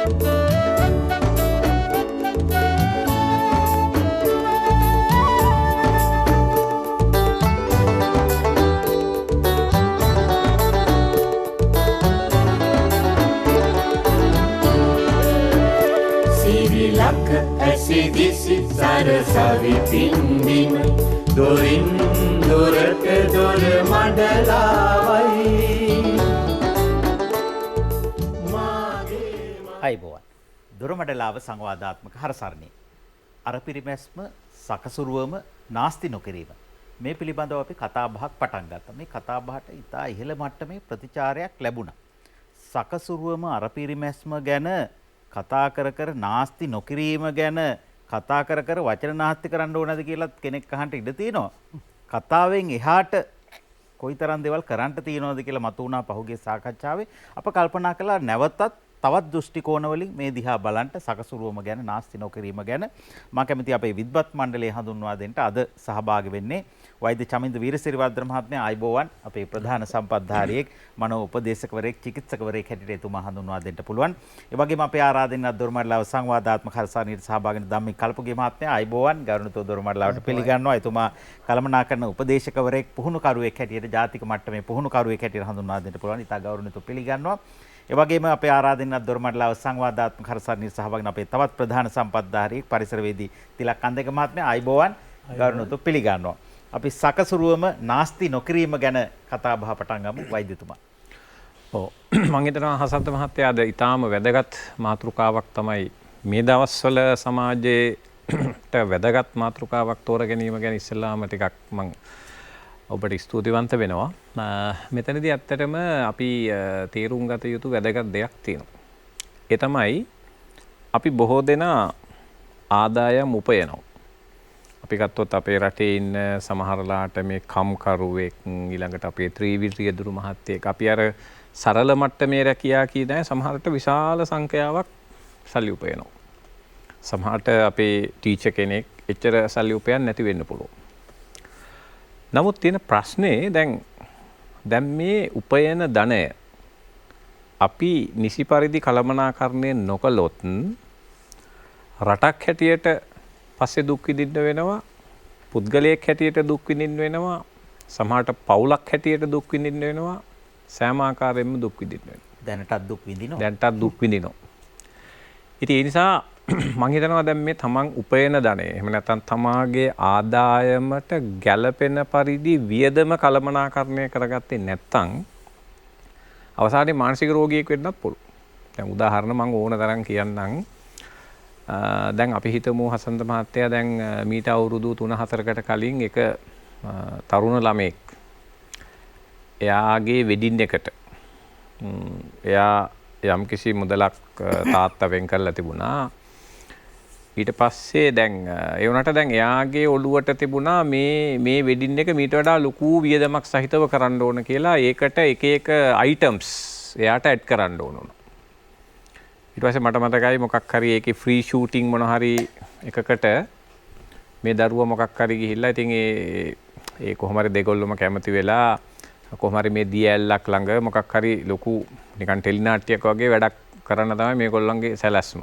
සිරිලක ඇසිදිසි සරසවි පින්දිම දොරින් දොරට දොර මඩලාවයි අයිබෝවන් දොරමඩලාව සංවාදාත්මක හරසරණී අරපිරිමැස්ම සකසුරුවම නාස්ති නොකිරීම මේ පිළිබඳව අපි කතා බහක් පටන් ගත්තා. මේ කතා බහට ඉතා ඉහළ මට්ටමේ ප්‍රතිචාරයක් ලැබුණා. සකසුරුවම අරපිරිමැස්ම ගැන කතා කර කර නාස්ති නොකිරීම ගැන කතා කර කර වචන නාස්ති කරන්න ඕනද කියලා කෙනෙක් අහන්න ඉඩ තියෙනවා. කතාවෙන් එහාට කොයිතරම් දේවල් කරන්න තියෙනවද කියලා මතුවුණා පහුගිය සාකච්ඡාවේ. අප කල්පනා කළා නැවතත් තවත් දෘෂ්ටි කෝණ වලින් මේ දිහා බලන්න සකසුරුවම ගැන නාස්ති නොකිරීම ගැන මම කැමති අපේ විද්වත් මණ්ඩලය හඳුන්වා දෙන්න අද සහභාගී වෙන්නේ වෛද්‍ය චමින්ද වීරසිරිවර්ධන මහත්මයා. ආයුබෝවන් අපේ ප්‍රධාන සම්පත්ධාරියෙක් මනෝ උපදේශකවරයෙක් චිකිත්සකවරයෙක් හැටියට එතුමා හඳුන්වා දෙන්න පුළුවන්. ඒ වගේම අපේ ආරාධනෙත් දොරමඩලාව සංවාදාත්මක හරසාරණීට සහභාගී වෙන ධම්මික කල්පගේ මහත්මයා. ආයුබෝවන් ගෞරවනීය දොරමඩලාවට පිළිගන්නවා. එතුමා කළමනාකරන උපදේශකවරයෙක් පුහුණුකරුවෙක් හැටියට ජාතික මට්ටමේ පුහුණුකරුවෙක් හැටියට හඳුන්වා දෙන්න පුළුවන්. ඉතා ගෞරවනීයව පිළිගන්නවා. ඒ වගේම අපේ ආරාධනෙත් දොරමඩලාව සංවාදාත්මක හරසාරණීට සහභාගී වෙන අපේ තවත් ප්‍රධාන සම්පත්ධාරියෙක් පරිසරවේදී තිලක් කන්දක මහත්මයා. ආයුබෝවන් ගෞරවනීයව පිළිගන්නවා. අපි සකසුරුවම නාස්ති නොකිරීම ගැන කතා බහ පටන් ගමු වෛද්‍යතුමා. ඔව් මම හිතනවා හසන්ත මහත්තයා අද ඊටාම වැදගත් මාතෘකාවක් තමයි මේ දවස්වල සමාජයේට වැදගත් මාතෘකාවක් තෝර ගැනීම ගැන ඉස්සෙල්ලාම ටිකක් මම ඔබට ස්තුතිවන්ත වෙනවා. මෙතනදී ඇත්තටම අපි තේරුම් ගත යුතු වැදගත් දෙයක් තියෙනවා. ඒ තමයි අපි බොහෝ දෙනා ආදායම් උපයනවා. අපි ගත්තොත් අපේ රටේ ඉන්න සමහරලාට මේ කම්කරුවෙක් ඊළඟට අපේ ත්‍රිවිධ රියදුරු මහත්තයෙක් අපි අර සරල මට්ටමේ රැකියා කියන සමහරට විශාල සංඛ්‍යාවක් සල්ලි උපයනවා. සමහරට අපේ ටීචර් කෙනෙක් එච්චර සල්ලි උපයන්නේ නැති වෙන්න පුළුවන්. නමුත් තියෙන ප්‍රශ්නේ දැන් මේ උපයන ධනය අපි නිසි පරිදි කළමනාකරණය නොකළොත් රටක් හැටියට පස්සේ දුක් විඳින්න වෙනවා, පුද්ගලයෙක් හැටියට දුක් විඳින්න වෙනවා, සමහරට පවුලක් හැටියට දුක් විඳින්න වෙනවා, සෑම ආකාරයෙන්ම දුක් විඳින්න වෙනවා. දැනටත් දුක් විඳිනවා. දැනටත් දුක් විඳිනවා. ඉතින් ඒ නිසා මම හිතනවා දැන් මේ තමන් උපයන ධනය එහෙම නැත්නම් තමාගේ ආදායමට ගැළපෙන පරිදි වියදම කළමනාකරණය කරගත්තේ නැත්නම් අවසානයේ මානසික රෝගියෙක් වෙන්නත් පුළුවන්. දැන් උදාහරණ මම ඕන තරම් කියන්නම්. දැන් අපි හිතමු හසන්ත මහත්තයා දැන් මීට අවුරුදු 3-4කට කලින් එක තරුණ ළමෙක් එයාගේ වෙඩින් එකට එයා යම්කිසි මුදලක් තාත්තා වෙන් කරලා තිබුණා. ඊට පස්සේ දැන් ඒ වුණාට දැන් එයාගේ ඔළුවට තිබුණා මේ වෙඩින් එක මීට වඩා ලොකු වියදමක් සහිතව කරන්න ඕන කියලා. ඒකට එක එක අයිටම්ස් එයාට ඇඩ් කරන්න ඕන. ඊට පස්සේ මට මතකයි මොකක් හරි ඒකේ ෆ්‍රී ෂූටින් මොන හරි එකකට මේ දරුවා මොකක් හරි ගිහිල්ලා ඉතින් ඒ කොහොම හරි දෙගොල්ලොම කැමති වෙලා කොහොම හරි මේ දිය ඇල්ලක් ළඟ මොකක් හරි ලොකු නිකන් ටෙලිනාට්‍යයක් වගේ වැඩක් කරන්න තමයි මේගොල්ලන්ගේ සැලැස්ම.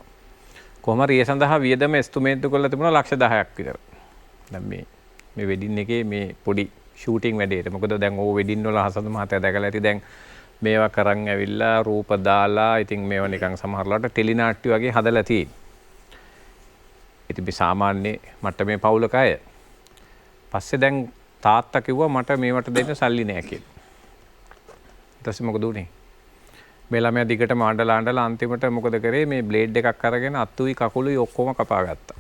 කොහොම හරි ඒ සඳහා වියදම එස්ටිමේට් කරලා තිබුණා ලක්ෂ 10ක් විතර. දැන් මේ වෙඩින් එකේ මේ පොඩි ෂූටින් වැඩේට. මොකද දැන් ඕ වෙඩින් වල හසඳ මහත්තයා දැකලා ඇති දැන් මේවා කරන් ඇවිල්ලා රූප දාලා ඉතින් මේවා නිකන් සමහරලාට ටෙලිනාට්‍ය වගේ හදලා තියෙන්නේ. ඉතින් මේ සාමාන්‍ය මට්ටමේ පවුලක අය. පස්සේ දැන් තාත්තා කිව්වා මට මේවට දෙන්න සල්ලි නෑ කියලා. ඊට පස්සේ මොකද උනේ? මේ ළමයා දිගටම අඬලා අන්තිමට මොකද කරේ මේ බ්ලේඩ් එකක් අරගෙන අත්තුයි කකුලුයි ඔක්කොම කපා ගත්තා.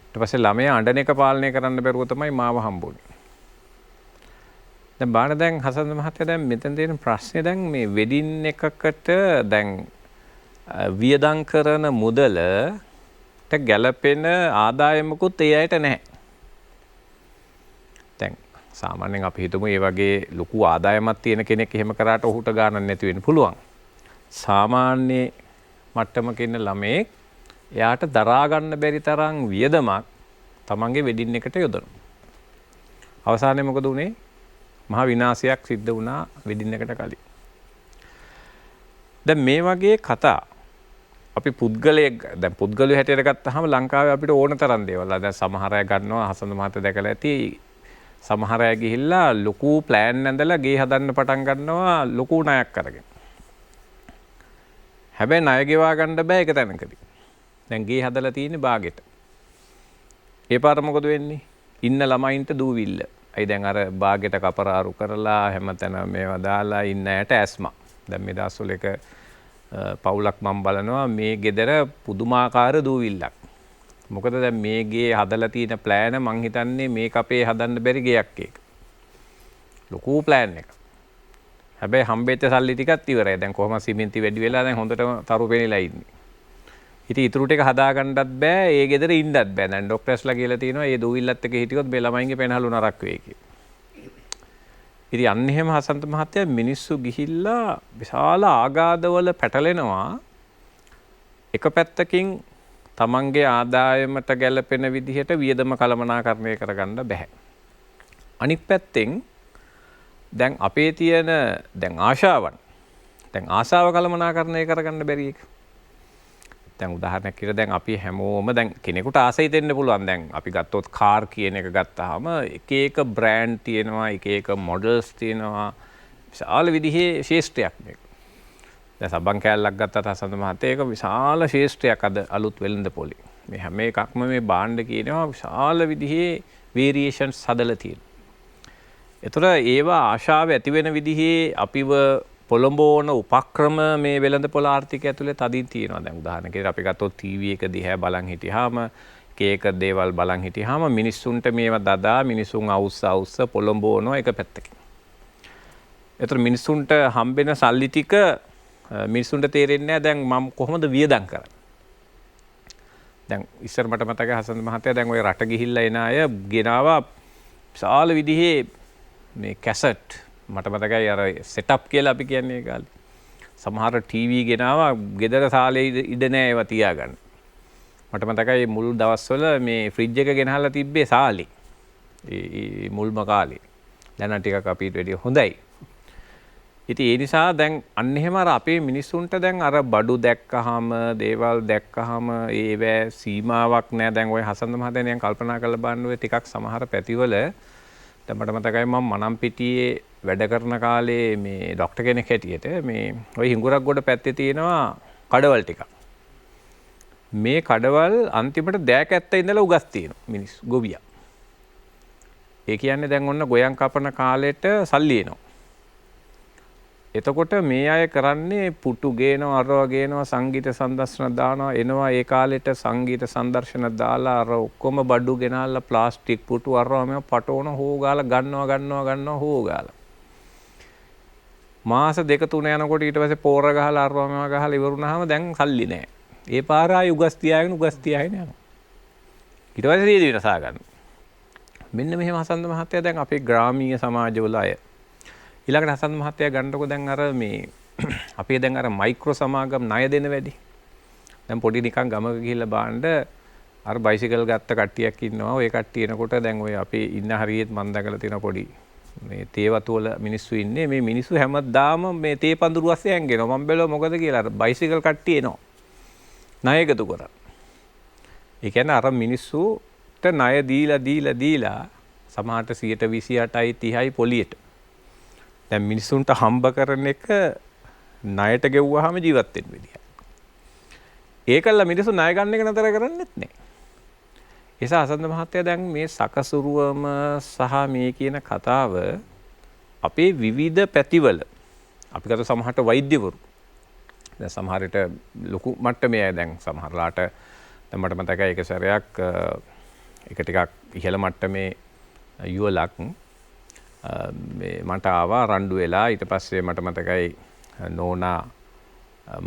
ඊට පස්සේ ළමයා අඬන එක පාලනය කරන්න බැරුව තමයි මාව හම්බුනේ. දැන් බාන දැන් හසන්ත මහත්තයා දැන් මෙතන තියෙන ප්‍රශ්නේ දැන් මේ වෙඩින් එකකට දැන් වියදම් කරන මුදලට ගැළපෙන ආදායමකුත් ඒ අයට නැහැ. දැන් සාමාන්‍යයෙන් අපි හිතමු මේ වගේ ලොකු ආදායමක් තියෙන කෙනෙක් එහෙම කරාට ඔහුට ගානක් නැති වෙන්න පුළුවන්. සාමාන්‍ය මට්ටමක ඉන්න ළමෙක් එයාට දරා ගන්න බැරි තරම් වියදමක් තමන්ගේ වෙඩින් එකට යොදනවා. අවසානයේ මොකද උනේ? මහා විනාශයක් සිද්ධ වුණා වෙඩින් එකට කලින්. දැන් මේ වගේ කතා අපි පුද්ගලයෙක් දැන් පුද්ගලයෙක් හැටියට ගත්තාම ලංකාවේ අපිට ඕන තරම් දේවල්. දැන් සමහර අය ගන්නවා හසන්ත මහත්තයා දැකලා ඇති. සමහර අය ගිහිල්ලා ලොකු ප්ලෑන් ඇඳලා ගේ හදන්න පටන් ගන්නවා ලොකු ණයක් අරගෙන. හැබැයි ණය ගෙවා ගන්න බෑ එක තැනකදී. දැන් ගේ හදලා තියෙන්නේ බාගෙට. ඒ පාර මොකද වෙන්නේ? ඉන්න ළමයින්ට දූවිල්ල. අයි දැන් අර බාගෙට කපරාරු කරලා හැමතැන මේවා දාලා ඉන්න ඇයට ඇස්මා. දැන් මේ දවස්වල එක පවුලක් මම බලනවා මේ ගෙදර පුදුමාකාර දූවිල්ලක්. මොකද දැන් මේ ගේ හදලා තියෙන ප්ලෑන මං හිතන්නේ මේක අපේ හදන්න බැරි ගයක් ඒක. ලොකු ප්ලෑන් එකක්. හැබැයි හම්බෙච්ච සල්ලි ටිකත් ඉවරයි. දැන් කොහොම සිමෙන්ති වැඩි වෙලා දැන් හොඳටම තරු පෙනිලා ඉන්නේ. ඉතින් ඉතුරු ටික හදාගන්නත් බෑ. ඒ ගෙදර ඉන්නත් බෑ. දැන් ડોක්ටර්ස්ලා කියලා තියෙනවා මේ දූවිල්ලත් එක්ක හිටියොත් මේ ළමයින්ගේ පෙනහළු නරක් වෙයි කියලා. ඉතින් අන්න එහෙම හසන්ත මහත්තයා මිනිස්සු ගිහිල්ලා විශාල ආගාධවල පැටලෙනවා. එක පැත්තකින් තමන්ගේ ආදායමට ගැලපෙන විදිහට වියදම කළමනාකරණය කරගන්න බැහැ. අනිත් පැත්තෙන් දැන් අපේ තියෙන දැන් ආශාවන් දැන් ආශාව කළමනාකරණය කරගන්න බැරි එක. දැන් උදාහරණයක් කියලා දැන් අපි හැමෝම දැන් කෙනෙකුට ආසයි දෙන්න පුළුවන්. දැන් අපි ගත්තොත් කාර් කියන එක ගත්තාම එක එක බ්‍රෑන්ඩ් තියෙනවා, එක එක මොඩල්ස් තියෙනවා. විශාල විදිහේ ශේෂ්ත්‍රයක් මේක. දැන් සබන් කෑල්ලක් ගත්තත් හසන්ත මහත්තයා ඒක විශාල ශේෂ්ත්‍රයක් අද අලුත් වෙළඳ පොලේ. මේ හැම එකක්ම මේ භාණ්ඩ කියනවා විශාල විදිහේ වේරියේෂන්ස් හදලා තියෙනවා. ඒතර ඒවා ආශාව ඇති වෙන විදිහේ අපිව පොළඹවන උපක්‍රම මේ වෙළඳ පොළ ආර්ථිකය ඇතුලේ තදින් තියෙනවා. දැන් උදාහරණයකට අපි ගත්තොත් ටීවී එක දිහා බලන් හිටියාම කේක දේවල් බලන් හිටියාම මිනිස්සුන්ට මේවා දදා මිනිසුන් අවුස්ස පොළඹවනවා එක පැත්තකින්. ඒතර මිනිස්සුන්ට හම්බෙන සල්ලි ටික මිනිස්සුන්ට තේරෙන්නේ නැහැ දැන් මම කොහොමද වියදම් කරන්නේ. දැන් ඉස්සර මට මතකයි හසන්ත මහත්තයා දැන් ওই රට ගිහිල්ලා එන අය ගෙනාවා විශාල විදිහේ මේ කැසට් මට මතකයි අර සෙටප් කියලා අපි කියන්නේ ඒ කාලේ. සමහර ටීවී ගෙනාවා ගෙදර සාලේ ඉඩ නැහැ ඒවා තියාගන්න. මට මතකයි මුල් දවස්වල මේ ෆ්‍රිජ් එක ගෙනහලා තිබ්බේ සාලේ. ඒ මුල්ම කාලේ. දැන් ටිකක් අපිට වැඩිය හොඳයි. ඉතින් ඒ නිසා දැන් අන්න එහෙම අර අපේ මිනිස්සුන්ට දැන් අර බඩු දැක්කහම දේවල් දැක්කහම ඒවැ සීමාවක් නැහැ. දැන් ওই හසන්ත මහත්තයා නිකන් කල්පනා කරලා බලන්න ඔය ටිකක් සමහර පැතිවල දැන් මට මතකයි මම මනම්පිටියේ වැඩ කරන කාලේ මේ ડોක්ටර් කෙනෙක් හැටියට මේ ওই හිඟුරක් ගොඩ පැත්තේ තියෙනවා කඩවල් ටිකක්. මේ කඩවල් අන්තිමට දෑකැත්ත ඉඳලා උගස් තියෙනවා මිනිස්සු ගොවියා. ඒ කියන්නේ දැන් ඔන්න ගොයන් කපන කාලෙට සල්ලි එනවා. එතකොට මේ අය කරන්නේ පුටු ගේනවා අරවා ගේනවා සංගීත සංදර්ශන දානවා එනවා ඒ කාලෙට සංගීත සංදර්ශන දාලා අර ඔක්කොම බඩු ගෙනල්ලා ප්ලාස්ටික් පුටු අරවා මේව පටවන හොගාලා ගන්නවා හොගාලා මාස 2-3 යනකොට ඊට පස්සේ පෝර ගහලා අරවා මේව ගහලා ඉවරුනහම දැන් සල්ලි නැහැ. ඒ පාර ආයි උගස් තියාගෙන යනවා. ඊට පස්සේ දීදී විනාසා ගන්න. මෙන්න මෙහෙම හසන්ත මහත්තයා දැන් අපේ ග්‍රාමීය සමාජවල අය ඊළඟට හසන්ත මහත්තයා ගන්නකො දැන් අර මේ අපේ දැන් අර මයික්‍රෝ සමාගම් ණය දෙන වැඩි. දැන් පොඩි නිකන් ගමක ගිහිල්ලා බාන්න අර බයිසිකල් ගත්ත කට්ටියක් ඉන්නවා. ඔය කට්ටිය එනකොට දැන් ඔය අපේ ඉන්න හරියෙත් මම දැකලා තියෙන පොඩි මේ තේ වතු වල මිනිස්සු ඉන්නේ. මේ මිනිස්සු හැමදාම මේ තේ පඳුරු අස්සේ හැංගෙනවා. මම බැලුවා මොකද කියලා අර බයිසිකල් කට්ටිය එනවා. ණය එකතු කරා. ඒ කියන්නේ අර මිනිස්සුට ණය දීලා සමහරට 28යි 30යි පොලියට. දැන් මිනිස්සුන්ට හම්බ කරන එක ණයට ගෙව්වහම ජීවත් වෙන්න විදිය. ඒකල්ලා මිනිස්සු ණය ගන්න එක නතර කරන්නෙත් නෑ. ඒසා හසන්ත මහත්තයා දැන් මේ සකසුරුවම සහ මේ කියන කතාව අපේ විවිධ පැතිවල අපි ගත්ත සමහරට වෛද්‍යවරු දැන් සමහරට ලොකු මට්ටමේ දැන් සමහරලාට දැන් මට මතකයි එක සැරයක් එක ටිකක් ඉහළ මට්ටමේ යුවලක් මේ මට ආවා රණ්ඩු වෙලා ඊට පස්සේ මට මතකයි නෝනා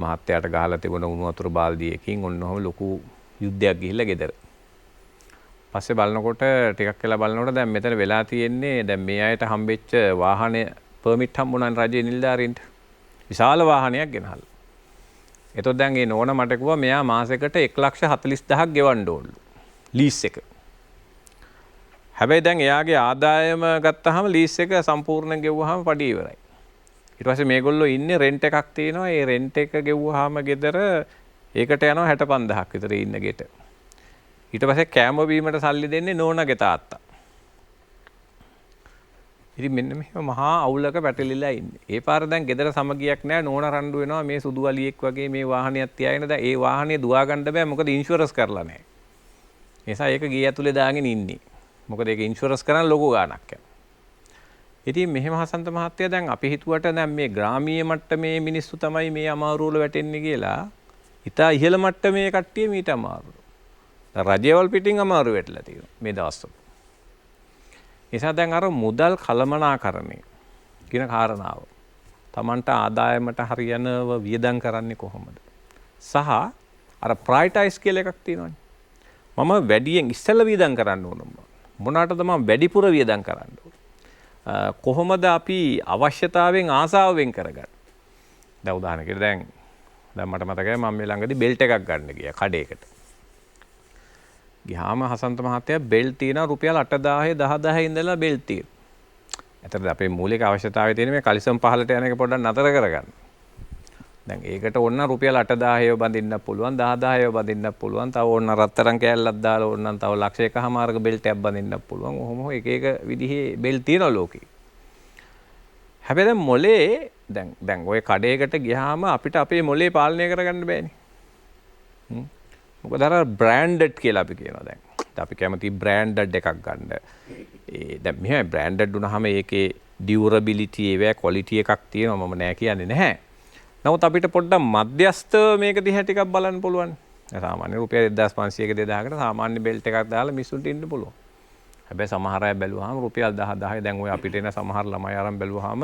මහත්තයාට ගහලා තිබුණ උණු වතුර බාල්දියකින් ඔන්නෝම ලොකු යුද්ධයක් ගිහිල්ලා ගෙදර. පස්සේ බලනකොට ටිකක් වෙලා බලනකොට දැන් මෙතන වෙලා තියෙන්නේ දැන් මේ අයට හම්බෙච්ච වාහනේ පර්මිට් හම්බුණා රජයේ නිලධාරීන්ට. විශාල වාහනයක් ගෙනහල්ලා. එතකොට දැන් මේ නෝනා මට කිව්වා මෙයා මාසෙකට 1,40,000ක් ගෙවන්න ඕනලු. ලීස් එක. හැබැයි දැන් එයාගේ ආදායම ගත්තාම ලීස් එක සම්පූර්ණ ගෙවුවාම පඩි ඉවරයි. ඊට පස්සේ මේගොල්ලෝ ඉන්නේ රෙන්ට් එකක් තියෙනවා. ඒ රෙන්ට් එක ගෙවුවාම ගෙදර ඒකට යනවා 65000ක් විතර ඉන්න ගෙට. ඊට පස්සේ කෑම බීමට සල්ලි දෙන්නේ නෝනාගේ තාත්තා. ඉතින් මෙන්න මෙහෙම මහා අවුලක පැටලිලා ඉන්නේ. ඒ පාර දැන් ගෙදර සමගියක් නැහැ නෝනා රණ්ඩු වෙනවා මේ සුදු වලියෙක් වගේ මේ වාහනයක් තියාගෙන දැන් ඒ වාහනේ දුවා ගන්න බෑ මොකද ඉන්ෂුරන්ස් කරලා නැහැ. ඒ නිසා ඒක ගේ ඇතුලේ දාගෙන ඉන්නේ. මොකද ඒක ඉන්ෂුරන්ස් කරන්න ලොකු ගාණක් යනවා. ඉතින් මෙහෙම හසන්ත මහත්තයා දැන් අපි හිතුවට දැන් මේ ග්‍රාමීය මට්ටමේ මිනිස්සු තමයි මේ අමාරු වල වැටෙන්නේ කියලා. ඉතා ඉහළ මට්ටමේ කට්ටිය මීට අමාරු. රජයවල් පිටින් අමාරු වෙట్లా තියෙනවා මේ දවස්වල. නිසා දැන් අර මුදල් කළමනාකරණය කියන කාරණාව Tamanට ආදායමට හරියනව වියදම් කරන්නේ කොහොමද? සහ අර ප්‍රයිටයිස් කියලා එකක් තියෙනවානේ. මම වැඩියෙන් ඉස්සෙල්ලා වියදම් කරන්න ඕන මොනකටද මම වැඩිපුර වියදම් කරන්න ඕන? කොහොමද අපි අවශ්‍යතාවයෙන් ආසාව වෙන් කරගන්නේ? දැන් උදාහරණයකට දැන් මට මතකයි මම මේ ළඟදී බෙල්ට් එකක් ගන්න ගියා කඩේකට. ගියාම හසන්ත මහත්තයා බෙල්ට් තියෙනවා රුපියල් 8000 10000 ඉඳලා බෙල්ට් තියෙනවා. ඇත්තටද අපේ මූලික අවශ්‍යතාවය තියෙන මේ කලිසම් පහලට යන එක පොඩ්ඩක් නතර කරගන්න. දැන් ඒකට ඕන රුපියල් 8000 බඳින්න පුළුවන් 10000 බඳින්න පුළුවන්. තව ඕන රත්තරන් කෑල්ලක් දාලා ඕනනම් තව ලක්ෂ එකමාරක බෙල්ට් එකක් බඳින්න පුළුවන්. ඔහොම එක එක විදිහේ බෙල්ට් තියෙනවා ලෝකේ. හැබැයි දැන් මොලේ දැන් ඔය කඩේකට ගියාම අපිට අපේ මොලේ පාලනය කරගන්න බෑනේ. මොකද අර බ්‍රෑන්ඩඩ් කියලා අපි කියනවා දැන්. අපි කැමති බ්‍රෑන්ඩඩ් එකක් ගන්න. දැන් මෙහෙම බ්‍රෑන්ඩඩ් වුණාම ඒකේ ඩියුරබිලිටි ඒවා ක්වොලිටි එකක් තියෙනවා මම නෑ කියන්නේ නැහැ. නමුත් අපිට පොඩ්ඩක් මධ්‍යස්ථ මේක දිහා ටිකක් බලන්න පුළුවන්. සාමාන්‍ය රුපියල් 1500ක 2000කට සාමාන්‍ය බෙල්ට් එකක් දාලා මිනිස්සුන්ට ඉන්න පුළුවන්. හැබැයි සමහර අය බැලුවාම රුපියල් 10000 දැන් ඔය අපිට එන සමහර ළමයි අරන් බැලුවාම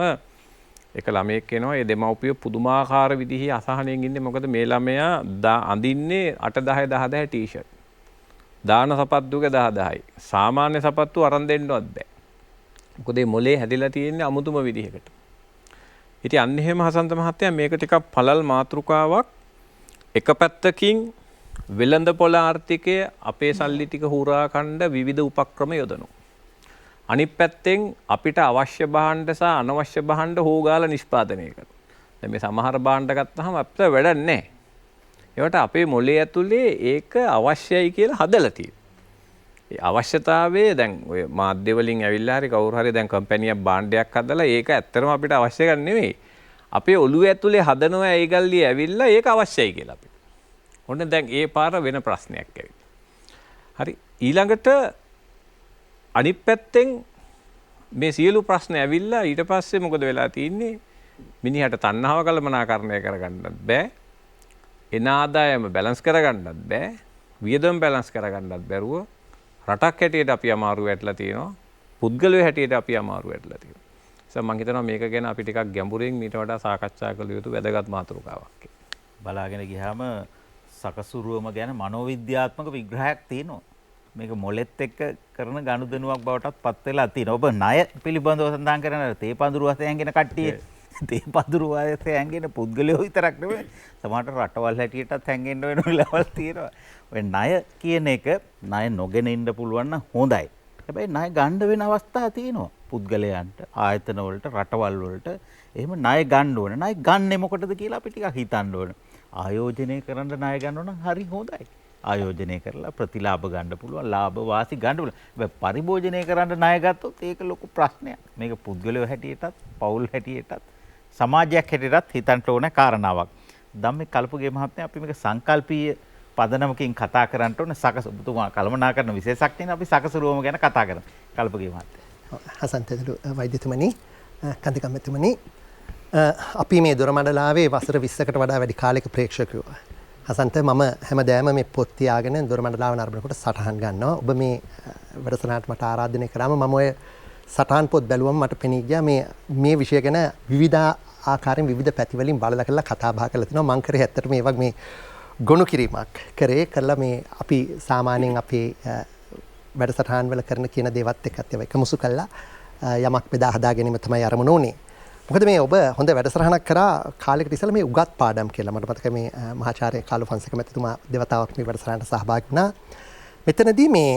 එක ළමයෙක් එනවා ඒ දෙමව්පිය පුදුමාකාර විදිහේ අසහනයෙන් ඉන්නේ මොකද මේ ළමයා අඳින්නේ 8 10 10 ටී-ෂර්ට්. දාන සපත්තුක 10යි. සාමාන්‍ය සපත්තු අරන් දෙන්නවත් බෑ. මොකද මේ මොලේ හැදිලා තියෙන්නේ අමුතුම විදිහකට. ඉතින් අන්න එහෙම හසන්ත මහත්තයා මේක ටිකක් පළල් මාතෘකාවක් එක පැත්තකින් වෙළඳ පොළ ආර්ථිකය අපේ සල්ලි ටික හුරා කණ්ඩ විවිධ උපක්‍රම යොදනවා. අනිත් පැත්තෙන් අපිට අවශ්‍ය භාණ්ඩ සහ අනවශ්‍ය භාණ්ඩ හොගාලා නිෂ්පාදනය කරනවා. දැන් මේ සමහර භාණ්ඩ ගත්තාම අපිට වැඩක් නැහැ. ඒවට අපේ මොලේ ඇතුලේ ඒක අවශ්‍යයි කියලා හදලා තියෙනවා. ඒ අවශ්‍යතාවය දැන් ඔය මාධ්‍ය වලින් ඇවිල්ලා හරි කවුරු හරි දැන් කම්පැනියක් භාණ්ඩයක් හදලා ඒක ඇත්තටම අපිට අවශ්‍ය ගන්න නෙවෙයි. අපේ ඔළුව ඇතුලේ හදනවා ඒ ගල්ලිය ඇවිල්ලා ඒක අවශ්‍යයි කියලා අපිට. ඔන්න දැන් ඒ පාර වෙන ප්‍රශ්නයක් ඇවිල්ලා. හරි ඊළඟට අනිත් පැත්තෙන් මේ සියලු ප්‍රශ්න ඇවිල්ලා ඊට පස්සේ මොකද වෙලා තියෙන්නේ? මිනිහට තණ්හාව කළමනාකරණය කරගන්නත් බෑ. එන ආදායම බැලන්ස් කරගන්නත් බෑ. වියදම් බැලන්ස් කරගන්නත් බැරුව රටක් හැටියට අපි අමාරු වෙట్లా තියෙනවා. පුද්ගලයෝ හැටියට අපි අමාරු වෙట్లా තියෙනවා. මම හිතනවා මේක ගැන අපි ටිකක් ගැඹුරින් ඊට වඩා සාකච්ඡා කළ යුතු වැදගත් මාතෘකාවක්. බලාගෙන ගියාම සකසුරුවම ගැන මනෝවිද්‍යාත්මක විග්‍රහයක් තියෙනවා. මේක මොලෙත් එක්ක කරන ගනුදෙනුවක් බවටත් පත් වෙලා තියෙනවා. ඔබ ණය පිළිබඳව සඳහන් කරන තේ පඳුරු වශයෙන් හැංගෙන කට්ටිය තේ පඳුරු වශයෙන් හැංගෙන පුද්ගලයෝ විතරක් නෙවෙයි සමහරට රටවල් හැටියටත් හැංගෙන්න වෙන වෙලාවල් තියෙනවා. ඔය ණය කියන එක ණය නොගෙන ඉන්න පුළුවන් නම් හොඳයි. හැබැයි ණය ගන්න වෙන අවස්ථා තියෙනවා. පුද්ගලයන්ට ආයතන වලට රටවල් වලට එහෙම ණය ගන්න ඕන. ණය ගන්නෙ මොකටද කියලා අපි ටිකක් හිතන්න ඕන. ආයෝජනය කරන්න ණය ගන්නවා නම් හරි හොඳයි. ආයෝජනය කරලා ප්‍රතිලාභ ගන්න පුළුවන් ලාභ වාසි ගන්න පුළුවන්. හැබැයි පරිභෝජනය කරන්න ණය ගත්තොත් ඒක ලොකු ප්‍රශ්නයක්. මේක පුද්ගලයෝ හැටියටත් පවුල් හැටියටත් සමාජයක් හැටියටත් හිතන්න ඕන කාරණාවක්. ධම්මික කල්පගේ මහත්මයා අපි මේක සංකල්පීය පදනමකින් කතා කරන්න ඕන සකසුතුමා කළමනාකරන විශේෂඥයින් අපි සකසුරුවම ගැන කතා කරමු. කල්පගේ මහත්මයා. හසන්තදලු වෛද්‍යතුමනි කන්දිකම්මතුමනි අපි මේ දොරමඩලාවේ වසර 20කට වඩා වැඩි කාලයක ප්‍රේක්ෂකයෝ. හසන්ත මම හැමදාම මේ පොත් තියාගෙන දොරමඩලාව නරඹනකොට සටහන් ගන්නවා. ඔබ මේ වැඩසටහනට මට ආරාධනය කරාම මම ඔය සටහන් පොත් බැලුවම මට පෙනී ගියා මේ විෂය ගැන විවිධ ආකාරයෙන් විවිධ පැතිවලින් බලලා කරලා කතා බහ කරලා තිනවා. මම කරේ ඇත්තට මේ වගේ මේ ගොනු කිරීමක් කරලා මේ අපි සාමාන්‍යයෙන් අපේ වැඩසටහන් වල කරන කියන දේවත් එක්කත් ඒවා එකමුසු කළා යමක් බෙදා හදා ගැනීම තමයි අරමුණ උනේ. මොකද මේ ඔබ හොඳ වැඩසටහනක් කරා කාලයකට ඉස්සෙල්ලා මේ උගත් පාඩම් කියලා මට මතකයි මේ මහාචාර්ය කාලු ෆොන්සේක මැතිතුමා දෙවතාවක් මේ වැඩසටහනට සහභාගී වුණා. මෙතනදී මේ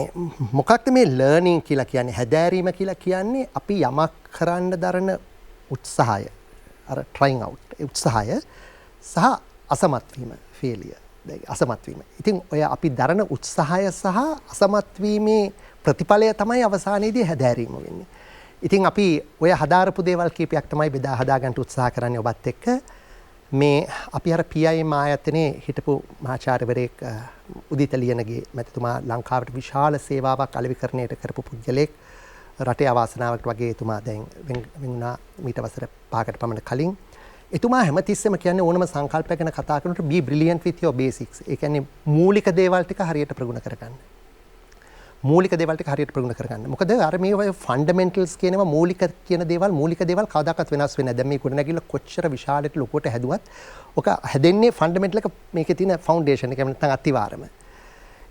මොකක්ද මේ ලර්නින් කියලා කියන්නේ හැදෑරීම කියලා කියන්නේ අපි යමක් කරන්න දරන උත්සාහය අර trying out උත්සාහය සහ අසමත් වීම failure අසමත් වීම. ඉතින් ඔය අපි දරන උත්සාහය සහ අසමත් වීමේ ප්‍රතිඵලය තමයි අවසානයේදී හැදෑරීම වෙන්නේ. ඉතින් අපි ඔය හදාරපු දේවල් කීපයක් තමයි බෙදා හදා ගන්න උත්සාහ කරන්නේ ඔබත් එක්ක. මේ අපි අර PIM ආයතනයේ හිටපු මහාචාර්යවරයෙක් උදිත ලියනගේ මැතිතුමා ලංකාවට විශාල සේවාවක් අලෙවිකරණයට කරපු පුද්ගලෙක්. රටේ අවාසනාවකට වගේ එතුමා දැන් වෙනුණා මීට වසර 5කට පමණ කලින්. එතුමා හැමතිස්සෙම කියන්නේ ඕනම සංකල්පයක් ගැන කතා කරනකොට be brilliant with your basics. ඒ කියන්නේ මූලික දේවල් ටික හරියට ප්‍රගුණ කරගන්න. මූලික දේවල් ටික හරියට ප්‍රගුණ කරගන්න. මොකද අර මේ ඔය ෆන්ඩමෙන්ටල්ස් කියනවා මූලික කියන දේවල් මූලික දේවල් කවදාකවත් වෙනස් වෙන්නේ නැහැ. දැන් මේ ගොඩනැගිල්ල කොච්චර විශාලට ලොකුවට හැදුවත් ඔක හැදෙන්නේ ෆන්ඩමෙන්ටල් එක මේකේ තියෙන ෆවුන්ඩේෂන් එක නැත්නම් අතිවාරම.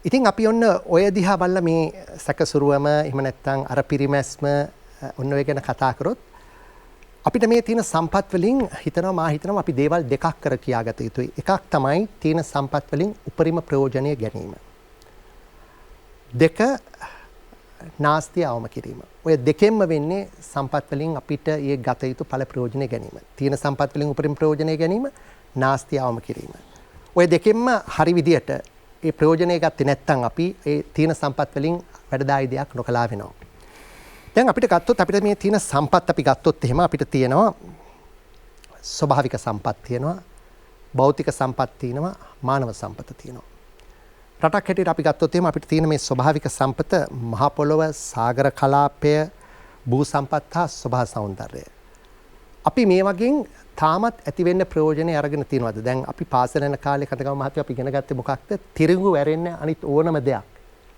ඉතින් අපි ඔන්න ඔය දිහා බලලා මේ සැකසුරුවම එහෙම නැත්නම් අර පිරිමැස්ම ඔන්න ඔය ගැන කතා කරොත් අපිට මේ තියෙන සම්පත් වලින් හිතනවා අපි දේවල් දෙකක් කර කියාගත යුතුයි. එකක් තමයි තියෙන සම්පත් වලින් උපරිම ප්‍රයෝජනය ගැනීම. දෙක නාස්තිය අවම කිරීම. ඔය දෙකෙන්ම වෙන්නේ සම්පත් වලින් අපිට ඒ ගත යුතු ඵල ප්‍රයෝජනය ගැනීම. තියෙන සම්පත් වලින් උපරිම ප්‍රයෝජනය ගැනීම, නාස්තිය අවම කිරීම. ඔය දෙකෙන්ම හරි විදියට ඒ ප්‍රයෝජනය ගත්තේ නැත්නම් අපි ඒ තියෙන සම්පත් වලින් වැඩදායි දෙයක් නොකලා වෙනවා. දැන් අපිට ගත්තොත් අපිට මේ තියෙන සම්පත් අපි ගත්තොත් එහෙම අපිට තියෙනවා ස්වභාවික සම්පත් තියෙනවා, භෞතික සම්පත් තියෙනවා, මානව සම්පත තියෙනවා. රටක් හැටියට අපි ගත්තොත් එහෙම අපිට තියෙන මේ ස්වභාවික සම්පත මහ පොළොව, සාගර කලාපය, භූ සම්පත් හා ස්වභාව සෞන්දර්යය. අපි මේ වගේ තාමත් ඇති වෙන්න ප්‍රයෝජනෙ අරගෙන තියෙනවද? දැන් අපි පාසල යන කාලේ කතගම මහත්තයෝ අපි ඉගෙන ගත්තේ මොකක්ද? තිරිඟු වැරෙන්න අනිත් ඕනම දෙයක්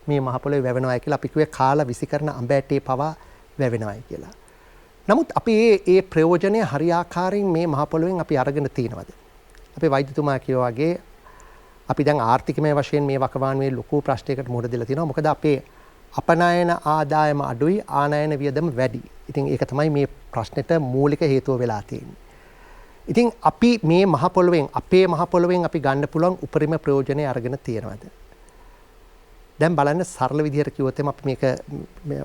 මේ මහ පොළොවේ වැවෙනවායි කියලා අපි කිව්වේ කාලා විසි කරන අඹ ඇටේ පවා වැවෙනවායි කියලා. නමුත් අපි මේ ප්‍රයෝජනය හරියාකාරයෙන් මේ මහ පොළොවෙන් අපි අරගෙන තියෙනවද? අපේ වෛද්‍යතුමා කියවා වගේ අපි දැන් ආර්ථිකමය වශයෙන් මේ වකවානුවේ ලොකු ප්‍රශ්නයකට මුහුණ දෙලා තියෙනවා. මොකද අපේ අපනයන ආදායම අඩුයි, ආනයන වියදම වැඩි. ඉතින් ඒක තමයි මේ ප්‍රශ්නෙට මූලික හේතුව වෙලා තියෙන්නේ. ඉතින් අපි මේ මහ පොළොවෙන් අපේ මහ පොළොවෙන් අපි ගන්න පුළුවන් උපරිම ප්‍රයෝජනය අරගෙන තියෙනවද? දැන් බලන්න සරල විදිහට කිව්වොත් එම අපි මේක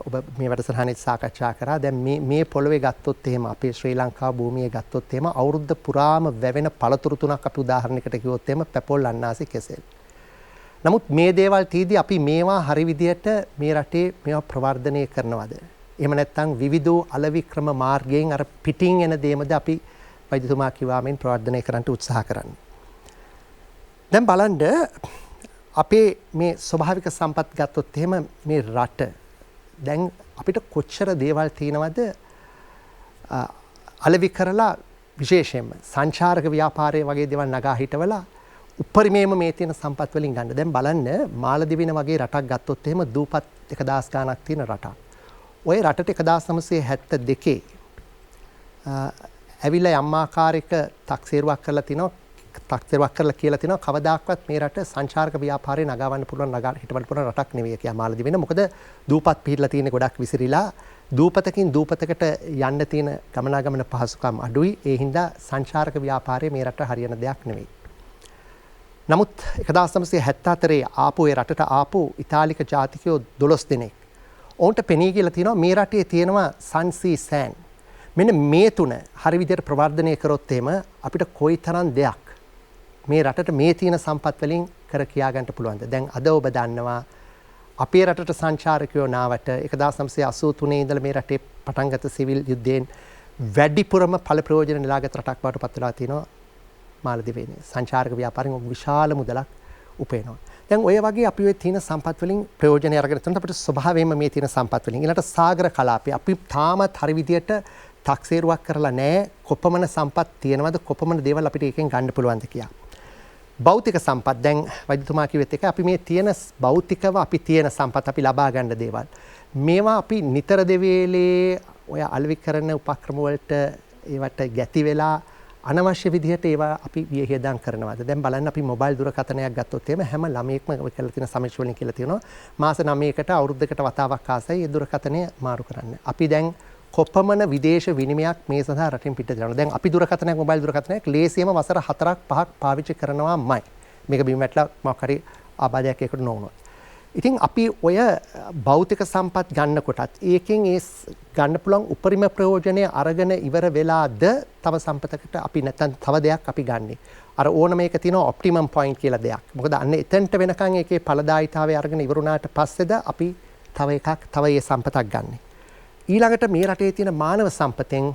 ඔබ මේ වැඩසටහනේ සාකච්ඡා කරා. දැන් මේ පොළොවේ ගත්තොත් එහෙම අපේ ශ්‍රී ලංකාව භූමියේ ගත්තොත් එහෙම අවුරුද්ද පුරාම වැවෙන පළතුරු තුනක් අපි උදාහරණයකට කිව්වොත් එහෙම පැපොල්, අන්නාසි, කෙසෙල්. නමුත් මේ දේවල් තීදී අපි මේවා හරි විදිහට මේ රටේ මේවා ප්‍රවර්ධනය කරනවද? එහෙම නැත්නම් විවිධ අලෙවි ක්‍රම මාර්ගයෙන් අර පිටින් එන දේමද අපි වෛද්‍යතුමා කිව්වාමෙන් ප්‍රවර්ධනය කරන්න උත්සාහ කරන්නේ. දැන් බලන්න අපේ මේ ස්වභාවික සම්පත් ගත්තොත් එහෙම මේ රට දැන් අපිට කොච්චර දේවල් තියෙනවද අලෙවි කරලා විශේෂයෙන්ම සංචාරක ව්‍යාපාරයේ වගේ දේවල් නගා හිටවලා උපරිමයෙන්ම මේ තියෙන සම්පත් වලින් ගන්න. දැන් බලන්න මාලදිවින වගේ රටක් ගත්තොත් එහෙම දූපත් 1000 ගණක් තියෙන රටක්. ওই රටට 1972 ඇවිල්ලා යම් ආකාරයක තක්සේරුවක් කරලා තිනවා. තක්සේරුවක් කරලා කියලා තිනවා කවදාක්වත් මේ රට සංචාරක ව්‍යාපාරේ නගාවන්න පුළුවන් හිටවන්න පුළුවන් රටක් නෙවෙයි කියලා මාලදිවින. මොකද දූපත් පිහිටලා තියෙන ගොඩක් විසිරිලා දූපතකින් දූපතකට යන්න තියෙන ගමනාගමන පහසුකම් අඩුයි. ඒ හින්දා සංචාරක ව්‍යාපාරයේ මේ රට හරියන දෙයක් නෙවෙයි. නමුත් 1974 ආපු ඒ රටට ආපු ඉතාලික ජාතිකයෝ 12 දෙනෙක්. ඔවුන්ට පෙනී කියලා තියෙනවා මේ රටේ තියෙනවා sun sea sand. මෙන්න මේ තුන හරි විදිහට ප්‍රවර්ධනය කරොත් එහෙම අපිට කොයිතරම් දෙයක් මේ රටට මේ තියෙන සම්පත් වලින් කර කියා ගන්න පුළුවන්ද? දැන් අද ඔබ දන්නවා අපේ රටට සංචාරකයෝ නාවට 1983 ඉඳලා මේ රටේ පටන් ගත සිවිල් යුද්ධයෙන් වැඩිපුරම ඵල ප්‍රයෝජන නෙලාගත් රටක් බවට පත් වෙලා තිනවා මාලදිවයිනේ. සංචාරක ව්‍යාපාරයෙන් විශාල මුදලක් උපයනවා. දැන් ඔය වගේ අපි ඔය තියෙන සම්පත් වලින් ප්‍රයෝජනය අරගෙන තමයි අපිට ස්වභාවයෙන්ම මේ තියෙන සම්පත් වලින් ඊළඟට සාගර කලාපය අපි තාමත් හරි විදියට තක්සේරුවක් කරලා නැහැ. කොපමණ සම්පත් තියෙනවද, කොපමණ දේවල් අපිට එකෙන් ගන්න පුළුවන්ද කියලා. භෞතික සම්පත් දැන් වෛද්‍යතුමා කිව්වෙත් එක අපි මේ තියෙන භෞතිකව අපි තියෙන සම්පත් අපි ලබා ගන්න දේවල් මේවා අපි නිතර දෙවේලේ ඔය අලෙවි කරන උපක්‍රම වලට ඒවට ගැති වෙලා අනවශ්‍ය විදිහට ඒවා අපි වියහියදම් කරනවාද? දැන් බලන්න අපි මොබයිල් දුරකථනයක් ගත්තොත් එහෙම හැම ළමයෙක්ම ඔය කරලා තියෙන සමීක්ෂ වලින් කියලා තියෙනවා මාස 9කට අවුරුද්දකට වතාවක් ආසයි ඒ දුරකථනය මාරු කරන්න. අපි දැන් කොපමණ විදේශ විනිමයක් මේ සඳහා රටින් පිට යනවා. දැන් අපි දුරකථනයක් මොබයිල් දුරකථනයක් ලේසියම වසර 4ක් 5ක් පාවිච්චි කරනවාමයි. මේක බිම වැටලා මොකක් හරි ආබාධයක් ඒකට නොවුනොත්. ඉතින් අපි ඔය භෞතික සම්පත් ගන්නකොටත් ඒකෙන් ඒ ගන්න පුළුවන් උපරිම ප්‍රයෝජනය අරගෙන ඉවර වෙලාද තව සම්පතකට අපි නැත්නම් තව දෙයක් අපි ගන්නෙ. අර ඕනම එක තියෙන ඔප්ටිමම් පොයින්ට් කියලා දෙයක්. මොකද අන්න එතනට වෙනකන් ඒකේ ඵලදායීතාවය අරගෙන ඉවරුණාට පස්සේද අපි තව ඒ සම්පතක් ගන්න. ඊළඟට මේ රටේ තියෙන මානව සම්පතෙන්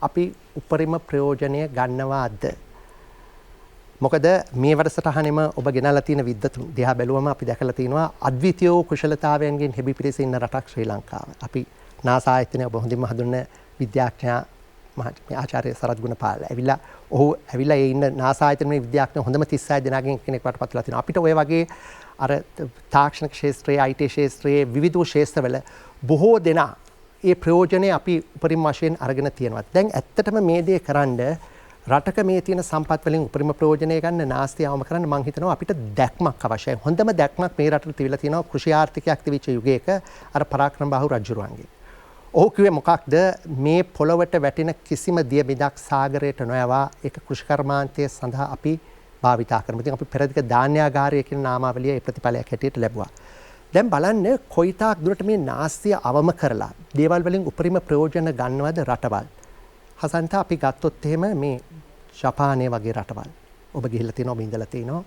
අපි උපරිම ප්‍රයෝජනය ගන්නවාද? මොකද මේ වැඩසටහනෙම ඔබ ගෙනල්ලා තියෙන විද්වතුන් දිහා බැලුවම අපි දැකලා තියෙනවා අද්විතීය කුශලතාවයන්ගෙන් හෙබි පිරිස ඉන්න රටක් ශ්‍රී ලංකාව. අපි නාසා ආයතනය ඔබ හොඳින්ම හඳුන්වන විද්‍යාඥයා ආචාර්ය සරත් ගුණපාල ඔහු ඇවිල්ලා ඒ ඉන්න නාසා ආයතනයේ විද්‍යාඥයෝ හොඳම 36 දෙනාගෙන් කෙනෙක් වටපත් වෙලා තිනවා. අපිට ඔය වගේ අර තාක්ෂණික ක්ෂේත්‍රයේ IT ක්ෂේත්‍රයේ විවිධ ක්ෂේත්‍රවල බොහෝ දෙනා ඒ ප්‍රයෝජනෙ අපි උපරිම වශයෙන් අරගෙන තියෙනවා. දැන් ඇත්තටම මේ දේ කරන්න රටක මේ තියෙන සම්පත් වලින් උපරිම ප්‍රයෝජනය ගන්න නාස්තිය අවම කරන්න මම හිතනවා අපිට දැක්මක් අවශ්‍යයි. හොඳම දැක්මක් මේ රටට තිබිලා තියෙනවා කෘෂි ආර්ථිකයක් තිබිච්ච යුගයක අර පරාක්‍රම බාහු රජුරුවන්ගේ. ඔහු කිව්වේ මොකක්ද මේ පොළවට වැටෙන කිසිම දිය බිඳක් සාගරයට නොයවා ඒක කෘෂිකර්මාන්තය සඳහා අපි භාවිතා කරමු. ඉතින් අපි පෙරදිග ධාන්‍යාගාරය කියන නාමාවලිය ඒ ප්‍රතිඵලයක් හැටියට ලැබුවා. දැන් බලන්න කොයිතාක් දුරට මේ නාස්තිය අවම කරලා දේවල් වලින් උපරිම ප්‍රයෝජන ගන්නවද රටවල්. හසන්ත අපි ගත්තොත් එහෙම මේ ජපානය වගේ රටවල්. ඔබ ගිහිල්ලා තියෙනවා ඔබ ඉඳලා තියෙනවා.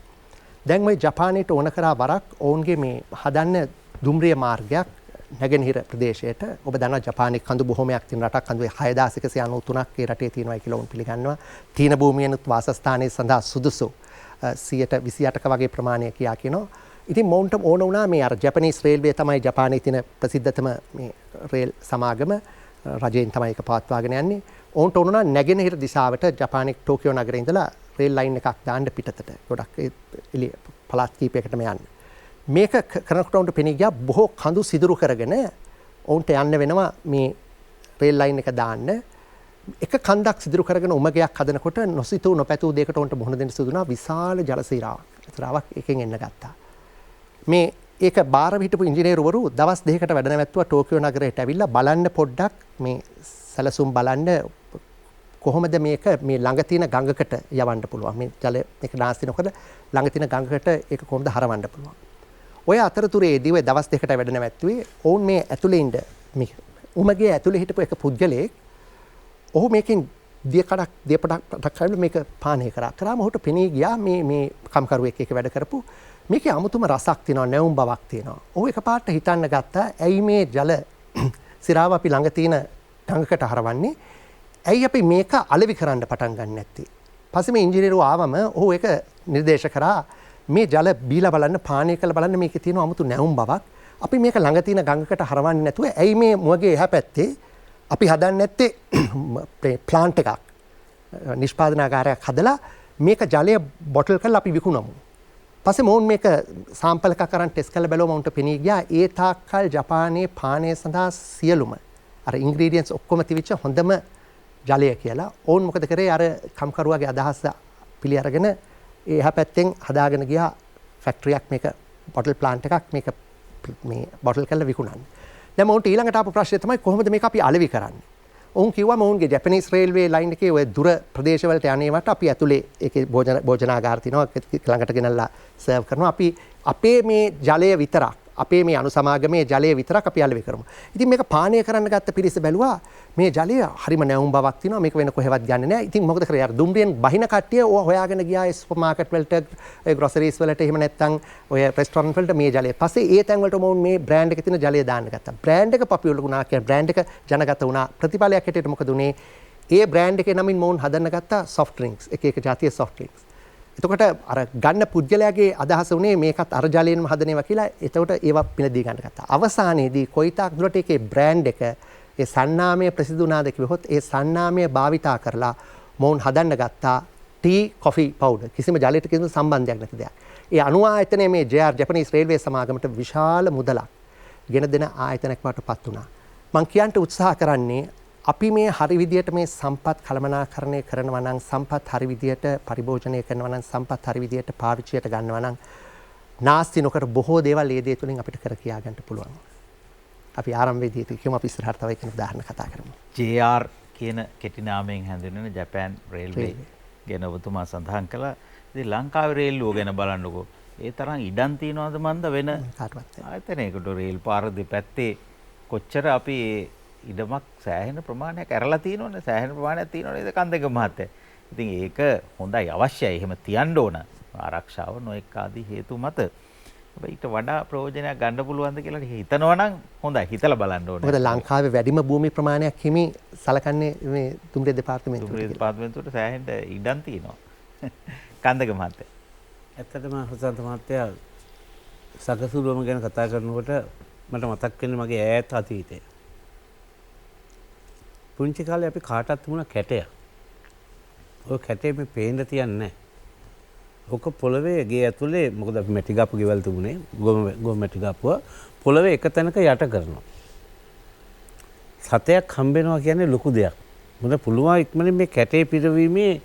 දැන් මේ ජපානයට ඕන කරා වරක් ඔවුන්ගේ මේ හදන්න දුම්රිය මාර්ගයක් නැගෙනහිර ප්‍රදේශයට ඔබ දන්නවා ජපානයේ කඳු බොහොමයක් තියෙන රටක් කඳු 6193ක් ඒ රටේ තියෙනවා කියලා උන් පිළිගන්නවා. තීන භූමියනුත් වාසස්ථානයේ සඳහා සුදුසු 128ක වගේ ප්‍රමාණයක් කියා කියනවා. ඉතින් මොවුන්ට ඕන වුණා මේ අර ජපනීස් රේල්වේ තමයි ජපානයේ තියෙන ප්‍රසිද්ධතම මේ රේල් සමාගම රජයෙන් තමයි ඒක පවත්වාගෙන යන්නේ. ඔවුන්ට ඕන වුණා නැගෙනහිර දිශාවට ජපානයේ ටෝකියෝ නගරේ ඉඳලා රේල් ලයින් එකක් දාන්න පිටතට. ගොඩක් එළිය පළාත් කීපයකටම යන්න. මේක කරනකොට උන්ට පෙනී ගියා බොහෝ කඳු සිදුරු කරගෙන ඔවුන්ට යන්න වෙනවා මේ රේල් ලයින් එක දාන්න. එක කන්දක් සිදුරු කරගෙන උමගයක් හදනකොට නොසිතූ නොපැතූ දෙයකට උන්ට මුහුණ දෙන්න සිදු වුණා විශාල ජල සීරාවක් එකෙන් එන්න ගත්තා. මේ ඒක බාර හිටපු ඉංජිනේරුවරු දවස් දෙකකට වැඩ නැවැත්තුවා ටෝකියෝ නගරයට ඇවිල්ලා බලන්න පොඩ්ඩක් මේ සැලසුම් බලන්න කොහොමද මේක මේ ළඟ තියෙන ගඟකට යවන්න පුළුවන්. මේ ජලය මේක නාස්ති නොකර ළඟ තියෙන ගඟකට ඒක කොහොමද හරවන්න පුළුවන්. ඔය අතරතුරේදී ඔය දවස් දෙකකට වැඩ නැවැත්තුවේ ඔවුන් මේ ඇතුලේ ඉඳ මේ උමගේ ඇතුලේ හිටපු එක පුද්ගලයෙක් ඔහු මේකෙන් දියපඩක් මේක පානය කරාම ඔහුට පෙනී ගියා මේ කම්කරුවෙක් එක වැඩ කරපු මේකේ අමුතුම රසක් තියෙනවා නැවුම් බවක් තියෙනවා. ඔහු එකපාරට හිතන්න ගත්තා ඇයි මේ ජල සිරාව අපි ළඟ තියෙන ගඟකට හරවන්නේ? ඇයි අපි මේක අලෙවි කරන්න පටන් ගන්න නැත්තේ? පස්සේ මේ ඉංජිනේරුවා ආවම ඔහු ඒක නිර්දේශ කරා මේ ජල බීලා බලන්න පානය කරලා බලන්න මේකේ තියෙන අමුතු නැවුම් බවක්. අපි මේක ළඟ තියෙන ගඟකට හරවන්නේ නැතුව ඇයි මේ මුවගේ එහා පැත්තේ අපි හදන්නේ නැත්තේ ප්ලාන්ට් එකක් නිෂ්පාදනාගාරයක් හදලා මේක ජලය බොටල් කරලා අපි විකුණමු. පස්සේ මොවුන් මේක සාම්පල් එකක් අරන් ටෙස්ට් කරලා බැලුවම උන්ට පෙනී ගියා ඒ තාක්කල් ජපානයේ පානය සඳහා සියලුම අර ඉන්ග්‍රීඩියන්ට්ස් ඔක්කොම තිබිච්ච හොඳම ජලය කියලා. ඔවුන් මොකද කරේ අර කම්කරුවාගේ අදහස පිළි අරගෙන එහා පැත්තෙන් හදාගෙන ගියා ෆැක්ටරියක් මේක බොටල් ප්ලාන්ට් එකක් මේක මේ බොටල් කරලා විකුණන්නේ. දැන් මොවුන්ට ඊළඟට ආපු ප්‍රශ්නේ තමයි කොහොමද මේක අපි අලෙවි කරන්නේ? ඔවුන් කිව්වා මොවුන්ගේ ජැපනීස් රේල්වේ ලයින් එකේ ඔය දුර ප්‍රදේශවලට යන්නේවට අපි ඇතුලේ ඒකේ භෝජනාගාර තියෙනවා ළඟට ගෙනල්ලා සර්ව් කරනවා. අපි අපේ මේ ජලය විතරක් අපේ මේ අනුසමාගමේ ජලය විතරක් අපි අලෙවි කරමු. ඉතින් මේක පානය කරන්න ගත්ත පිරිස බැලුවා මේ ජලය හරිම නැවුම් බවක් තියෙනවා මේක වෙන කොහෙවත් ගන්න නෑ. ඉතින් මොකද කරේ? අර දුම්රියෙන් බහින කට්ටිය ඕවා හොයාගෙන ගියා ඒ සුපර් මාකට් වලට ඒ ග්‍රොසරීස් වලට එහෙම නැත්නම් ඔය රෙස්ටොරන්ට් වලට මේ ජලය. පස්සේ ඒ තැන් වලට මොවුන් මේ බ්‍රෑන්ඩ් එකේ තියෙන ජලය දාන්න ගත්තා. බ්‍රෑන්ඩ් එක පොපියුලර් වුණා කියන බ්‍රෑන්ඩ් එක ජනගත වුණා. ප්‍රතිඵලයක් හැටියට මොකද උනේ? ඒ බ්‍රෑන්ඩ් එකේ නමින් මොවුන් හදන්න ගත්තා සොෆ්ට් ඩ්‍රින්ක්ස් එක ජාතිය සොෆ්ට් ඩ්‍රින්ක්ස්. එතකොට අර ගන්න පුද්ගලයාගේ අදහස උනේ මේකත් අර ජලයෙන්ම හදනේවා කියලා. එතකොට ඒවා පිනදී ගන්න ගත්තා. අවසානයේදී කොයිතාක් දුරට ඒකේ බ්‍රෑන්ඩ් එක ඒ සන්නාමය ප්‍රසිද්ධ වුණාද කිව්වොත් ඒ සන්නාමය භාවිතා කරලා මොවුන් හදන්න ගත්තා ටී කොෆි පවුඩර්. කිසිම ජලයට කිසිම සම්බන්ධයක් නැති දෙයක්. ඒ අණු ආයතනයේ මේ JR ජපනීස් රේල්වේ සමාගමට විශාල මුදලක් ගෙන දෙන ආයතනයක් වටපත් වුණා. මම කියන්න උත්සාහ කරන්නේ අපි මේ හරි විදියට මේ සම්පත් කළමනාකරණය කරනවා නම් සම්පත් හරි විදියට පරිභෝජනය කරනවා නම් සම්පත් හරි විදියට පාවිච්චියට ගන්නවා නම් නාස්ති නොකර බොහෝ දේවල් ඒ දේ තුලින් අපිට කර කියා ගන්න පුළුවන්. අපි ආරම්භයේදී කියමු අපි ඉස්සරහට තව එකක් උදාහරණ කතා කරමු. JR කියන කෙටි නාමයෙන් හැඳින්වෙන ජපාන් රේල්වේ ගැන ඔබතුමා සඳහන් කළා. ඉතින් ලංකාවේ රේල්ුව ගැන බලන්නකෝ. ඒ තරම් ඉඩම් තියනවද මන්ද වෙන කාටවත් ආයතනයකට රේල් පාර දෙපැත්තේ කොච්චර අපි ඉඩමක් සෑහෙන ප්‍රමාණයක් ඇරලා තියෙනවනේ සෑහෙන ප්‍රමාණයක් තියෙනවනේ නේද කන්දක මහත්තයා. ඉතින් ඒක හොඳයි අවශ්‍යයි. එහෙම තියන්න ඕන. ආරක්ෂාව නොඑක ආදී හේතු මත. හැබැයි ඊට වඩා ප්‍රයෝජනයක් ගන්න පුළුවන්ද කියලා හිතනවා නම් හොඳයි. හිතලා බලන්න ඕනේ. මොකද ලංකාවේ වැඩිම භූමි ප්‍රමාණයක් හිමි සලකන්නේ මේ දුම්රිය දෙපාර්තමේන්තුවට. දුම්රිය දෙපාර්තමේන්තුවට සෑහෙන්න ඉඩම් තියෙනවා. කන්දක මහත්තයා. ඇත්තටම හසන්ත මහත්තයා සකසුරුවම ගැන කතා කරනකොට මට මතක් වෙන්නේ මගේ ඈත අතීතය. පුංචි කාලේ අපි කාටත් තිබුණා කැටයක්. ඔය කැටේ මේ පේන්න තියන්නේ නැහැ. ඔක පොළවේ ගේ ඇතුලේ මොකද අපි මැටි ගාපු ගෙවල් තිබුණේ ගොම මැටි ගාපුවා පොළවේ එක තැනක යට කරනවා. සතයක් හම්බෙනවා කියන්නේ ලොකු දෙයක්. මොකද පුළුවන් ඉක්මනින් මේ කැටේ පිරවීමේ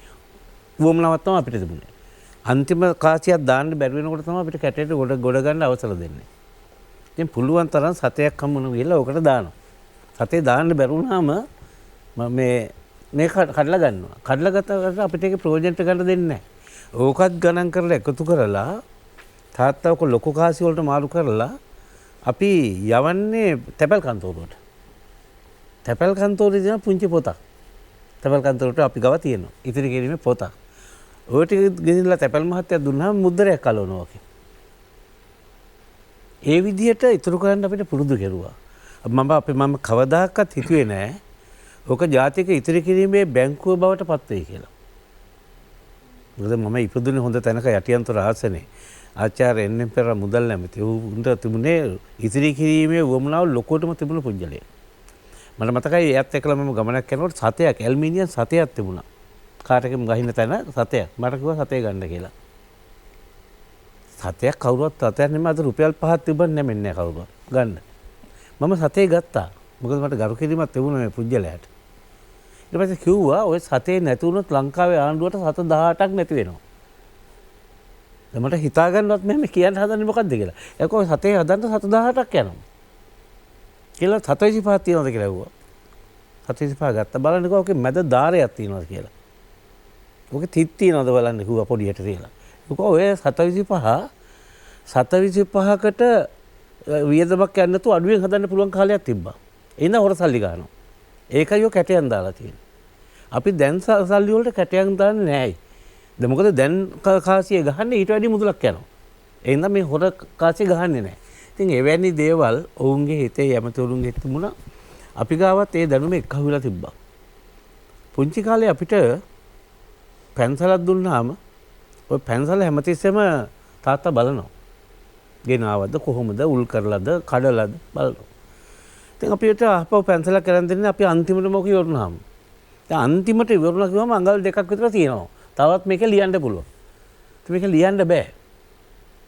වුවමනාවක් තමයි අපිට තිබුණේ. අන්තිම කාසියක් දාන්න බැරි වෙනකොට තමයි අපිට කැටේට ගොඩ ගන්න අවසර දෙන්නේ. ඉතින් පුළුවන් තරම් සතයක් හම්බුන ගිහලා ඔකට දානවා. සතේ දාන්න බැරුණාම මේ කඩලා ගන්නවා. කඩලා ගත්තාට අපිට ඒක ප්‍රොජෙක්ට් ගන්න දෙන්නේ නැහැ. ඕකත් ගණන් කරලා එකතු කරලා තාත්තා ඔක ලොකු කාසි වලට මාරු කරලා අපි යවන්නේ තැපැල් කන්තෝරුවට. තැපැල් කන්තෝරේ තියෙන පුංචි පොතක්. තැපැල් කන්තෝරුවට අපි ගාව තියෙනවා. ඉතිරි කිරීමේ පොතක්. ඔය ටික ගෙනිලා තැපැල් මහත්තයා දුන්නාම මුද්දරයක් කලවනවා වගේ. ඒ විදිහට ඉතුරු කරන්න අපිට පුරුදු කෙරුවා. මම කවදාකවත් හිතුවේ නෑ ඕක ජාතික ඉතිරි කිරීමේ බැංකුව බවට පත් වෙයි කියලා. මොකද මම ඉපදුනේ හොඳ තැනක යටියන්තර ආසනේ. ආචාර්ය එන්.එම්. පෙරේරා මුදල් නැමැති. උන්ට තිබුණේ ඉතිරි කිරීමේ වමනාව ලොකෝටම තිබුණ පුජ්‍යලයක්. මට මතකයි එයත් එක්කලා මම ගමනක් යනකොට සතයක් ඇල්මීනියම් සතයක් තිබුණා. කාටකම ගහින්න තැන සතයක්. මට කිව්වා සතේ ගන්න කියලා. සතයක් කවුරුවත් සතයක් නෙමෙයි අද රුපියල් 5ක් තිබ්බත් නැමෙන්නේ නැහැ කවුරුවත් ගන්න. මම සතේ ගත්තා. මොකද මට ගරු කිරීමක් තිබුණා මේ පුජ්‍යලයට. ඊට පස්සේ කිව්වා ඔය සතේ නැති වුණොත් ලංකාවේ ආණ්ඩුවට සත 18ක් නැති වෙනවා. දැන් මට හිතා ගන්නවත් මේ කියන්න හදන්නේ මොකද්ද කියලා. ඒක ඔය සතේ හදන්න සත 18ක් යනවා. කියලා 725ක් තියෙනවද කියලා ඇහුවා. 725 ගත්තා බලන්නකෝ ඔකේ මැද ධාරයක් තියෙනවද කියලා. ඔකේ තිත් තියෙනවද බලන්න කිව්වා පොඩියට තියලා. ඒක ඔය 725කට වියදමක් යන්න නැතුව අඩුවෙන් හදන්න පුළුවන් කාලයක් තිබ්බා. එින්ද හොර සල්ලි ගන්නවා. ඒකයි ඔය කැටයන් දාලා තියෙන්නේ. අපි දැන් සල්ලි වලට කැටයන් දාන්නේ නැහැ. දැන් මොකද දැන් කාසිය ගහන්නේ ඊට වැඩි මුදලක් යනවා. එින්ද මේ හොර කාසිය ගහන්නේ නැහැ. ඉතින් එවැනි දේවල් ඔවුන්ගේ හිතේ යමතොරුන්ගේ තිබුණා. අපි ගාවත් ඒ දැනුම එක්කහුවිලා තිබ්බා. පුංචි කාලේ අපිට පැන්සලක් දුන්නාම ඔය පැන්සල හැමතිස්සෙම තාත්තා බලනවා. ගෙනාවද කොහොමද උල් කරලාද කඩලාද බලනවා. ඉතින් අපිට ආපහු පැන්සලක් කරන් දෙන්නේ අපි අන්තිමට මොක ඉවරුනහම. දැන් අන්තිමට ඉවරුණා කිව්වම අඟල් දෙකක් විතර තියෙනවා. තවත් මේක ලියන්න පුළුවන්. ඉතින් මේක ලියන්න බෑ.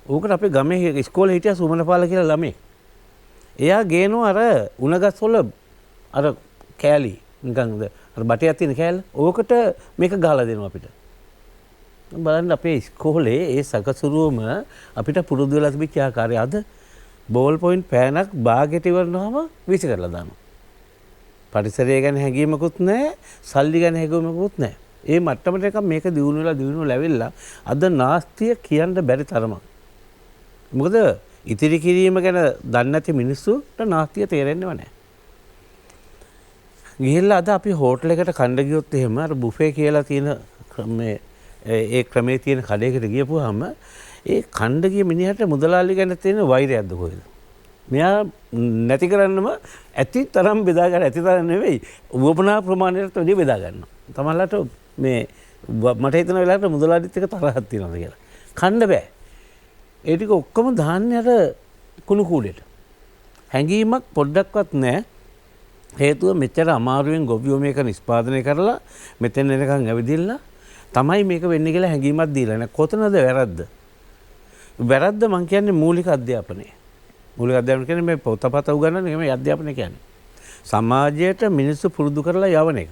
ඕකට අපේ ගමේ ඉස්කෝලේ හිටියා සුමනපාල කියලා ළමෙක්. එයා ගේනවා අර උණගස් වල අර කෑලි නිකන් අර බටයක් තියෙන කෑල්ල. ඕකට මේක ගහලා දෙනවා අපිට. බලන්න අපේ ඉස්කෝලේ ඒ සකසුරුවම අපිට පුරුදු වෙලා තිබිච්ච ආකාරය අද බෝල් පොයින්ට් පෑනක් බාගෙට ඉවරනවම විසි කරලා දානවා. පරිසරය ගැන හැඟීමකුත් නැහැ, සල්ලි ගැන හැඟීමකුත් නැහැ. ඒ මට්ටමට එක මේක දියුණු වෙලා ලැබෙලා අද නාස්තිය කියන්න බැරි තරමක්. මොකද ඉතිරි කිරීම ගැන දන්නේ නැති මිනිස්සුන්ට නාස්තිය තේරෙන්නව නැහැ. ගිහිල්ලා අද අපි හෝටල් එකට කන්න ගියොත් එහෙම අර බුෆේ කියලා තියෙන මේ ඒ ක්‍රමයේ තියෙන කඩේකට ගියපුවාම ඒ කණ්ඩ ගිය මිනිහට මුදලාලි ගැන තියෙන වෛරයක්ද කොහෙද? මෙයා නැති කරන්නම ඇති තරම් බෙදා ගන්න ඇති තරම් නෙවෙයි වපනා ප්‍රමාණයට වැඩි බෙදා ගන්නවා. තමයිලාට මේ මට හිතන වෙලාවට මුදලාලිත් එක තරහක් තියෙනවා කියලා. කන්න බෑ. ඒ ටික ඔක්කොම දාන්නේ අර කුණු කූඩේට. හැංගීමක් පොඩ්ඩක්වත් නැහැ. හේතුව මෙච්චර අමාරුවෙන් ගොවියෝ මේක නිෂ්පාදනය කරලා මෙතෙන් එනකන් ඇවිදින්න තමයි මේක වෙන්නේ කියලා හැඟීමක් දීලා නැහැ. කොතනද වැරද්ද? වැරද්ද මං කියන්නේ මූලික අධ්‍යාපනය. මූලික අධ්‍යාපනය කියන්නේ මේ පොතපත උගන්වන නෙමෙයි අධ්‍යාපනය කියන්නේ. සමාජයට මිනිස්සු පුරුදු කරලා යවන එක.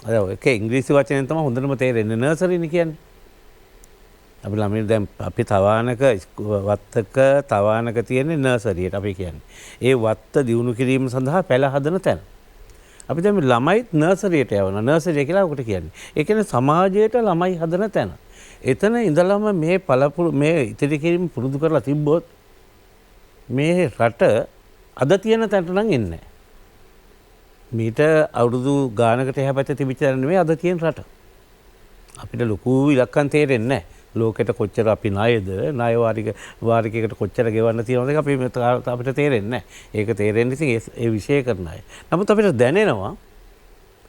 අද ඒක ඉංග්‍රීසි වචනෙන් තමයි හොඳටම තේරෙන්නේ නර්සරිනේ කියන්නේ. අපි ළමයි දැන් අපි තවානක වත්තක තවානක තියෙන නර්සරියට අපි කියන්නේ. ඒ වත්ත දියුණු කිරීම සඳහා පැල හදන තැන. අපි දැන් ළමයිත් නර්සරියට යවනවා. නර්සරිය කියලා ඔකට කියන්නේ. ඒ කියන්නේ සමාජයට ළමයි හදන තැන. එතන ඉඳලම මේ පළපුරු මේ ඉතිරි කිරීම පුරුදු කරලා තිබ්බොත් මේ රට අද තියෙන තැනට නම් එන්නේ නැහැ. මීට අවුරුදු ගානකට එහා පැත්තේ තිබිච්ච තැන නෙමෙයි අද තියෙන රට. අපිට ලොකු ඉලක්කම් තේරෙන්නේ නැහැ. ලෝකෙට කොච්චර අපි ණයද, ණය වාරිකයකට කොච්චර ගෙවන්න තියෙනවද අපිට තේරෙන්නේ නැහැ. ඒක තේරෙන්නේ ඉතින් ඒ විශේෂ කරන අය. නමුත් අපිට දැනෙනවා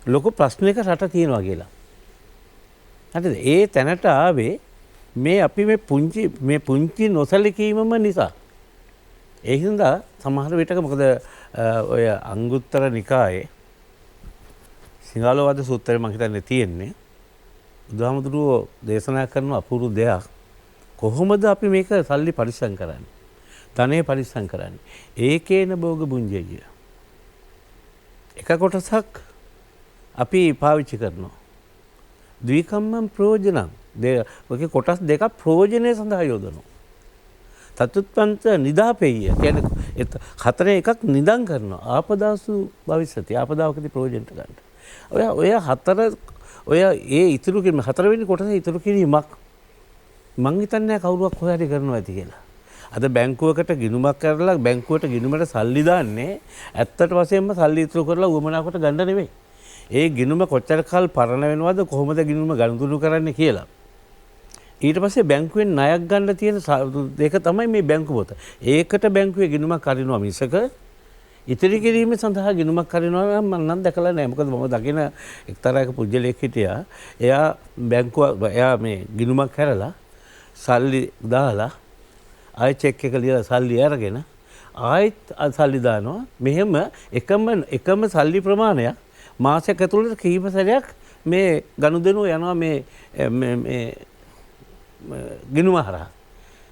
ලොකු ප්‍රශ්නයක රට තියෙනවා කියලා. හරිද? ඒ තැනට ආවේ මේ අපි මේ පුංචි නොසලකීමම නිසා. ඒ හින්දා සමහර විටක මොකද ඔය අංගුත්තර නිකායේ සිංහලවද සූත්‍රය මම හිතන්නේ තියෙන්නේ. බුදුහාමුදුරුවෝ දේශනා කරන අපූර්ව දෙයක් කොහොමද අපි මේක සල්ලි පරිස්සම් කරන්නේ? ධනෙ පරිස්සම් කරන්නේ. ඒකේන භෝග බුඤ්ජය. එක කොටසක් අපි පාවිච්චි කරනවා. ද්විකම්මං ප්‍රයෝජනං. ඔකේ කොටස් දෙකක් ප්‍රයෝජනය සඳහා යොදනවා. තතුත්පන්ත නිදාපෙය කියන්නේ හතරේ එකක් නිදන් කරනවා. ආපදාසු භවිෂති. ආපදාවකදී ප්‍රයෝජනට ගන්න. ඔය හතර ඔය ඒ ඉතුරු කිරීම හතරවෙනි කොටස ඉතුරු කිරීමක් මං හිතන්නේ කවුරුවක් හොයරි කරනවා ඇති කියලා. අද බැංකුවකට ගිණුමක් කරලා බැංකුවට ගිණුමට සල්ලි දාන්නේ ඇත්තට වශයෙන්ම සල්ලි ඉතුරු කරලා උවමනා කොට ගන්න නෙවෙයි. ඒ ගිණුම කොච්චර කල් පරණ වෙනවද කොහොමද ගිණුම ගනුදෙනු කරන්නේ කියලා. ඊට පස්සේ බැංකුවෙන් ණයක් ගන්න තියෙන දෙක තමයි මේ බැංකු පොත. ඒකට බැංකුවේ ගිණුමක් කරිනවා මිසක ඉතිරි කිරීම සඳහා ගිණුමක් කරිනවා නම් මම නම් දැකලා නැහැ. මොකද මම දකින එක්තරායක පුජ්‍යලෙක් හිටියා. එයා මේ ගිණුමක් කරලා සල්ලි දාලා ආයෙ චෙක් එක ලියලා සල්ලි අරගෙන ආයෙත් සල්ලි දානවා. මෙහෙම එකම සල්ලි ප්‍රමාණයක් මාසයක් ඇතුළත කීප සැරයක් මේ ගනුදෙනු යනවා මේ ගිණුම හරහා.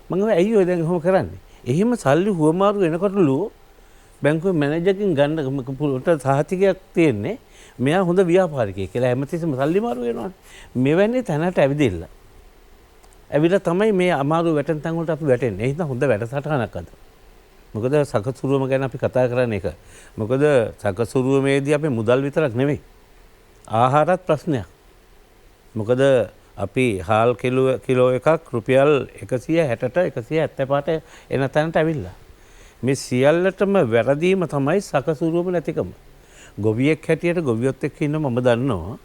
මම ඇයි ඔය දැන් කොහොම කරන්නේ? එහෙම සල්ලි හුවමාරු වෙනකොටලු බැංකුවේ මැනේජර්කින් ගන්න පුළට සහතිකයක් තියෙන්නේ මෙයා හොඳ ව්‍යාපාරිකයෙක් කියලා හැමතිස්සෙම සල්ලි මාරු වෙනවනේ. මෙවැනි තැනට ඇවිදින්න. ඇවිල්ලා තමයි මේ අමාරු වැටෙන තැන් වලට අපි වැටෙන්නේ. ඒ හින්දා හොඳ වැඩසටහනක් අද. මොකද සකසුරුවම ගැන අපි කතා කරන්නේ ඒක. මොකද සකසුරුවමේදී අපි මුදල් විතරක් නෙවෙයි. ආහාරත් ප්‍රශ්නයක්. මොකද අපි හාල් කිලෝ එකක් රුපියල් 160ට 175ට එන තැනට ඇවිල්ලා. මේ සියල්ලටම වැරදීම තමයි සකසුරුවම නැතිකම. ගොවියෙක් හැටියට ගොවියොත් එක්ක ඉන්න මම දන්නවා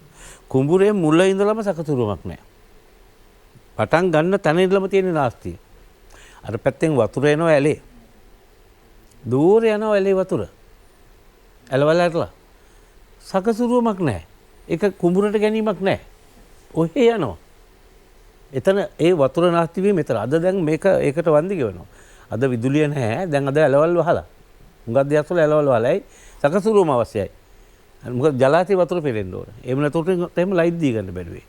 කුඹුරේ මුල ඉඳලම සකසුරුවමක් නැහැ. පටන් ගන්න තැන ඉඳලම තියෙන නාස්තිය. අර පැත්තෙන් වතුර එනවා ඇලේ. දූර යනවා ඇලේ වතුර. ඇලවල ඇටලා. සකසුරුවමක් නැහැ. ඒක කුඹුරට ගැනීමක් නැහැ. ඔහේ යනවා. එතන ඒ වතුර නාස්ති වීම මෙතන. අද දැන් මේක ඒකට වන්දි ගෙවනවා. අද විදුලිය නැහැ. දැන් අද ඇලවල් වහලා. හුඟක් දෙයක් වල ඇලවල් වහලයි සකසුරුවම අවශ්‍යයි. මොකද ජලාශය වතුර පෙරෙන්න ඕන. එහෙම නැතුව එහෙම ලයිට් දී ගන්න බැරුවේ.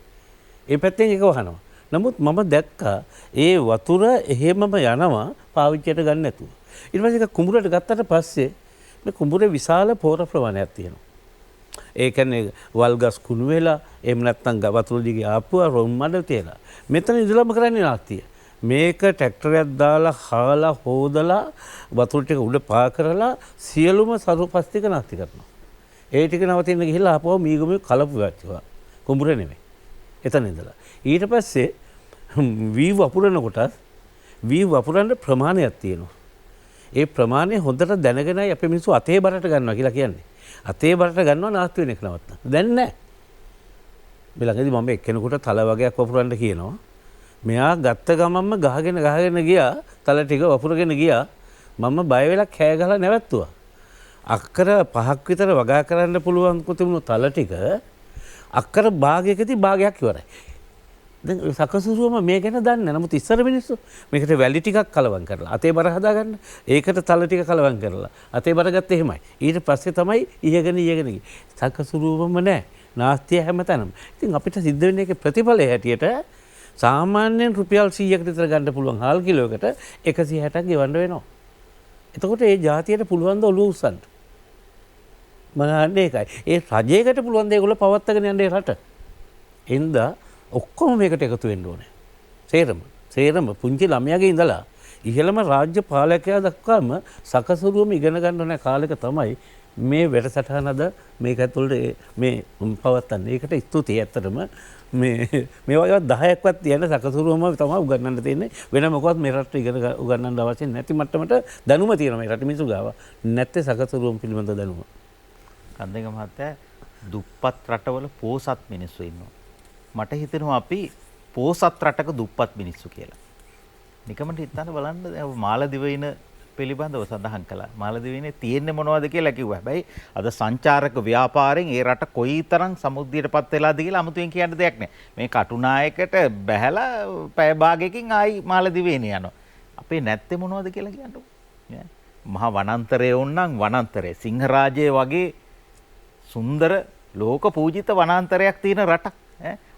ඒ පැත්තෙන් එක වහනවා. නමුත් මම දැක්කා ඒ වතුර එහෙමම යනවා පාවිච්චියට ගන්න නැතුව. ඊට පස්සේ ඒක කුඹුරට ගත්තට පස්සේ මේ කුඹුරේ විශාල පෝර ප්‍රමාණයක් තියෙනවා. ඒ කියන්නේ වල් ගස් කුණු වෙලා එහෙම නැත්නම් වතුර දිගේ ආපුවා රොම් මඩ තියලා. මෙතන ඉඳලම කරන්නේ නාස්තිය. මේක ට්‍රැක්ටරයක් දාලා හාලා හොදලා වතුර ටික උඩ පා කරලා සියලුම සරුපස් ටික නාස්ති කරනවා. ඒ ටික නවතින්න ගිහිල්ලා ආපුවා මීගොමේ කලපු වැච්චුවා. කුඹුර නෙමෙයි. එතන ඉඳලා. ඊට පස්සේ වී වපුරන කොටස් වී වපුරන්න ප්‍රමාණයක් තියෙනවා. ඒ ප්‍රමාණය හොඳට දැනගෙනයි අපේ මිනිස්සු අතේ බරට ගන්නවා කියලා කියන්නේ. අතේ බරට ගන්නවා නාස්ති වෙන එක නවත්තන්න. දැන් නැහැ. මේ ළඟදී මම එක්කෙනෙකුට තල වගේක් වපුරන්න කියනවා. මෙයා ගත්ත ගමන්ම ගහගෙන ගියා තල ටික වපුරගෙන ගියා. මම බය වෙලා කෑ ගහලා නැවැත්තුවා. අක්කර 5ක් විතර වගා කරන්න පුළුවන් කුතුමුණු තල ටික අක්කර භාගයකදී භාගයක් ඉවරයි. දැන් සකසුරුවම මේ ගැන දන්නේ නැහැ. නමුත් ඉස්සර මිනිස්සු මේකට වැලි ටිකක් කලවම් කරලා අතේ බර හදාගන්න. ඒකට තල ටික කලවම් කරලා අතේ බර ගත්ත එහෙමයි. ඊට පස්සේ තමයි ඉහගෙන ගියේ. සකසුරුවම නැහැ. නාස්තිය හැමතැනම. ඉතින් අපිට සිද්ධ වෙන්නේ ඒකේ ප්‍රතිඵලය හැටියට සාමාන්‍යයෙන් රුපියල් 100කට විතර ගන්න පුළුවන් හාල් කිලෝයකට 160ක් ගෙවන්න වෙනවා. එතකොට ඒ ජාතියට පුළුවන් ද ඔලුව උස්සන්න. මනන්නේ ඒකයි. ඒ රජයකට පුළුවන් ද ඒගොල්ලෝ පවත්වාගෙන යන්නේ රට. එඳා ඔක්කොම මේකට එකතු වෙන්න ඕනේ. සේරම පුංචි ළමයාගේ ඉඳලා ඉහළම රාජ්‍ය පාලකයා දක්වාම සකසුරුවම ඉගෙන ගන්න ඕන කාලෙක තමයි මේ වැඩසටහන අද මේක ඇතුළට මේ පවත්වන්නේ. ඒකට ස්තුතියි ඇත්තටම. මේ වගේ 10ක්වත් තියෙන සකසුරුවම තමයි උගන්වන්න තියෙන්නේ. වෙන මොකවත් මේ රටට ඉගෙන උගන්වන්න අවශ්‍ය නැති මට්ටමට දැනුම තියෙනවා මේ රට මිනිස්සු ගාව. නැත්තේ සකසුරුවම පිළිබඳ දැනුම. කන්දේක මහත්තයා දුප්පත් රටවල පෝසත් මිනිස්සු ඉන්නවා. මට හිතෙනවා අපි පෝසත් රටක දුප්පත් මිනිස්සු කියලා. නිකමට හිතන්න බලන්න දැන් මාලදිවයින පිළිබඳව සඳහන් කළා. මාලදිවයිනේ තියෙන්නේ මොනවද කියලා කිව්වා. හැබැයි අද සංචාරක ව්‍යාපාරයෙන් ඒ රට කොයිතරම් සමුද්‍රයටපත් වෙලාද කියලා අමුතුවෙන් කියන්න දෙයක් නැහැ. මේ කටුනායකට බැහැලා පැය භාගයකින් ආයි මාලදිවයිනේ යනවා. අපේ නැත්තේ මොනවද කියලා කියන්නකො. මහා වනාන්තරයේ වුණනම් වනාන්තරයේ සිංහරාජයේ වගේ සුන්දර ලෝක පූජිත වනාන්තරයක් තියෙන රටක්.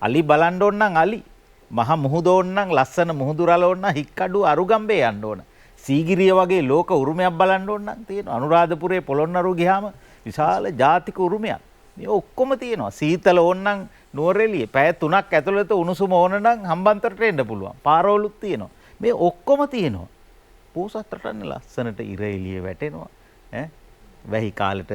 අලි බලන්න ඕන නම් අලි, මහා මුහුද ඕන නම් ලස්සන මුහුදු රළ ඕන නම් හික්කඩු අරුගම්බේ යන්න ඕන. සීගිරිය වගේ ලෝක උරුමයක් බලන්න ඕන නම් තියෙනවා. අනුරාධපුරයේ පොළොන්නරුව ගියාම විශාල ජාතික උරුමයක්. මේ ඔක්කොම තියෙනවා. සීතල ඕන නම් නුවරඑළියේ පැය 3ක් ඇතුළත උණුසුම ඕන නම් හම්බන්තොටට එන්න පුළුවන්. පාරවලුත් තියෙනවා. මේ ඔක්කොම තියෙනවා. පෝසත් රටන්නේ ලස්සනට ඉර එළිය වැටෙනවා. වැහි කාලෙට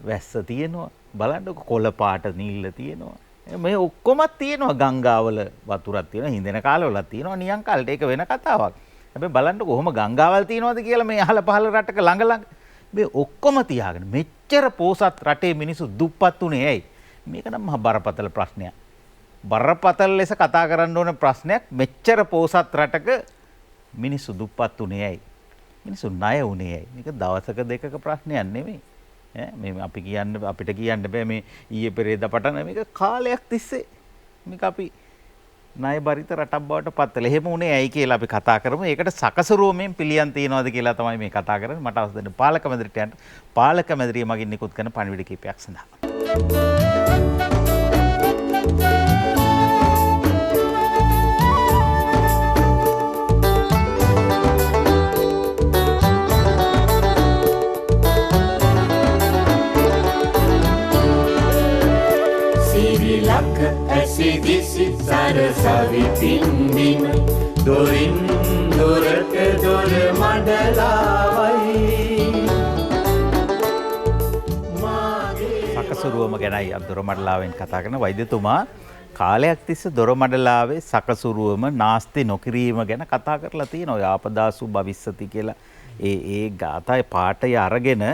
වැස්ස තියෙනවා. බලන්නකො කොළ පාට නිල්ල තියෙනවා. මේ ඔක්කොමත් තියෙනවා. ගංගාවල වතුරක් තියෙනවා. හිඳෙන කාලවලත් තියෙනවා. නියං කාලේට ඒක වෙන කතාවක්. හැබැයි බලන්නකො කොහොම ගංගාවල් තියෙනවද කියලා මේ අහල පහල රටක ළඟ මේ ඔක්කොම තියාගෙන මෙච්චර පෝසත් රටේ මිනිස්සු දුප්පත් උනේ ඇයි? මේක නම් මහා බරපතල ප්‍රශ්නයක්. බරපතල ලෙස කතා කරන්න ඕන ප්‍රශ්නයක්. මෙච්චර පෝසත් රටක මිනිස්සු දුප්පත් උනේ ඇයි? මිනිස්සු ණය උනේ ඇයි? මේක දවසක දෙකක ප්‍රශ්නයක් නෙමෙයි. මේ අපි අපිට කියන්න බෑ මේ ඊයේ පෙරේදා පටන් මේක කාලයක් තිස්සේ මේක අපි ණය බරිත රටක් බවට පත් වෙලා. එහෙම උනේ ඇයි කියලා අපි කතා කරමු. ඒකට සකසරුවමෙන් පිළියම් තියනවාද කියලා තමයි මේ කතා කරන්නේ. මට අවශ්‍ය දෙන්න පාලක මැදිරියට යන්න. පාලක මැදිරිය මගින් නිකුත් කරන පණිවිඩ කීපයක් සඳහා. සිරිලක ඇසිදිසි සරසවි පින්දිම දොරින් දොරට දොර මඩලාවයි. සකසුරුවම ගැනයි අද දොර මඩලාවෙන් කතා කරන වෛද්‍යතුමා කාලයක් තිස්සේ දොර මඩලාවේ සකසුරුවම නාස්ති නොකිරීම ගැන කතා කරලා තියෙනවා. යාපදාසු භවිස්සති කියලා ඒ ගාථාවේ පාඨය අරගෙන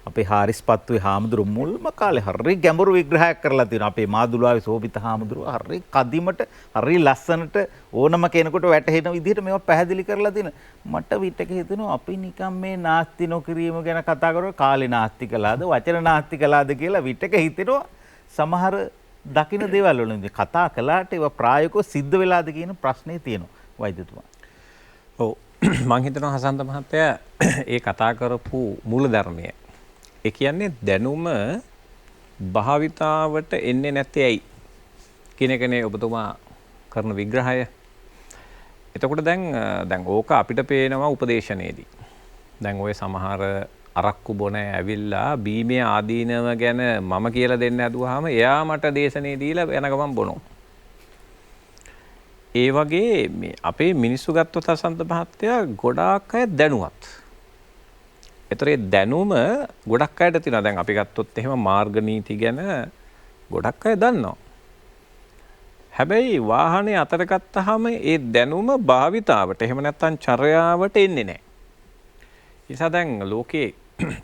අපේ හාරිස්පත්තුවේ හාමුදුරු මුල්ම කාලේ හරි ගැඹුරු විග්‍රහයක් කරලා තියෙනවා. අපේ මාදුලාවේ සෝබිත හාමුදුරුව හරි කදිමට හරි ලස්සනට ඕනම කෙනෙකුට වැටහෙන විදිහට මේවා පැහැදිලි කරලා තියෙනවා. මට විතක හිතෙනවා අපි නිකන් මේ නාස්ති නොකිරීම ගැන කතා කරලා කාලේ නාස්ති කළාද වචන නාස්ති කළාද කියලා විතක හිතෙනවා. සමහර දකින්න දේවල් වලින් කතා කළාට ඒවා ප්‍රායෝගිකව සිද්ධ වෙලාද කියන ප්‍රශ්නේ තියෙනවා වෛද්‍යතුමා. ඔව් මම හිතනවා හසන්ත මහත්තයා ඒ කතා කරපු මූල ධර්මය ඒ කියන්නේ දැනුම භාවිතාවට එන්නේ නැත්තේ ඇයි කියන එකනේ ඔබතුමා කරන විග්‍රහය. එතකොට දැන් ඕක අපිට පේනවා උපදේශනයේදී. දැන් ওই සමහර අරක්කු බොන ඇවිල්ලා බීමේ ආදීනව ගැන මම කියලා දෙන්න හදුවාම එයා මට දේශනේ දීලා යන ගමන් බොනවා. ඒ වගේ මේ අපේ මිනිස්සු ගත්තොත් හසන්ත මහත්තයා ගොඩාක් අය දැනුවත්. ඒතරේ දැනුම ගොඩක් අයට තියෙනවා. දැන් අපි ගත්තොත් එහෙම මාර්ග නීති ගැන ගොඩක් අය දන්නවා. හැබැයි වාහනේ අතර ගත්තාම ඒ දැනුම භාවිතාවට එහෙම නැත්නම් චර්යාවට එන්නේ නැහැ. ඒ නිසා දැන් ලෝකේ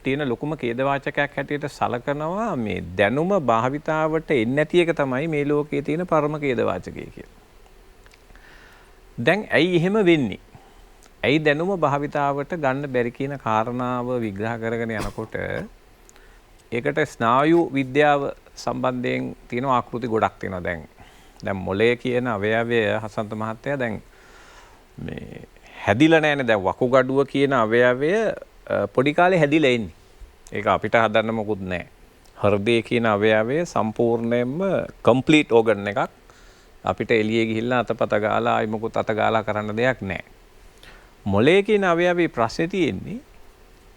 තියෙන ලොකුම ඛේදවාචකයක් හැටියට සලකනවා මේ දැනුම භාවිතාවට එන්නේ නැති එක තමයි මේ ලෝකයේ තියෙන පරම ඛේදවාචකය කියලා. දැන් ඇයි එහෙම වෙන්නේ? ඇයි දැනුම භාවිතාවට ගන්න බැරි කියන කාරණාව විග්‍රහ කරගෙන යනකොට ඒකට ස්නායු විද්‍යාව සම්බන්ධයෙන් තියෙන ආකෘති ගොඩක් තියෙනවා. දැන් මොළය කියන අවයවය හසන්ත මහත්තයා දැන් මේ හැදිලා නැහැනේ. දැන් වකුගඩුව කියන අවයවය පොඩි කාලේ හැදිලා ඉන්නේ. ඒක අපිට හදන්න මොකුත් නැහැ. හෘදය කියන අවයවය සම්පූර්ණයෙන්ම කම්ප්ලීට් ඕගන් එකක්. අපිට එළියේ ගිහිල්ලා අතපත ගාලා ආයි මොකුත් අත ගාලා කරන්න දෙයක් නැහැ. මොළය කියන අවයවයේ ප්‍රශ්නේ තියෙන්නේ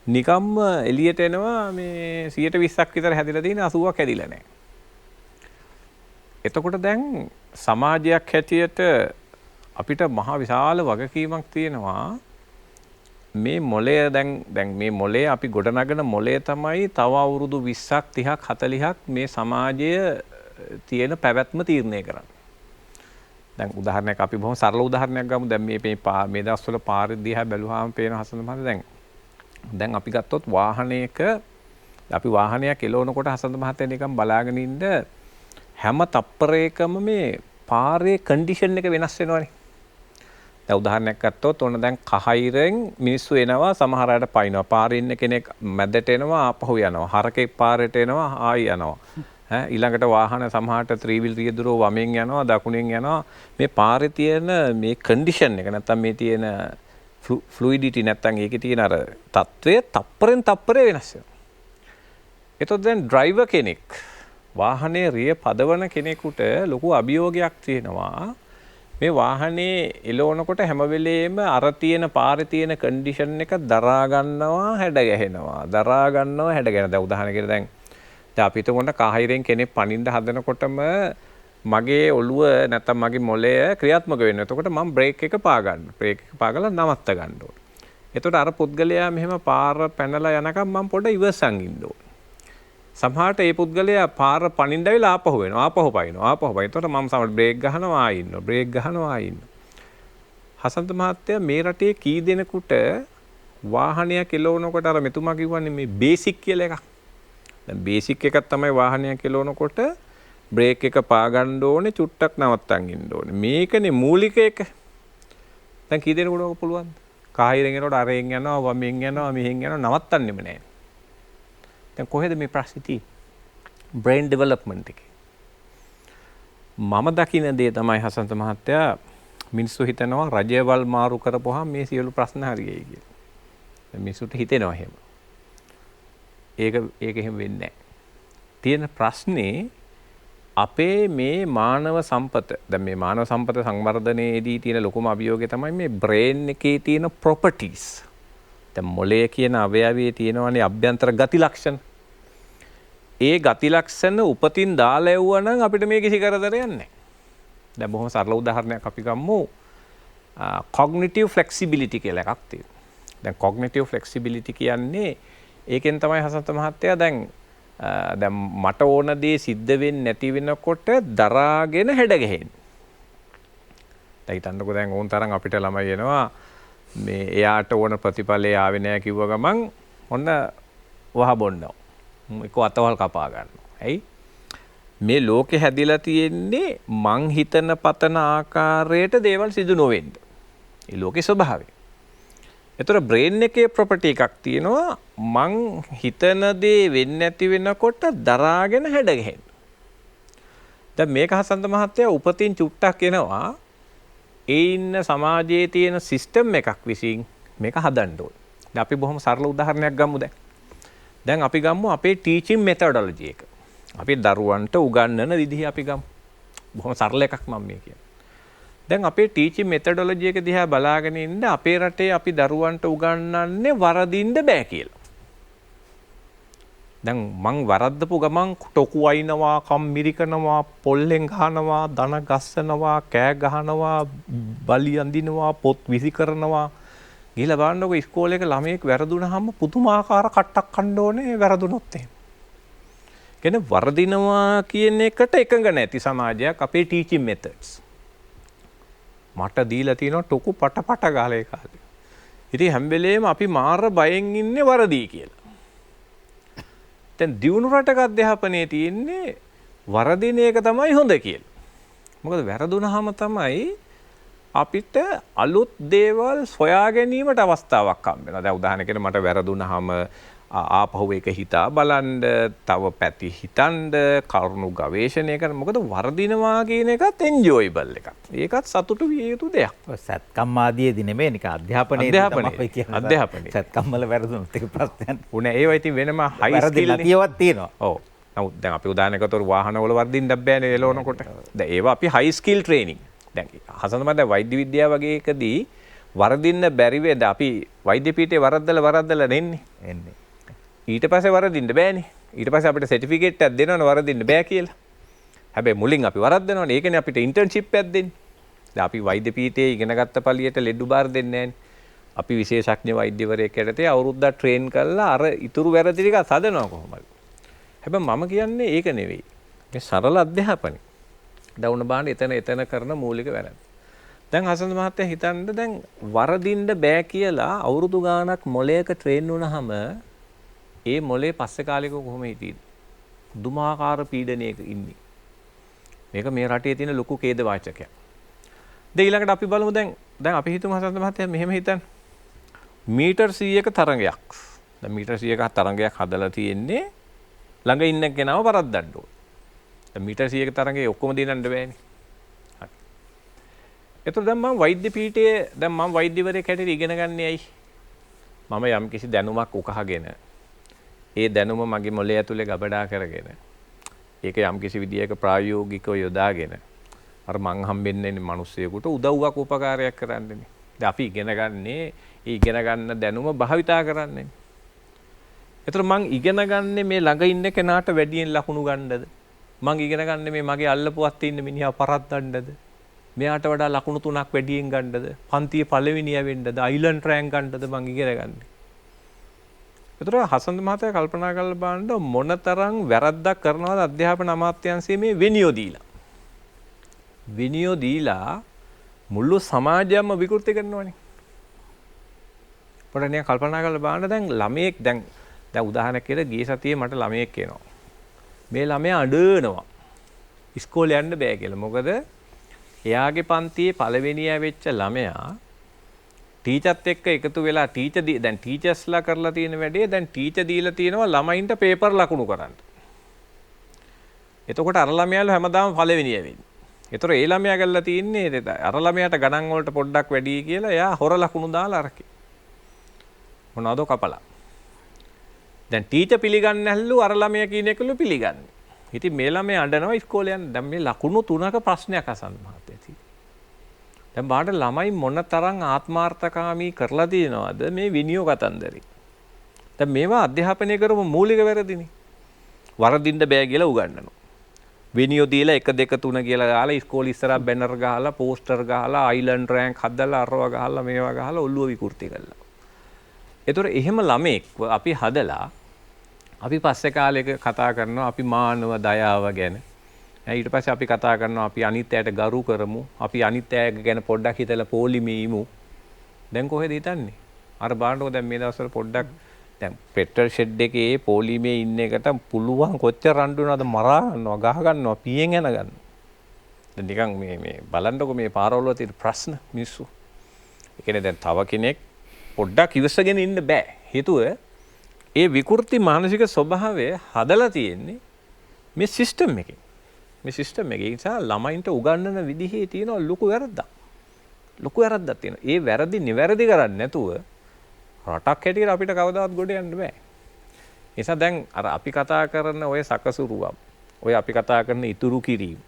නිකම්ම එළියට එනවා මේ 120ක් විතර හැදිලා තියෙන 80ක් හැදිලා නැහැ. එතකොට දැන් සමාජයක් හැටියට අපිට මහ විශාල වගකීමක් තියෙනවා. මේ මොළය දැන් මේ මොළය අපි ගොඩනගන මොළය තමයි තව අවුරුදු 20ක් 30ක් 40ක් මේ සමාජය තියෙන පැවැත්ම තීරණය කරන්නේ. දැන් උදාහරණයක් අපි බොහොම සරල උදාහරණයක් ගමු. දැන් මේ දවස්වල පාරේ දිහා බැලුවාම පේන හසන මහත්තයා දැන් අපි ගත්තොත් වාහනයක අපි වාහනයක් එලවනකොට හසන මහත්තයා නිකන් බලාගෙන ඉන්න හැම තප්පරයකම මේ පාරේ කන්ඩිෂන් එක වෙනස් වෙනවනේ. දැන් උදාහරණයක් ගත්තොත් ඔන්න දැන් කහයිරෙන් මිනිස්සු එනවා සමහර අයට පයින්නවා. පාරේ ඉන්න කෙනෙක් මැදට එනවා ආපහු යනවා. හරකෙක් පාරේට එනවා ආයි යනවා. ඊළඟට වාහන සමහරට ත්‍රිවිල් රියදුරෝ වමෙන් යනවා දකුණෙන් යනවා. මේ පාරේ තියෙන මේ කන්ඩිෂන් එක නැත්තම් මේ තියෙන ෆ්ලුයිඩිටි නැත්තම් ඒකේ තියෙන අර තත්වය තප්පරෙන් තප්පරේ වෙනස් වෙනවා. එතකොට දැන් ඩ්‍රයිවර් කෙනෙක් වාහනේ රිය පදවන කෙනෙකුට ලොකු අභියෝගයක් තියෙනවා. මේ වාහනේ එලවනකොට හැම වෙලේම අර තියෙන පාරේ තියෙන කන්ඩිෂන් එක දරා ගන්නවා හැඩ ගැහෙනවා. දරා ගන්නවා හැඩ ගැහෙනවා. දැන් උදාහරණයකට දැන් අපි හිතමු කහයිරෙන් කෙනෙක් පනින්න හදනකොටම මගේ ඔළුව නැත්තම් මගේ මොළය ක්‍රියාත්මක වෙනවා. එතකොට මම බ්‍රේක් එක පා ගන්න. බ්‍රේක් එක පාගලා නවත්ත ගන්න ඕනේ. එතකොට අර පුද්ගලයා මෙහෙම පාර පැනලා යනකම් මම පොඩ්ඩ ඉවසන් ඉන්න ඕනේ. සමහරට ඒ පුද්ගලයා පාර පනින්න වෙලා ආපහු වෙනවා. ආපහු පයින්නවා. ආපහු පයින්. එතකොට මම සමහර බ්‍රේක් ගහනවා ආයි ඉන්නවා. බ්‍රේක් ගහනවා ආයි ඉන්නවා. හසන්ත මහත්තයා මේ රටේ කී දෙනෙකුට වාහනයක් එලවනකොට අර මෙතුමා කිව්වනේ මේ බේසික් කියලා එකක්. දැන් බේසික් එකක් තමයි වාහනයක් එලවනකොට බ්‍රේක් එක පා ගන්න ඕනේ චුට්ටක් නවත්තන් ඉන්න ඕනේ. මේකනේ මූලික එක. දැන් කී දෙනෙකුට ඔක පුළුවන්ද? කාහිරෙන් එනකොට අරෙන් යනවා වමෙන් යනවා මෙහෙන් යනවා නවත්තන්නෙම නැහැ. දැන් කොහෙද මේ ප්‍රශ්නේ තියෙන්නේ? බ්‍රේන් ඩෙවලොප්මන්ට් එකේ. මම දකින දේ තමයි හසන්ත මහත්තයා මිනිස්සු හිතනවා රජයවල් මාරු කරපුවාම මේ සියලු ප්‍රශ්න හරියයි කියලා. දැන් මිනිස්සුන්ට හිතෙනවා එහෙම. ඒක එහෙම වෙන්නේ නැහැ. තියෙන ප්‍රශ්නේ අපේ මේ මානව සම්පත දැන් මේ මානව සම්පත සංවර්ධනයේදී තියෙන ලොකුම අභියෝගය තමයි මේ බ්‍රේන් එකේ තියෙන ප්‍රොපර්ටිස්. දැන් මොළය කියන අවයවයේ තියෙනවනේ අභ්‍යන්තර ගති ලක්ෂණ. ඒ ගති ලක්ෂණ උපතින් දාලා එවුවා නම් අපිට මේ කිසි කරදරයක් නැහැ. දැන් බොහොම සරල උදාහරණයක් අපි ගමු. cognitive flexibility කියලා එකක් තියෙනවා. දැන් cognitive flexibility කියන්නේ ඒකෙන් තමයි හසන්ත මහත්තයා දැන් මට ඕන දේ සිද්ධ වෙන්නේ නැති වෙනකොට දරාගෙන හැඩ ගැහෙන්නේ. දැන් හිතන්නකෝ දැන් ඕන තරම් අපිට ළමයි එනවා මේ එයාට ඕන ප්‍රතිඵලය ආවේ නැහැ කිව්ව ගමන් ඔන්න වහ බොන්නවා. ඒක අතවල් කපා ගන්නවා. ඇයි? මේ ලෝකේ හැදිලා තියෙන්නේ මං හිතන පතන ආකාරයට දේවල් සිදු නොවෙන්න. ඒ ලෝකේ ස්වභාවය. ඒතර බ්‍රේන් එකේ ප්‍රොපර්ටි එකක් තියෙනවා මං හිතන දේ වෙන්නේ නැති වෙනකොට දරාගෙන හැඩ ගැහෙන්න. දැන් මේක හසන්ත මහත්තයා උපතින් චුට්ටක් එනවා ඒ ඉන්න සමාජයේ තියෙන සිස්ටම් එකක් විසින් මේක හදන්න ඕනේ. දැන් අපි බොහොම සරල උදාහරණයක් ගමු දැන්. දැන් අපි ගමු අපේ ටීචින් මෙතඩොලොජි එක. අපි දරුවන්ට උගන්වන විදිහ අපි ගමු. බොහොම සරල එකක් මම මේ කියන්නේ. දැන් අපේ ටීචින් මෙතඩොලොජි එක දිහා බලාගෙන ඉන්න අපේ රටේ අපි දරුවන්ට උගන්වන්නේ වරදින්න බෑ කියලා. දැන් මං වරද්දපු ගමන් ටොකු අයිනවා, කම්මිරිකනවා, පොල්ලෙන් ගහනවා, දන ගස්සනවා, කෑ ගහනවා, බලි අඳිනවා, පොත් විසි කරනවා. ගිහලා බලන්නකො ඉස්කෝලේ එක ළමයෙක් වැරදුනහම පුදුමාකාර කට්ටක් කන්න ඕනේ වැරදුනොත් එහෙම. කියන්නේ වරදිනවා කියන එකට එකඟ නැති සමාජයක් අපේ ටීචින් මෙතඩ්ස්. මට දීලා තියෙනවා ටොකු පට ගාලා ඒ කාලේ. ඉතින් හැම වෙලේම අපි මාර බයෙන් ඉන්නේ වරදී කියලා. දැන් දියුණු රටක අධ්‍යාපනයේ තියෙන්නේ වරදින එක තමයි හොඳ කියලා. මොකද වැරදුනහම තමයි අපිට අලුත් දේවල් සොයා ගැනීමට අවස්ථාවක් හම්බ වෙනවා. දැන් උදාහරණයකට මට වැරදුනහම ආපහු ඒක හිතා බලන්න, තව පැති හිතන්න, කරුණු ගවේෂණය කරන්න. මොකද වරදිනවා කියන එකත් එන්ජොයබල් එකක්. ඒකත් සතුටු විය යුතු දෙයක්. සත්කම් ආදීදී නෙමෙයි නික අධ්‍යාපනයේදී තමයි කියන්නේ. අධ්‍යාපනයේ. සත්කම් වල වැරදුනොත් ඒක ප්‍රශ්නයක්. උනේ ඒවා ඉතින් වෙනම හයි ස්කිල් නැතිවක් තියෙනවා. ඔව්. නමුත් දැන් අපි උදාහරණයකට වාහනවල වර්ධින්න බෑනේ එලවනකොට. දැන් ඒවා අපි හයි ස්කිල් ට්‍රේනින්. දැන් හසන්ත මම දැන් වෛද්‍ය විද්‍යාව වගේ එකදී වරදින්න බැරි වේද අපි වෛද්‍ය පීඨේ වරද්දලා නෙන්නේ. එන්නේ. ඊට පස්සේ වරදින්න බෑනේ. ඊට පස්සේ අපිට සර්ටිෆිකේට් එකක් දෙනවනේ වරදින්න බෑ කියලා. හැබැයි මුලින් අපි වරද්දනවනේ. ඒකනේ අපිට ඉන්ටර්න්ෂිප් එකක් දෙන්නේ. දැන් අපි වෛද්‍ය පීඨයේ ඉගෙනගත්ත පළියට ලෙඩු බාර දෙන්නේ නැහැනේ. අපි විශේෂඥ වෛද්‍යවරයෙක් යටතේ අවුරුද්දක් ට්‍රේන් කරලා අර ඉතුරු වැරදි ටික හදනවා කොහොමද? හැබැයි මම කියන්නේ ඒක නෙවෙයි. මේ සරල අධ්‍යාපනය. දවුන බාන්න එතන කරන මූලික වැරද්ද. දැන් හසන්ත මහත්තයා හිතන්න දැන් වරදින්න බෑ කියලා අවුරුදු ගාණක් මොලේක ට්‍රේන් වුණාම ඒ මොලේ පස්සේ කාලෙක කොහොම හිටියද? දුමාකාර පීඩනයක ඉන්නේ. මේක මේ රටේ තියෙන ලොකු ඛේද වාචකයක්. දැන් ඊළඟට අපි බලමු දැන් අපි හිතමු හසන්ත මහත්තයා මෙහෙම හිතන්න. මීටර් 100ක තරංගයක්. දැන් මීටර් 100ක තරංගයක් හදලා තියෙන්නේ ළඟ ඉන්න කෙනාව වරද්දන්න ඕන. දැන් මීටර් 100ක තරංගේ ඔක්කොම දිනන්න බෑනේ. හරි. ඒතර දැන් මම වෛද්‍ය පීඨයේ දැන් මම වෛද්‍යවරයෙක් හැටියට ඉගෙන ගන්නේ ඇයි? මම යම් කිසි දැනුමක් උකහාගෙන ඒ දැනුම මගේ මොළය ඇතුලේ ගබඩා කරගෙන ඒක යම් කිසි විදියක ප්‍රායෝගිකව යොදාගෙන අර මං හම්බෙන්නේ මිනිස්සුයෙකුට උදව්වක් උපකාරයක් කරන්නනේ. දැන් අපි ඉගෙන ගන්න දැනුම භාවිතා කරන්නේ. ඒතර මං ඉගෙන ගන්නේ මේ ළඟ ඉන්න කෙනාට වැඩියෙන් ලකුණු ගන්නද? මං ඉගෙන ගන්නේ මේ මගේ අල්ලපුවත් ඉන්න මිනිහා පරද්දන්නද? මෙයාට වඩා ලකුණු 3ක් වැඩියෙන් ගන්නද? පන්තියේ පළවෙනියා වෙන්නද? අයිලන්ඩ් රෑන්ක් ගන්නද මං ඉගෙන ගන්නේ. ඒතර හසන්ත මහත්තයා කල්පනා කරලා බලන්න මොනතරම් වැරද්දක් කරනවද අධ්‍යාපන අමාත්‍යාංශයේ මේ විනියෝ දීලා මුළු සමාජයම විකෘති කරනවනේ. පොඩ්ඩක් නිකන් කල්පනා කරලා බලන්න දැන් ළමයෙක් දැන් උදාහරණයක් කියලා ගිය සතියේ මට ළමයෙක් එනවා. මේ ළමයා අඬනවා. ඉස්කෝලේ යන්න බෑ කියලා. මොකද එයාගේ පන්තියේ පළවෙනියා වෙච්ච ළමයා ටීචර්ත් එක්ක එකතු වෙලා දැන් ටීචර්ස්ලා කරලා තියෙන වැඩේ දැන් ටීචර් දීලා තියෙනවා ළමයින්ට පේපර් ලකුණු කරන්න. එතකොට අර ළමයාලු හැමදාම පළවෙනියා වෙන්නේ. ඒතර ඒ ළමයා ගල්ලා තින්නේ අර ළමයාට ගණන් වලට පොඩ්ඩක් වැඩි කියලා එයා හොර ලකුණු දාලා අරකේ. මොනවද කපලා. දැන් ටීචර් පිළිගන්නේ නැල්ලු අර ළමයා කියන එකලු පිළිගන්නේ. ඉතින් මේ ළමයා අඬනවා ඉස්කෝලේ යන්න. දැන් මේ ලකුණු 3ක ප්‍රශ්නයක් අසන්න මහත්තයා. දැන් බාට ළමයි මොන තරම් ආත්මාර්ථකාමී කරලා තියෙනවද මේ විනියෝ කතන්දරේ. දැන් මේවා අධ්‍යාපනය කරපු මූලික වැරදිනේ. වරදින්න බෑ කියලා උගන්වනවා. විනියෝ දීලා 1 2 3 කියලා ගහලා ඉස්කෝලේ ඉස්සරහ බැනර් ගහලා පෝස්ටර් ගහලා අයිලන්ඩ් රෑන්ක් හදලා අරවා ගහලා මේවා ගහලා ඔළුව විකෘති කළා. ඒතොර එහෙම ළමෙක් අපි හදලා අපි පස්සේ කාලෙක කතා කරනවා අපි මානව දයාව ගැන. ඊට පස්සේ අපි කතා කරනවා අපි අනිත් අයට ගරු කරමු. අපි අනිත් අය ගැන පොඩ්ඩක් හිතලා පොලිමේයිමු. දැන් කොහෙද හිතන්නේ? අර බලන්නකො දැන් මේ දවස්වල පොඩ්ඩක් දැන් පෙට්‍රල් ෂෙඩ් එකේ පොලිමේ ඉන්න එකට පුළුවන් කොච්චර රණ්ඩු වෙනවද මරා ගන්නවා ගහ ගන්නවා පියෙන් යන ගන්නවා. දැන් නිකන් මේ බලන්නකො මේ පාරවල තියෙන ප්‍රශ්න මිනිස්සු. ඒ කියන්නේ දැන් තව කෙනෙක් පොඩ්ඩක් ඉවසගෙන ඉන්න බෑ. හේතුව ඒ විකෘති මානසික ස්වභාවය හදලා තියෙන්නේ මේ සිස්ටම් එකේ. මේ සිස්ටම් එකේ නිසා ළමයින්ට උගන්වන විදිහේ තියෙන ලොකු වැරද්දක්. ලොකු වැරද්දක් තියෙනවා. ඒ වැරදි නිවැරදි කරන්නේ නැතුව රටක් හැටියට අපිට කවදාවත් ගොඩ යන්න බෑ. ඒ නිසා දැන් අර අපි කතා කරන ඔය සකසුරුවම්, ඔය අපි කතා කරන ඉතුරු කිරීම,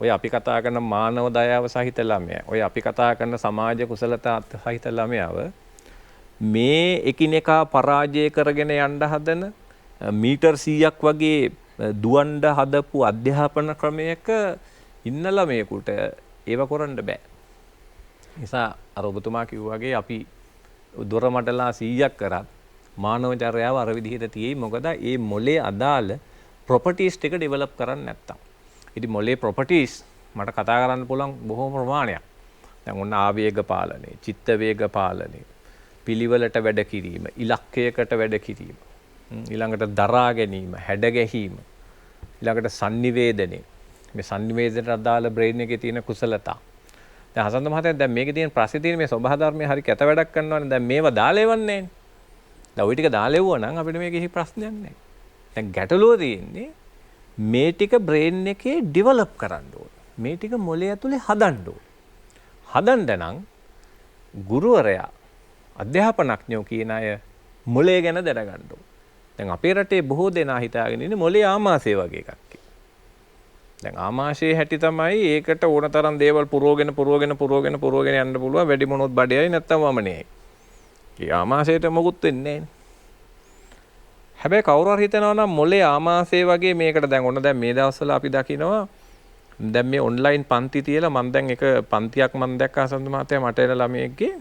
ඔය අපි කතා කරන මානව දයාව සහිත ළමයා, ඔය අපි කතා කරන සමාජ කුසලතා සහිත ළමයාව මේ එකිනෙකා පරාජය කරගෙන යන්න හදන මීටර් 100ක් වගේ දුවන්න හදපු අධ්‍යාපන ක්‍රමයක ඉන්න ළමයෙකුට ඒව කරන්න බෑ. නිසා අර ඔබතුමා කිව්වා වගේ අපි දොරමඩලා 100ක් කරත් මානව චර්යාව අර විදිහට තියෙයි. මොකද ඒ මොලේ අදාළ ප්‍රොපර්ටිස් ටික ඩෙවලොප් කරන්නේ නැත්තම්. ඉතින් මොලේ ප්‍රොපර්ටිස් මට කතා කරන්න පුළුවන් බොහෝ ප්‍රමාණයක්. දැන් ඔන්න ආවේග පාලනය, චිත්ත වේග පාලනය, පිළිවෙලට වැඩ කිරීම, ඉලක්කයකට වැඩ කිරීම, ඊළඟට දරා ගැනීම, හැඩ ගැහිම, ඊළඟට sannivedanaye. මේ sannivedanaයට අදාළ බ්‍රේන් එකේ තියෙන කුසලතා. දැන් හසන්ත මහත්තයා දැන් මේකේ තියෙන ප්‍රශ්නේ තියෙන මේ සබහා ධර්මයේ හරි කැත වැඩක් කරනවානේ. දැන් මේවා දාලා එවන්නේ නැහැ. දැන් ওই ටික දාලා එවුවා නම් අපිට මේක කිසි ප්‍රශ්නයක් නැහැ. දැන් ගැටලුව තියෙන්නේ මේ ටික බ්‍රේන් එකේ ඩෙවලොප් කරන්න ඕනේ. මේ ටික මොළය ඇතුලේ හදන්න ඕනේ. හදන්න නම් ගුරුවරයා අධ්‍යාපනඥයෝ කියන අය මොළය ගැන දැනගන්න ඕනේ. දැන් අපේ රටේ බොහෝ දෙනා හිතාගෙන ඉන්නේ මොළේ ආමාශය වගේ එකක් කියලා. දැන් ආමාශයේ හැටි තමයි ඒකට ඕන තරම් දේවල් පුරවගෙන යන්න පුළුවන්. වැඩි මොනොත් බඩයයි නැත්තම් වමනේයි. ඒ ආමාශයට මොකුත් වෙන්නේ නැහැ. හැබැයි කවුරු හරි හිතනවා නම් මොළේ ආමාශය වගේ මේකට දැන් ඔන්න දැන් මේ දවස්වල අපි දකිනවා දැන් මේ ඔන්ලයින් පන්ති තියලා මම දැන් එක පන්තියක් මම දැක්කා සඳ මහත්තයා මට එන ළමයෙක්ගේ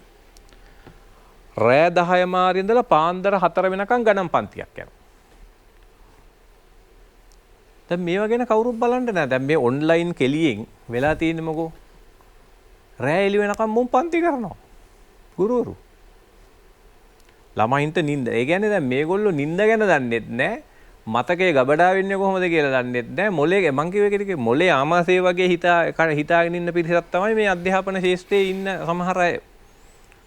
රෑ 10 මාරි ඉඳලා පාන්දර 4 වෙනකන් ගණන් පන්තියක් යනවා. දැන් මේවා ගැන කවුරුත් බලන්නේ නැහැ. දැන් මේ ඔන්ලයින් කෙලියෙන් වෙලා තියෙන්නේ මොකෝ? රෑ එළි වෙනකම් මුන් පන්ති කරනවා. ගුරුවරු. ළමයින්ට නිින්ද. ඒ කියන්නේ දැන් මේගොල්ලෝ නිින්ද ගැන දන්නෙත් නැහැ. මතකේ ගබඩා වෙන්නේ කොහොමද කියලා දන්නෙත් නැහැ. මොලේ මං කිව්ව එකේ මොලේ ආමාශය වගේ හිතාගෙන ඉන්න පිරිසක් තමයි මේ අධ්‍යාපන ශාස්ත්‍රයේ ඉන්න සමහර අය.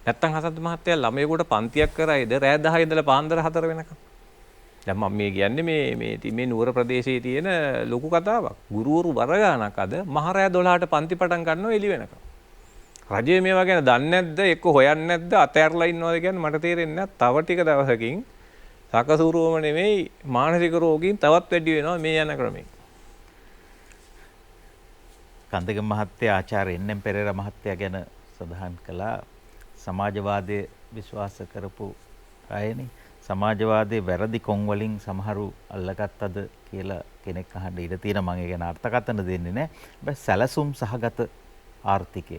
නැත්තම් හසන්ත මහත්තයා ළමයෙකුට පන්තියක් කරයිද රෑ 10 ඉඳලා පාන්දර 4 වෙනකම්. දැන් මම මේ කියන්නේ මේ නුවර ප්‍රදේශයේ තියෙන ලොකු කතාවක්. ගුරුවරු බර ගානක් අද මහරෑ 12ට පන්ති පටන් ගන්නවා එළි වෙනකම්. රජය මේවා ගැන දන්නේ නැද්ද? එක්ක හොයන්නේ නැද්ද? අතෑරලා ඉන්නවද කියන්නේ මට තේරෙන්නේ නැහැ. තව ටික දවසකින් සකසුරුවම නෙමෙයි මානසික රෝගීන් තවත් වැඩි වෙනවා මේ යන ක්‍රමයෙන්. කන්දගම මහත්තයා ආචාර්ය එන්.එම්. පෙරේරා මහත්තයා ගැන සඳහන් කළා සමාජවාදයේ විශ්වාස කරපු අයනේ සමාජවාදයේ වැරදි කොන් වලින් සමහරු අල්ලගත්තද කියලා කෙනෙක් අහන්න ඉඩ තියෙන මම ඒ ගැන අර්ථකථන දෙන්නේ නැහැ. හැබැයි සැලසුම් සහගත ආර්ථිකය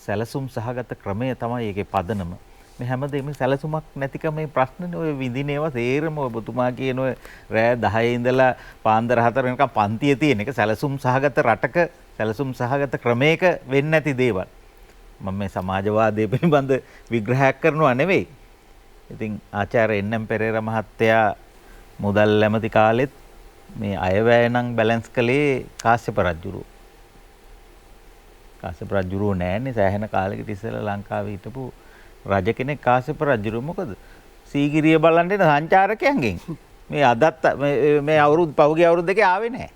සැලසුම් සහගත ක්‍රමය තමයි ඒකේ පදනම. මේ හැමදේම සැලසුමක් නැතිකම මේ ප්‍රශ්නනේ ඔය විඳිනේවා තේරම ඔබතුමා කියන ඔය රෑ 10 ඉඳලා පාන්දර 4 වෙනකම් පන්තියේ තියෙන එක සැලසුම් සහගත රටක සැලසුම් සහගත ක්‍රමයක වෙන්නේ නැති දේවල්. මම මේ සමාජවාදයේ පිළිබඳ විග්‍රහයක් කරනවා නෙවෙයි. ඉතින් ආචාර්ය එන්.එම්. පෙරේරා මහත්තයා මුදල් ඇමති කාලෙත් මේ අයවැය නම් බැලන්ස් කළේ කාශ්‍යප රජුරෝ. කාශ්‍යප රජුරෝ නෑනේ සෑහෙන කාලෙකට ඉස්සෙල්ලා ලංකාවේ හිටපු රජ කෙනෙක් කාශ්‍යප රජුරෝ. මොකද සීගිරිය බලන්න එන සංචාරකයන්ගෙන් මේ අදත් මේ අවුරුදු පහුගිය අවුරුදු දෙකේ ආවේ නැහැ.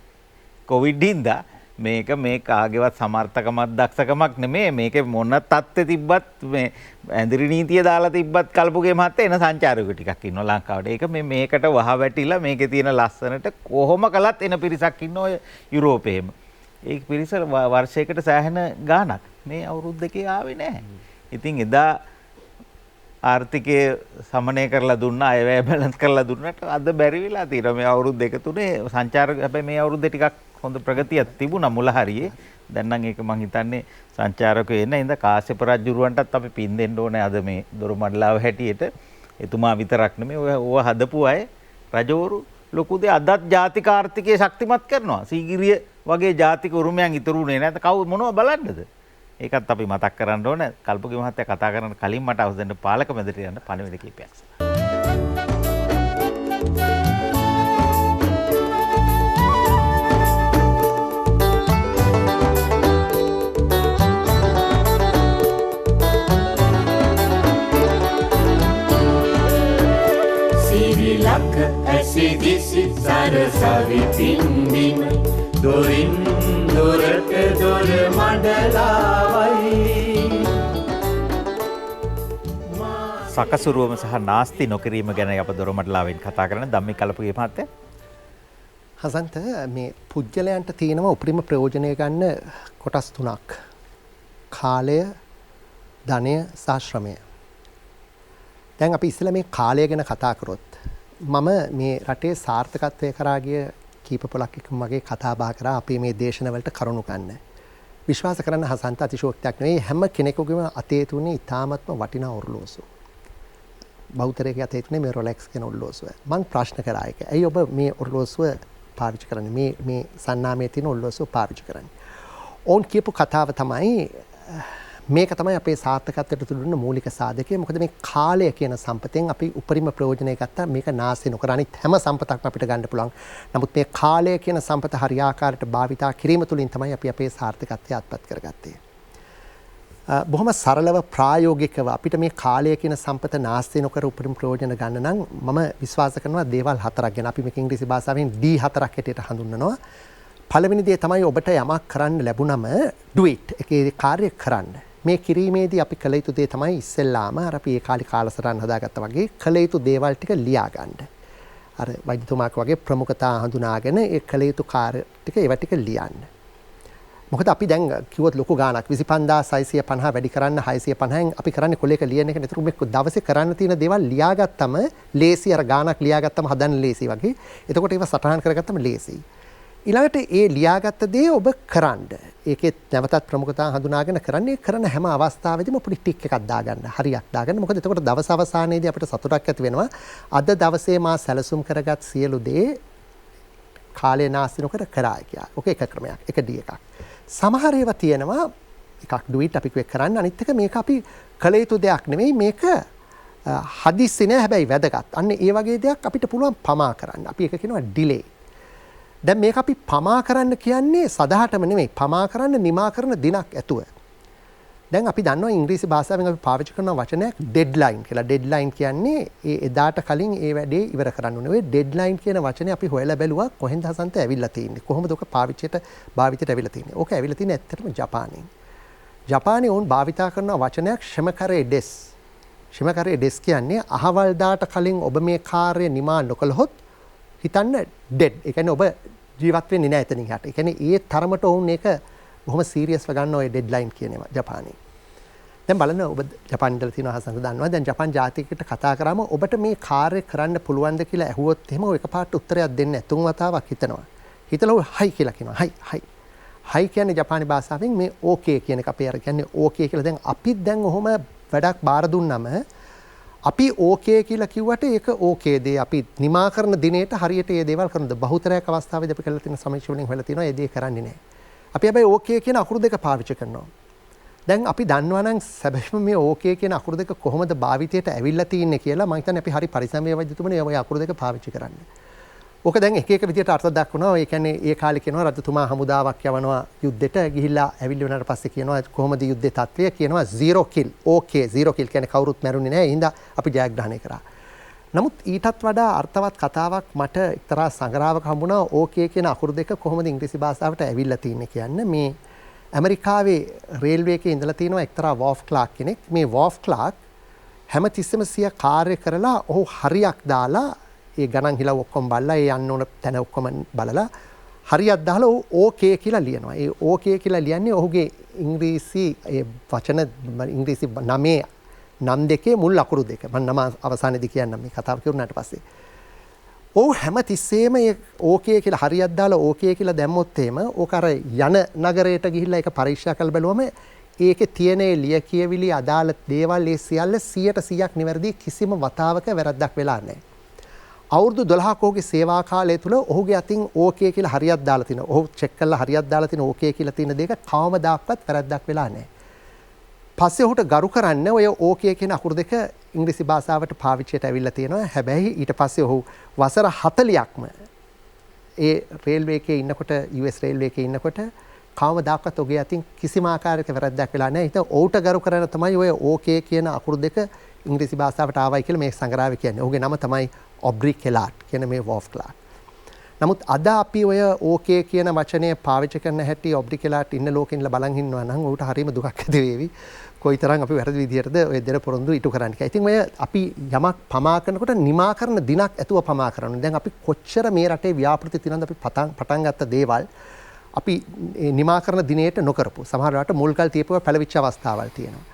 කොවිඩ් හින්දා මේක මේ කාගේවත් සමර්ථකමක් දක්ෂකමක් නෙමෙයි. මේකේ මොන තත්ත්වෙ තිබ්බත් මේ ඇඳිරි නීතිය දාලා තිබ්බත් කල්පුගේ මහත්තයා එන සංචාරකයෝ ටිකක් ඉන්නවා ලංකාවට. ඒක මේකට වහ වැටිලා මේකේ තියෙන ලස්සනට කොහොම කළත් එන පිරිසක් ඉන්නවා ඔය යුරෝපේම. ඒ පිරිස වර්ෂයකට සෑහෙන ගාණක් මේ අවුරුදු දෙකේ ආවේ නැහැ. ඉතින් එදා ආර්ථිකය සමනය කරලා දුන්නා අයවැය බැලන්ස් කරලා දුන්නට අද බැරි වෙලා තියෙනවා මේ අවුරුදු දෙක තුනේ සංචාරක. හැබැයි මේ අවුරුද්දේ ටිකක් හොඳ ප්‍රගතියක් තිබුණා මුල හරියේ. දැන් නම් ඒක මං හිතන්නේ සංචාරකයෝ එන ඉඳ කාශ්‍යප රජුරවන්ටත් අපි පින් දෙන්න ඕනේ අද මේ දොරමඩලාව හැටියට. එතුමා විතරක් නෙමෙයි ඔය හදපු අය රජවරු ලොකු දේ අදත් ජාතික ආර්ථිකය ශක්තිමත් කරනවා. සීගිරිය වගේ ජාතික උරුමයන් ඉතුරුනේ නැත්නම් කවුද මොනව බලන්නද? ඒකත් අපි මතක් කරන්න ඕනේ. කල්පගේ මහත්තයා කතා කරන කලින් මට අවසන් දෙන්න පාලක මැදට යන්න පණිවිඩ කීපයක්. සිරිලක ඇසිදිසි සරසවි පින්දිම දොරින් දොරට දොර මඩලාවයි. සකසුරුවම සහ නාස්ති නොකිරීම ගැන අප දොරමඩලාවෙන් කතා කරන ධම්මික කලපුගේ මහත්තයා. හසන්ත මේ පුජ්‍යලයන්ට තියෙනවා උපරිම ප්‍රයෝජනය ගන්න කොටස් තුනක්. කාලය, ධනය සහ ශ්‍රමය. දැන් අපි ඉස්සෙල්ලා මේ කාලය ගැන කතා කරොත් මම මේ රටේ සාර්ථකත්වය කරා ගිය කීප පොලක් එක්ක මගේ කතා බහ කරා අපි මේ දේශනවලට කරුණු ගන්න. විශ්වාස කරන්න හසන්ත අතිශෝක්තියක් නෙවෙයි හැම කෙනෙකුගේම අතේ තුනේ ඉතාමත්ම වටිනා ඔරලෝසුව. බෞද්ධරයේ අතේ තුනේ මේ රොලෙක්ස් කියන ඔරලෝසුව. මම ප්‍රශ්න කරා ඒක. ඇයි ඔබ මේ ඔරලෝසුව පාවිච්චි කරන්නේ? මේ සන්නාමයේ තියෙන ඔරලෝසුව පාවිච්චි කරන්නේ? ඕන් කියපු කතාව තමයි මේක තමයි අපේ සාර්ථකත්වයට දුන්න මූලික සාධකය. මොකද මේ කාලය කියන සම්පතෙන් අපි උපරිම ප්‍රයෝජනය ගත්තා. මේක නාස්ති නොකර අනිත් හැම සම්පතක්ම අපිට ගන්න පුළුවන්. නමුත් මේ කාලය කියන සම්පත හරියාකාරයට භාවිතා කිරීම තුළින් තමයි අපි අපේ සාර්ථකත්වය අත්පත් කරගත්තේ. බොහොම සරලව ප්‍රායෝගිකව අපිට මේ කාලය කියන සම්පත නාස්ති නොකර උපරිම ප්‍රයෝජන ගන්න නම් මම විශ්වාස කරනවා දේවල් හතරක් ගැන. අපි මේක ඉංග්‍රීසි භාෂාවෙන් D4ක් හැටියට හඳුන්වනවා. පළවෙනි දේ තමයි ඔබට යමක් කරන්න ලැබුණම do it. ඒකේ කාර්ය කරන්න. මේ කිරීමේදී අපි කළ යුතු දේ තමයි ඉස්සෙල්ලාම අර අපි ඒ කාලේ කාලසටහන් හදාගත්තා වගේ කළ යුතු දේවල් ටික ලියා ගන්න. අර වෛද්‍යතුමාක වගේ ප්‍රමුඛතා හඳුනාගෙන ඒ කළ යුතු කාර්ය ටික ඒවා ටික ලියන්න. මොකද අපි දැන් කිව්වොත් ලොකු ගාණක් 25650 වැඩි කරන්න 650න් අපි කරන්නේ කොලේක ලියන එක නේද? මේ දවසේ කරන්න තියෙන දේවල් ලියාගත්තම ලේසි. අර ගාණක් ලියාගත්තම හදන්න ලේසි වගේ. එතකොට ඒවා සටහන් කරගත්තම ලේසි. ඊළඟට ඒ ලියාගත්ත දේ ඔබ කරන්න. ඒකේ නැවතත් ප්‍රමුඛතා හඳුනාගෙන කරන්නේ කරන හැම අවස්ථාවෙදිම පොඩි ටික් එකක් දාගන්න. හරියක් දාගන්න. මොකද එතකොට දවස් අවසානයේදී අපිට සතුටක් ඇති වෙනවා. අද දවසේ මා සැලසුම් කරගත් සියලු දේ කාලේ නාස්ති නොකර කරා කියලා. ඔක එක ක්‍රමයක්. එක D එකක්. සමහර ඒවා තියෙනවා එකක් do it අපි කරන්න. අනිත් එක මේක අපි කළ යුතු දෙයක් නෙවෙයි. මේක හදිස්සි නෑ හැබැයි වැදගත්. අන්න ඒ වගේ දෙයක් අපිට පුළුවන් පමා කරන්න. අපි ඒක කියනවා ඩිලේ. දැන් මේක අපි පමා කරන්න කියන්නේ සදහටම නෙමෙයි. පමා කරන්න නිමා කරන දිනක් ඇතුව. දැන් අපි දන්නවා ඉංග්‍රීසි භාෂාවෙන් අපි පාවිච්චි කරන වචනයක් ඩෙඩ්ලයින් කියලා. ඩෙඩ්ලයින් කියන්නේ ඒ එදාට කලින් ඒ වැඩේ ඉවර කරන්න ඕනේ. ඔය ඩෙඩ්ලයින් කියන වචනේ අපි හොයලා බැලුවා කොහෙන්ද හසන්ත ඇවිල්ලා තියෙන්නේ. කොහොමද ඔක භාවිතයට ඇවිල්ලා තියෙන්නේ. ඕක ඇවිල්ලා තියෙන්නේ ඇත්තටම ජපානයෙන්. ජපානයේ උන් භාවිතා කරන වචනයක් ශමකරේ ඩෙස්. ශමකරේ ඩෙස් කියන්නේ අහවල් දාට කලින් ඔබ මේ කාර්යය නිමා නොකළහොත් හිතන්න ඩෙඩ්. ඒ කියන්නේ ඔබ ජීවත් වෙන්නේ නැහැ එතනින් එහාට. ඒ කියන්නේ ඒ තරමට වුන් ඒක බොහොම සීරියස්ව ගන්න ඔය ඩෙඩ්ලයින් කියන ඒවා ජපානයේ. දැන් බලන්න ඔබ ජපාන් ඉඳලා තියෙනවා හසන්ත දන්නවා. දැන් ජපාන් ජාතිකයට කතා කරාම ඔබට මේ කාර්ය කරන්න පුළුවන්ද කියලා ඇහුවොත් එහෙම ඔය එකපාරට උත්තරයක් දෙන්නේ නැහැ. 3 වතාවක් හිතනවා. හිතලා ඔය හයි කියලා කියනවා. හයි. හයි කියන්නේ ජපානි භාෂාවෙන් මේ ඕකේ කියන එක අපි අර කියන්නේ ඕකේ කියලා. දැන් අපිත් දැන් ඔහොම වැඩක් බාර දුන්නම අපි ඕකේ කියලා කිව්වට ඒක ඕකේ දේ අපි නිමා කරන දිනේට හරියට මේ දේවල් කරනද බහුතරයක් අවස්ථාවේදී අපි කරලා තියෙන සමීක්ෂණ වලින් හොයලා තියෙනවා ඒ දේ කරන්නේ නැහැ. අපි හැබැයි ඕකේ කියන අකුරු දෙක පාවිච්චි කරනවා. දැන් අපි දන්නවා නම් සැබෑම මේ ඕකේ කියන අකුරු දෙක කොහොමද භාවිතයට ඇවිල්ලා තින්නේ කියලා මම හිතන්නේ අපි හරි පරිස්සමෙන් වෛද්‍යතුමනි ඔය අකුරු දෙක පාවිච්චි කරන්න. ඕක දැන් එක එක විදිහට අර්ථ දක්වනවා. ඒ කියන්නේ ඒ කාලේ කියනවා රජතුමා හමුදාවක් යවනවා යුද්ධෙට ගිහිල්ලා ඇවිල්ලා වුණාට පස්සේ කියනවා කොහොමද යුද්ධේ තත්ත්වය කියනවා 0 kill. ඕකේ 0 kill කියන්නේ කවුරුත් මැරුණේ නැහැ. ඒ හින්දා අපි ජයග්‍රහණය කරා. නමුත් ඊටත් වඩා අර්ථවත් කතාවක් මට එක්තරා සංග්‍රහයක හම්බුණා ඕකේ කියන අකුරු දෙක කොහොමද ඉංග්‍රීසි භාෂාවට ඇවිල්ලා තින්නේ කියන්නේ මේ ඇමරිකාවේ රේල්වේ එකේ ඉඳලා තියෙනවා එක්තරා වෝෆ් ක්ලාක් කෙනෙක්. මේ වෝෆ් ක්ලාක් හැමතිස්සෙම සිය කාර්ය කරලා ඔහු හරියක් දාලා ඒ ගණන් හිලව් ඔක්කොම බලලා ඒ යන්න ඕන තැන ඔක්කොම බලලා හරියක් දාලා ඕකේ කියලා ලියනවා. ඒ ඕකේ කියලා ලියන්නේ ඔහුගේ ඉංග්‍රීසි ඒ වචන ඉංග්‍රීසි නම් දෙකේ මුල් අකුරු දෙක. මම නම අවසානයේදී කියන්නම් මේ කතාව කරුණාට පස්සේ. ඔව් හැම තිස්සෙම ඒ ඕකේ කියලා හරියක් දාලා ඕකේ කියලා දැම්මොත් එහෙම ඕක අර යන නගරයට ගිහිල්ලා ඒක පරීක්ෂා කරලා බලුවම ඒකේ තියෙන ලිය කියවිලි අදාළ දේවල් ඒ සියල්ල 100% නිවැරදි කිසිම වතාවක වැරද්දක් වෙලා නැහැ. අවුරුදු 12ක ඔහුගේ සේවා කාලය තුල ඔහුගේ අතින් ඕකේ කියලා හරියක් දාලා තිනවා. ඔහු චෙක් කරලා හරියක් දාලා තින ඕකේ කියලා තියෙන දෙයක කවමදාක්වත් වැරද්දක් වෙලා නැහැ. පස්සේ ඔහුට ගරු කරන්න ඔය ඕකේ කියන අකුරු දෙක ඉංග්‍රීසි භාෂාවට පාවිච්චියට ඇවිල්ලා තියෙනවා. හැබැයි ඊට පස්සේ ඔහු වසර 40ක්ම ඒ රේල්වේ එකේ ඉන්නකොට US රේල්වේ එකේ ඉන්නකොට කවමදාක්වත් ඔහුගේ අතින් කිසිම ආකාරයක වැරද්දක් වෙලා නැහැ. ඉතින් ඔහුට ගරු කරන තමයි ඔය ඕකේ කියන අකුරු දෙක ඉංග්‍රීසි භාෂාවට ආවයි කියලා මේ සංග්‍රහය කියන්නේ. ඔහුගේ නම තමයි ඔබ්රි කෙලාට් කියන මේ වෝෆ් ක්ලාක්. නමුත් අද අපි ඔය ඕකේ කියන වචනය පාවිච්චි කරන හැටි ඔබ්රි කෙලාට් ඉන්න ලෝකෙ ඉඳලා බලන් ඉන්නවා නම් ඌට හරීම දුකක් ඇති වේවි. කොයිතරම් අපි වැරදි විදියටද ඔය දෙන පොරොන්දු ඉටු කරන්න කියලා. ඉතින් ඔය අපි යමක් පමා කරනකොට නිමා කරන දිනක් ඇතුව පමා කරනවා. දැන් අපි කොච්චර මේ රටේ ව්‍යාපෘති තියෙනවද අපි පටන් ගත්ත දේවල් අපි නිමා කරන දිනේට නොකරපු. සමහර වෙලාවට මුල්කල් තියපුවා පැලවිච්ච අවස්ථාවල් තියෙනවා.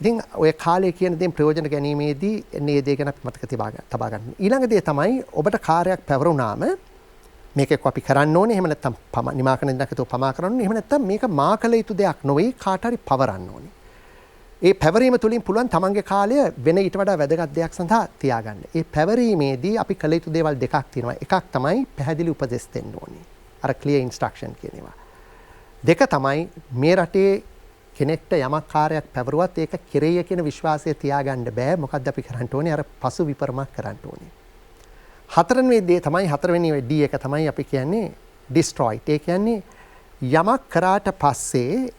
ඉතින් ඔය කාලේ කියන දේෙන් ප්‍රයෝජන ගැනීමේදී මේ දේ ගැන මතක තබා ගන්න. ඊළඟ දේ තමයි ඔබට කාර්යයක් පැවරුණාම මේක අපි කරන්න ඕනේ. එහෙම නැත්නම් නිමා කරන දිනකට පමා කරන්න ඕනේ. එහෙම නැත්නම් මේක මා කළ යුතු දෙයක් නොවේ කාට හරි පවරන්න ඕනේ. ඒ පැවරීම තුළින් පුළුවන් තමන්ගේ කාලය වෙන ඊට වඩා වැදගත් දෙයක් සඳහා තියාගන්න. ඒ පැවරීමේදී අපි කළ යුතු දේවල් දෙකක් තියෙනවා. එකක් තමයි පැහැදිලි උපදෙස් දෙන්න ඕනේ. අර ක්ලියර් ඉන්ස්ට්‍රක්ෂන් කියන ඒවා. දෙක තමයි මේ රටේ කෙනෙක්ට යමක් කාර්යයක් පැවරුවත් ඒක කෙරෙයි කියන විශ්වාසය තියාගන්න බෑ. මොකද්ද අපි කරන්න ඕනේ? අර පසු විපරමක් කරන්න ඕනේ. හතරවෙනි දේ තමයි හතරවෙනි D එක තමයි අපි කියන්නේ destroy. ඒ කියන්නේ යමක් කරාට පස්සේ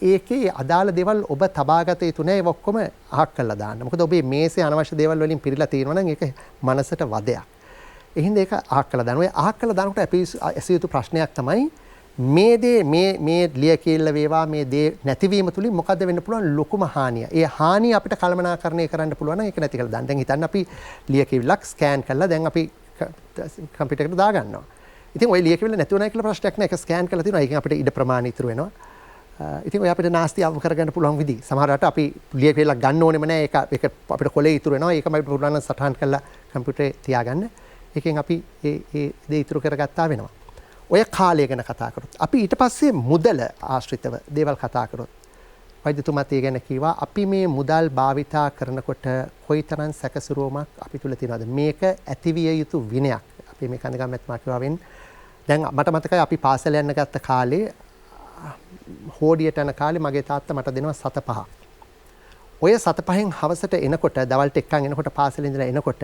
ඒකේ අදාළ දේවල් ඔබ තබාගත යුතු නැහැ. ඒක ඔක්කොම අහක් කරලා දාන්න. මොකද ඔබේ මේසේ අනවශ්‍ය දේවල් වලින් පිරීලා තියෙනවා නම් ඒක මනසට වදයක්. ඒ හින්දා ඒක අහක් කරලා දාන්න. ඔය අහක් කරලා දානකොට අපි ඇසිය යුතු ප්‍රශ්නයක් තමයි මේ දේ මේ ලිය කියලා වේවා මේ දේ නැතිවීම තුලින් මොකද්ද වෙන්න පුළුවන් ලොකුම හානිය. ඒ හානිය අපිට කළමනාකරණය කරන්න පුළුවන් නම් ඒක නැති කරලා දාන්න. දැන් හිතන්න අපි ලිය කියවිලක් ස්කෑන් කරලා දැන් අපි කම්පියුටර් එකට දාගන්නවා. ඉතින් ওই ලිය කියවිල නැති වුණා කියලා ප්‍රශ්නයක් නෑ. ඒක ස්කෑන් කරලා තියෙනවා. ඒකෙන් අපිට ඉඩ ප්‍රමාණය ඉතුරු වෙනවා. ඉතින් ඔය අපිට නාස්ති අවම කරගන්න පුළුවන් විදි. සමහර රට අපි ලිය කියවිලක් ගන්න ඕනෙම නෑ. ඒක අපිට කොලේ ඉතුරු වෙනවා. ඒකම අපිට පුළුවන් නම් සටහන් කරලා කම්පියුටරේ තියාගන්න. ඒකෙන් අපි ඒ දේ ඉතුරු කරගත්තා වෙනවා. ඔය කාලය ගැන කතා කරොත් අපි ඊට පස්සේ මුදල ආශ්‍රිතව දේවල් කතා කරොත් වෛද්‍යතුමාත් ඒ ගැන කිව්වා අපි මේ මුදල් භාවිතා කරනකොට කොයිතරම් සැකසුරුවමක් අපි තුල තියෙනවද මේක ඇතිවිය යුතු විනයක් අපි මේ කඳගම් මැතිතුමා කිව්වාවෙන් දැන් මට මතකයි අපි පාසල යන්න ගත්ත කාලේ හෝඩියට යන කාලේ මගේ තාත්තා මට දෙනවා 7 5 ඔය 7-5න් හවසට එනකොට දවල්ට එක්කන් එනකොට පාසලේ ඉඳලා එනකොට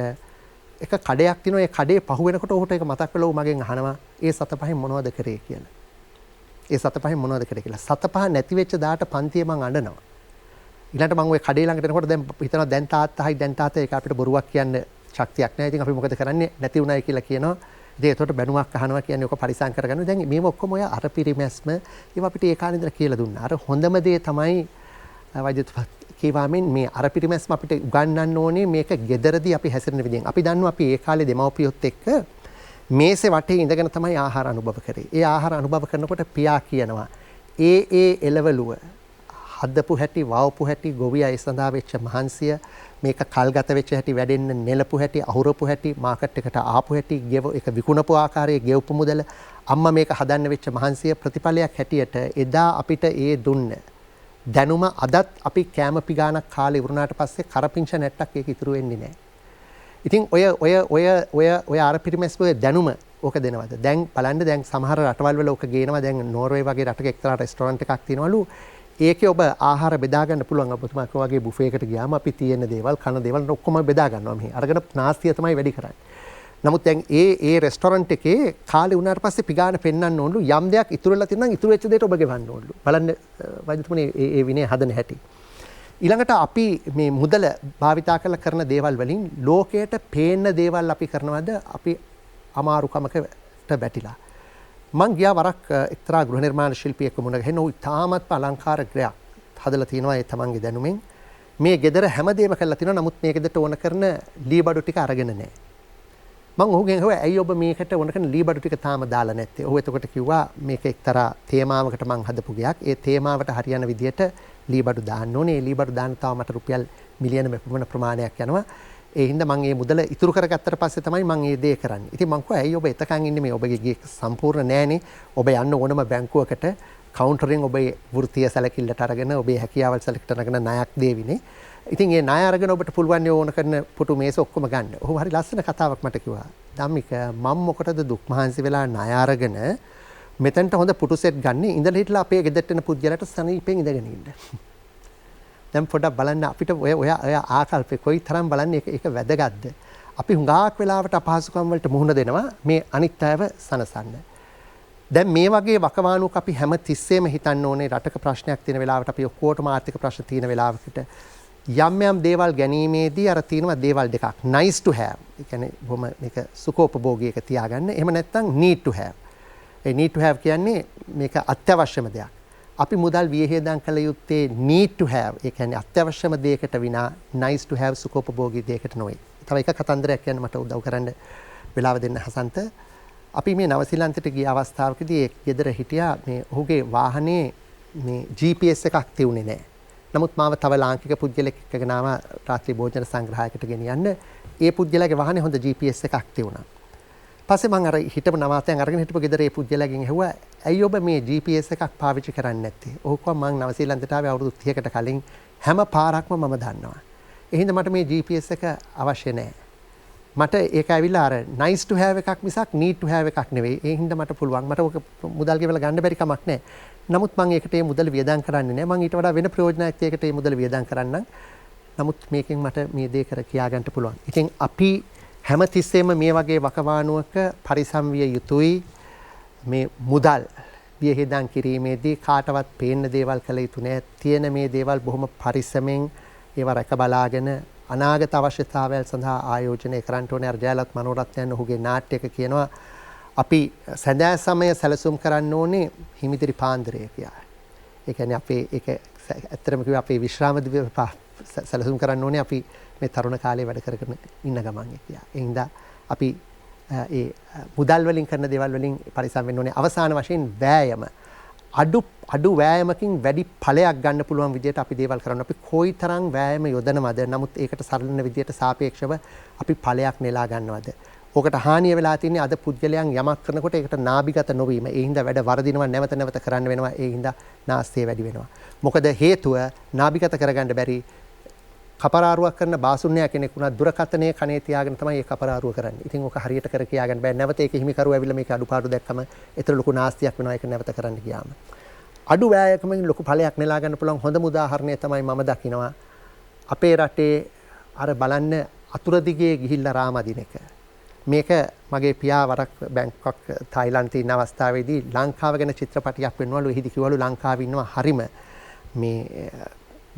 එක කඩයක් තියෙනවා. ඒ කඩේ පහු වෙනකොට ඔහුට ඒක මතක් වෙලා මගෙන් අහනවා ඒ 7-5න් මොනවද කරේ කියලා. ඒ 7-5න් මොනවද කරේ කියලා. 7-5 නැති වෙච්ච දාට පන්තියේ මං අඬනවා. ඊළඟට මම ওই කඩේ ළඟට එනකොට දැන් හිතනවා දැන් තාත්තා ඒක අපිට බොරුවක් කියන්න ශක්තියක් නැහැ. ඉතින් අපි මොකද කරන්නේ නැති උනායි කියලා කියනවා. ඉතින් ඒකට බැනුමක් අහනවා කියන්නේ ඔක පරිසම් කරගන්න. දැන් මේව ඔක්කොම ඔය අර පිරිමැස්ම ඒව අපිට ඒ කාලේ ඉඳලා කියලා දුන්නා. අර හොඳම දේ තමයි වෛද්‍යතුමා කියවාමින් මේ අර පිරිමැස්ම අපිට උගන්වන්න ඕනේ මේක gederදී අපි හැසිරෙන විදිහෙන්. අපි දන්නවා අපි ඒ කාලේ දෙමව්පියොත් එක්ක මේසේ වටේ ඉඳගෙන තමයි ආහාර අනුභව කරේ. ඒ ආහාර අනුභව කරනකොට පියා කියනවා ඒ එළවලුව හදපු හැටි, වවපු හැටි, ගොවියා ඒ සඳහා වෙච්ච මහන්සිය, මේක කල්ගත වෙච්ච හැටි, වැඩෙන්න නෙලපු හැටි, අහුරපු හැටි, මාකට් එකට ආපු හැටි, ඒක විකුණපු ආකාරයේ ගෙවපු මුදල, අම්මා මේක හදන්න වෙච්ච මහන්සිය ප්‍රතිඵලයක් හැටියට එදා අපිට ඒ දුන්න දැනුම අදත් අපි කෑම පිගානක් කාලේ වුණාට පස්සේ කරපිංච නැට්ටක් ඒක ඉතුරු වෙන්නේ නැහැ. ඉතින් ඔය ආර පිරිමැස්මේ දැනුම ඕක දෙනවද? දැන් බලන්න දැන් සමහර රටවල් වල ඕක ගේනවා. දැන් නෝර්වේ වගේ රටක එක්තරා රෙස්ටොරන්ට් එකක් තියෙනවලු. ඒකේ ඔබ ආහාර බෙදා ගන්න පුළුවන්. ඔබතුමා වගේ බුෆේ එකට ගියාම අපි තියෙන දේවල් කන දේවල් ඔක්කොම බෙදා ගන්නවා මෙහි. අරගෙන නාස්තිය තමයි වැඩි කරන්නේ. නමුත් දැන් ඒ රෙස්ටොරන්ට් එකේ කාලේ වුණාට පස්සේ පිගාන පෙන්වන්න ඕනලු. යම් දෙයක් ඉතුරු වෙලා තියෙනවා නම් ඉතුරු වෙච්ච දේට ඔබ ගෙවන්න ඕනලු. බලන්න වෛද්‍යතුමනි ඒ විනය හදන හැටි. ඊළඟට අපි මේ මුදල භාවිතා කරලා කරන දේවල් වලින් ලෝකයට පේන්න දේවල් අපි කරනවද? අපි අමාරුකමකට වැටිලා. මං ගියා වරක් එක්තරා ගෘහ නිර්මාණ ශිල්පියෙක් මුණ ගැහෙන උ තාමත්ම අලංකාර ග්‍රහයක් හදලා තිනවා ඒ තමන්ගේ දැනුමෙන්. මේ ගෙදර හැමදේම කරලා තිනවා. නමුත් මේ ගෙදරට ඕන කරන ලී බඩු ටික අරගෙන නැහැ. මං ඔහුගෙන් අහුවා ඇයි ඔබ මේකට ඕන කරන ලී බඩු ටික තාම දාලා නැත්තේ? ඔහු එතකොට කිව්වා මේක එක්තරා තේමාවකට මං හදපු ගයක්. ඒ තේමාවට හරියන විදියට ලී බඩු දාන්න ඕනේ. ඒ ලී බඩු දාන්න තව මට රුපියල් මිලියන මෙපමණ ප්‍රමාණයක් යනවා. ඒ හින්දා මම මේ මුදල ඉතුරු කරගත්තට පස්සේ තමයි මම මේ දේ කරන්නේ. ඉතින් මං කිව්වා ඇයි ඔබ එතකන් ඉන්නේ මේ ඔබගේ ගේ සම්පූර්ණ නෑනේ. ඔබ යන්න ඕනම බැංකුවකට කවුන්ටරෙන් ඔබේ වෘත්තීය සැලකිල්ලට අරගෙන ඔබේ හැකියාවල් සැලකිට අරගෙන ණයක් දේවිනේ. ඉතින් ඒ ණය අරගෙන ඔබට පුළුවන් ඕන කරන පුටු මේස ඔක්කොම ගන්න. ඔහු හරි ලස්සන කතාවක් මට කිව්වා. ධම්මික මම මොකටද දුක් මහන්සි වෙලා ණය අරගෙන මෙතනට හොඳ පුටු සෙට් ගන්න ඉඳලා හිටලා අපේ ගෙදරට එන පුද්ගලයාට සනීපෙන් ඉඳගෙන ඉන්න. දැන් පොඩ්ඩක් බලන්න අපිට ඔය ආකල්පේ කොයි තරම් බලන්න ඒක වැදගත්ද? අපි හුඟක් වෙලාවට අපහසුකම් වලට මුහුණ දෙනවා මේ අනිත් අයව සනසන්න. දැන් මේ වගේ වකවානුවක් අපි හැම තිස්සෙම හිතන්න ඕනේ. රටක ප්‍රශ්නයක් තියෙන වෙලාවට අපි ඔක්කොටම ආර්ථික ප්‍රශ්න තියෙන වෙලාවකට යම් දේවල් ගැනීමේදී අර තියෙනවා දේවල් දෙකක්. nice to have. ඒ කියන්නේ බොහොම මේක සුඛෝපභෝගී එක තියාගන්න. එහෙම නැත්නම් need to have. A need to have කියන්නේ මේක අත්‍යවශ්‍යම දෙයක්. අපි මුදල් වියහියදම් කළ යුත්තේ need to have. ඒ කියන්නේ අත්‍යවශ්‍යම දෙයකට විනා nice to have සුඛෝපභෝගී දෙයකට නොවේ. තව එක කතන්දරයක් කියන්න මට උදව් කරන්න වෙලාව දෙන්න හසන්ත. අපි මේ නවසීලන්තයට ගිය අවස්ථාවකදී ඒ ගෙදර හිටියා මේ ඔහුගේ වාහනේ මේ GPS එකක් තියුනේ නැහැ. නමුත් මාව තව ලාංකික පුද්ගලෙක් එක්කගෙන ආවා රාත්‍රී භෝජන සංග්‍රහයකට ගෙනියන්න. ඒ පුද්ගලයාගේ වාහනේ හොඳ GPS එකක් තියුණා. පස්සේ මම අර හිටපු නවාතයන් අරගෙන හිටපු ගෙදර ඒ පුද්ගලයාගෙන් ඇහුවා ඇයි ඔබ මේ GPS එකක් පාවිච්චි කරන්නේ නැත්තේ? ඔහු කිව්වා මම නවසීලන්තයට ආවේ අවුරුදු 30කට කලින් හැම පාරක්ම මම දන්නවා. ඒ හින්දා මට මේ GPS එක අවශ්‍ය නැහැ. මට ඒක ඇවිල්ලා අර nice to have එකක් මිසක් need to have එකක් නෙවෙයි. ඒ හින්දා මට පුළුවන්. මට ඔක මුදල් ගෙවලා ගන්න බැරි කමක් නැහැ. නමුත් මම ඒකට මේ මුදල් වියදම් කරන්නේ නැහැ. මම ඊට වඩා වෙන ප්‍රයෝජනයක් ඒකට මේ මුදල් වියදම් කරන්නම්. නමුත් මේකෙන් මට මේ දේ කර කියා ගන්න පුළුවන්. ඉතින් අපි හැම තිස්සෙම මේ වගේ වකවානුවක පරිසම් විය යුතුයි. මේ මුදල් වියහිදම් කිරීමේදී කාටවත් පේන්න දේවල් කළ යුතු නැහැ. තියෙන මේ දේවල් බොහොම පරිස්සමෙන් ඒවා රැක බලාගෙන අනාගත අවශ්‍යතාවයන් සඳහා ආයෝජනය කරන්න ඕනේ. අර ජයලත් මනෝරත්නයන් ඔහුගේ නාට්‍යයක කියනවා අපි සඳහා සමය සැලසුම් කරන්න ඕනේ හිමිදිරි පාන්දරය කියලා. ඒ කියන්නේ අපේ ඒක ඇත්තටම කිව්ව අපේ විශ්‍රාම දිව්‍ය සැලසුම් කරන්න ඕනේ අපි මේ තරුණ කාලේ වැඩ කරගෙන ඉන්න ගමන් කියලා. ඒ හින්දා අපි ඒ මුදල් වලින් කරන දේවල් වලින් පරිස්සම් වෙන්න ඕනේ. අවසාන වශයෙන් වෑයම අඩු වෑයමකින් වැඩි ඵලයක් ගන්න පුළුවන් විදිහට අපි දේවල් කරනවා. අපි කොයිතරම් වෑයම යොදනවද? නමුත් ඒකට සරලන විදිහට සාපේක්ෂව අපි ඵලයක් නෙලා ගන්නවද? ඕකට හානිය වෙලා තින්නේ අද පුද්ගලයන් යමක් කරනකොට ඒකට නාභිගත නොවීම. ඒ හින්දා වැඩ වරදිනවා නැවත නැවත කරන්න වෙනවා. ඒ හින්දා නාස්තිය වැඩි වෙනවා. මොකද හේතුව නාභිගත කරගන්න බැරි කපරාරුවක් කරන බාසුන්‍යයා කෙනෙක් වුණා දුරකථනයේ කනේ තියාගෙන තමයි ඒ කපරාරුව කරන්නේ. ඉතින් ඕක හරියට කර කියාගන්න බෑ. නැවත ඒක හිමිකරුව ඇවිල්ලා මේක අඩුපාඩු දැක්කම ඒතර ලොකු නාස්තියක් වෙනවා ඒක නැවත කරන්න ගියාම. අඩු වෑයකමින් ලොකු ඵලයක් නෙලා ගන්න පුළුවන් හොඳම උදාහරණය තමයි මම දකිනවා අපේ රටේ අර බලන්න අතුරු දිගේ ගිහිල්ලා රාමදින එක. මේක මගේ පියා වරක් බැංකොක් තායිලන්තයේ ඉන්න අවස්ථාවේදී ලංකාව ගැන චිත්‍රපටයක් වෙනවලු. එහිදී කිව්වලු ලංකාවේ ඉන්නවා හරිම මේ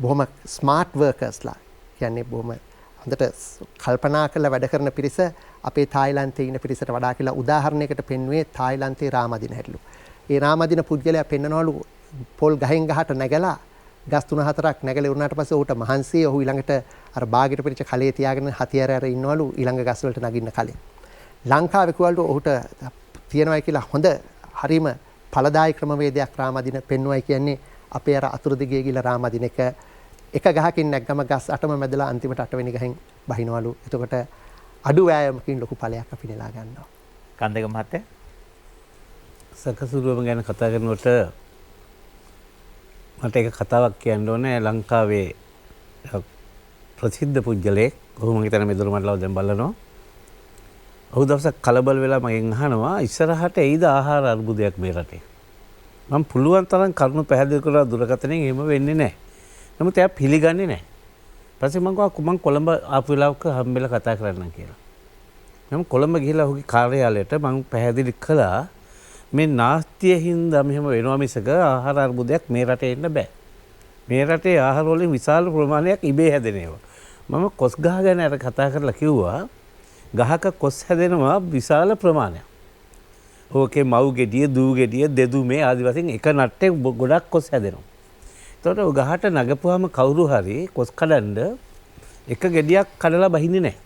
බොහොම ස්මාර්ට් වර්කර්ස්ලා. කියන්නේ බොහොම හොඳට කල්පනා කරලා වැඩ කරන පිරිස අපේ තායිලන්තයේ ඉන්න පිරිසට වඩා කියලා උදාහරණයකට පෙන්වුවේ තායිලන්තයේ රාමදින හැටලු. ඒ රාමදින පුද්ගලයා පෙන්නනවලු පොල් ගහෙන් ගහට නැගලා ගස් 3-4ක් නැගලා ඉවරනාට පස්සේ ඌට මහන්සිය ඔහු ඊළඟට අර බාගෙට පිටිච්ච කලේ තියාගෙන හතියර අර ඉන්නවලු ඊළඟ ගස් වලට නගින්න කලින්. ලංකාවේ කිව්වලු ඔහුට තියනවායි කියලා හොඳ හරීම ඵලදායී ක්‍රමවේදයක් රාමදින පෙන්වුවයි කියන්නේ අපේ අර අතුරු දිගේ ගිහලා රාමදින එක ගහකින් නැග්ගම ගස් 8ම මැදලා අන්තිමට 8 වෙනි ගහෙන් බහිනවලු. එතකොට අඩු වෑයමකින් ලොකු ඵලයක් අපි නෙලා ගන්නවා. කන්දක මහත්තයා සකසුරුවම ගැන කතා කරනකොට මට එක කතාවක් කියන්න ඕනේ. ලංකාවේ ප්‍රසිද්ධ පුද්ගලයෙක් ඔහු මම හිතන්නේ මේ දොරමඩලාව දැන් බලනවා. ඔහු දවසක් කලබල වෙලා මගෙන් අහනවා ඉස්සරහට එයිද ආහාර අර්බුදයක් මේ රටේ. මම පුළුවන් තරම් කරුණු පැහැදිලි කරලා දුරකථනයෙන් එහෙම වෙන්නේ නැහැ. නමුත් එයා පිළිගන්නේ නැහැ. ඊපස්සේ මම කිව්වා මම කොළඹ ආපු වෙලාවක හම්බෙලා කතා කරන්නම් කියලා. මම කොළඹ ගිහිල්ලා ඔහුගේ කාර්යාලයට මම පැහැදිලි කළා මේ නාස්තිය හින්දා මෙහෙම වෙනවා මිසක ආහාර අර්බුදයක් මේ රටේ එන්න බෑ. මේ රටේ ආහාර වලින් විශාල ප්‍රමාණයක් ඉබේ හැදෙනවා. මම කොස් ගහ ගැන අර කතා කරලා කිව්වා ගහක කොස් හැදෙනවා විශාල ප්‍රමාණයක්. ඕකේ මව් ගෙඩිය, දූ ගෙඩිය, දෙදු මේ ආදි වශයෙන් එක නට්ටේ ගොඩක් කොස් හැදෙනවා. එතකොට ඔය ගහට නගපුවාම කවුරු හරි කොස් කඩන්න එක ගෙඩියක් කඩලා බහින්නේ නැහැ.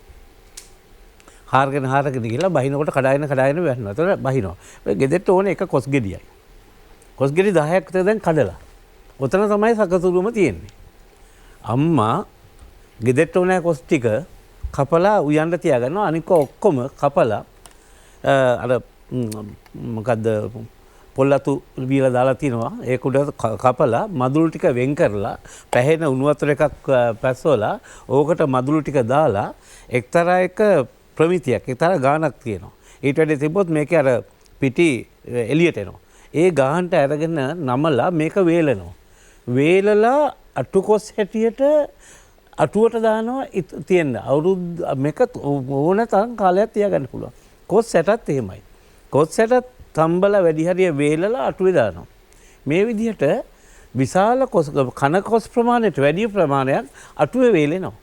හාරගෙන ගිහලා බහිනකොට කඩාගෙන වැටෙනවා. එතකොට බහිනවා. ඔය ගෙදෙට්ට ඕනේ එක කොස් ගෙඩියයි. කොස් ගෙඩි 10ක් විතර දැන් කඩලා. ඔතන තමයි සකසුරුවම තියෙන්නේ. අම්මා ගෙදෙට්ට ඕනේ කොස් ටික කපලා උයන්ට තියාගන්නවා. අනික ඔක්කොම කපලා අර මොකද්ද පොල්ලතු බීලා දාලා තිනවා. ඒක උඩ කපලා මදුළු ටික වෙන් කරලා පැහෙන උණු වතුර එකක් පැසවලා ඕකට මදුළු ටික දාලා එක්තරා එක ප්‍රමිතියක් එක්තරා ගානක් තියෙනවා. ඊට වැඩි තිබ්බොත් මේකේ අර පිටි එළියට එනවා. ඒ ගාහන්ට අරගෙන නමලා මේක වේලනවා. වේලලා අටුකොස් හැටියට අටුවට දානවා තියෙන. අවුරුදු මේක ඕන තරම් කාලයක් තියාගන්න පුළුවන්. කොස් ඇටත් එහෙමයි. කොස් ඇටත් තම්බලා වැඩි හරිය වේලලා අටුවේ දානවා. මේ විදිහට විශාල කන කොස් ප්‍රමාණයට වැඩි ප්‍රමාණයක් අටුවේ වේලෙනවා.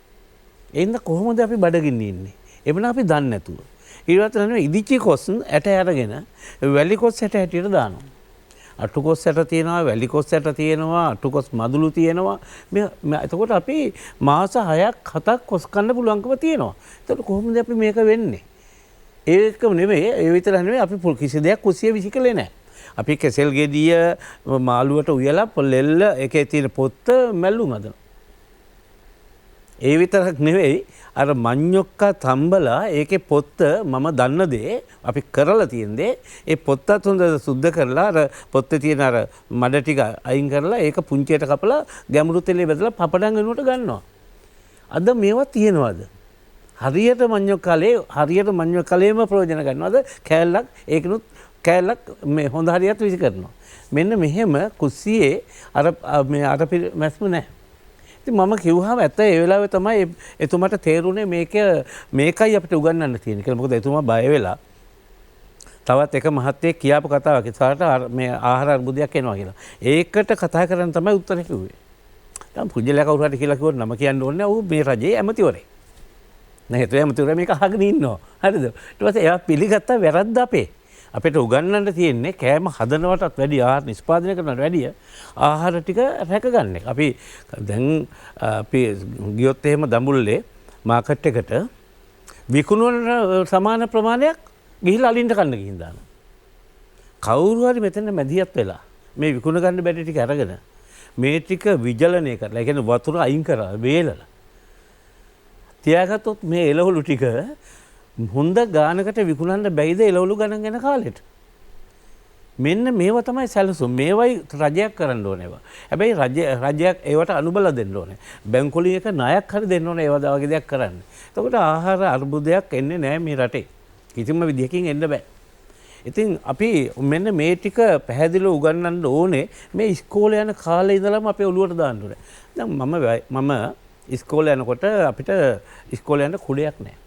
එහෙනම් කොහොමද අපි බඩගින්නේ ඉන්නේ? එබන අපි දන්නේ නැතුව. ඊට පස්සේ ඉදිච්චි කොස් ඇට අරගෙන වැලි කොස් ඇට හැටියට දානවා. අටු කොස් ඇට තියෙනවා, වැලි කොස් ඇට තියෙනවා, අටු කොස් මදුළු තියෙනවා. මේ එතකොට අපි මාස 6ක් 7ක් කොස් කන්න පුළුවන්කම තියෙනවා. එතකොට කොහොමද අපි මේක වෙන්නේ? ඒකම නෙමෙයි, ඒ විතර නෙමෙයි අපි කිසි දෙයක් කුසිය විසිකලේ නැහැ. අපි කෙසෙල් ගෙඩිය මාළුවට උයලා පොල්ලෙල්ල එකේ තියෙන පොත්ත මැල්ලුම් හදනවා. ඒ විතරක් නෙවෙයි අර මඤ්ඤොක්කා තම්බලා ඒකේ පොත්ත මම දන්න දේ අපි කරලා තියෙන දේ ඒ පොත්තත් හොඳට සුද්ධ කරලා අර පොත්තේ තියෙන අර මඩ ටික අයින් කරලා ඒක පුංචියට කපලා ගැඹුරු තෙලේ බෙදලා පපඩම් වෙනුවට ගන්නවා. අද මේවා තියෙනවද? හරියට මඤ්ඤොක්කාලේම ප්‍රයෝජන ගන්නවද? කෑල්ලක් ඒකනොත් කෑල්ලක් මේ හොඳ හරියට විසි කරනවා. මෙන්න මෙහෙම කුස්සියේ අර මැස්ම නැහැ. ඉතින් මම කිව්වහම ඇත්ත ඒ වෙලාවේ තමයි එතුමාට තේරුනේ මේකයි අපිට උගන්වන්න තියෙන්නේ කියලා. මොකද එතුමා බය වෙලා තවත් එක මහත්තයෙක් කියාපු කතාවක් ඉස්සරහට මේ ආහාර අර්බුදයක් එනවා කියලා. ඒකට කතා කරන්න තමයි උත්තරේ කිව්වේ. දැන් පුජ්‍යලයා කවුරු හරි කියලා කිව්වොත් නම කියන්න ඕනේ නැහැ. ඌ මේ රජයේ ඇමතිවරේ. නැහේතෝ ඇමතිවරයා මේක අහගෙන ඉන්නවා. හරිද? ඊට පස්සේ එයා පිළිගත්ත වැරද්ද අපේ. අපිට උගන්වන්න තියෙන්නේ කෑම හදනවටත් වැඩි ආහාර නිෂ්පාදනය කරනවට වැඩිය ආහාර ටික රැකගන්න එක. අපි දැන් අපි ගියොත් එහෙම දඹුල්ලේ මාකට් එකට විකුණන සමාන ප්‍රමාණයක් ගිහිල්ලා අලින්ට කන්න ගිහින් දානවා. කවුරු හරි මෙතන මැදිහත් වෙලා මේ විකුණ ගන්න බැරි ටික අරගෙන මේ ටික විජලනය කරලා, ඒ කියන්නේ වතුර අයින් කරලා වේලලා තියාගත්තොත් මේ එළවලු ටික හොඳ ගානකට විකුණන්න බැයිද එළවලු ගණන් ගැන කාලෙට? මෙන්න මේවා තමයි සැලසුම්. මේවයි රජයක් කරන්න ඕනේ ඒවා. හැබැයි රජයක් ඒවට අනුබල දෙන්න ඕනේ. බැංකුවලින් එක ණයක් හරි දෙන්න ඕනේ ඒවා වගේ දෙයක් කරන්න. එතකොට ආහාර අර්බුදයක් එන්නේ නැහැ මේ රටේ. කිසිම විදිහකින් එන්න බෑ. ඉතින් අපි මෙන්න මේ ටික පැහැදිලිව උගන්වන්න ඕනේ. මේ ඉස්කෝලේ යන කාලේ ඉඳලම අපේ ඔළුවට දාන්න ඕනේ. දැන් මම ඉස්කෝලේ යනකොට අපිට ඉස්කෝලේ යන්න කුඩයක් නැහැ.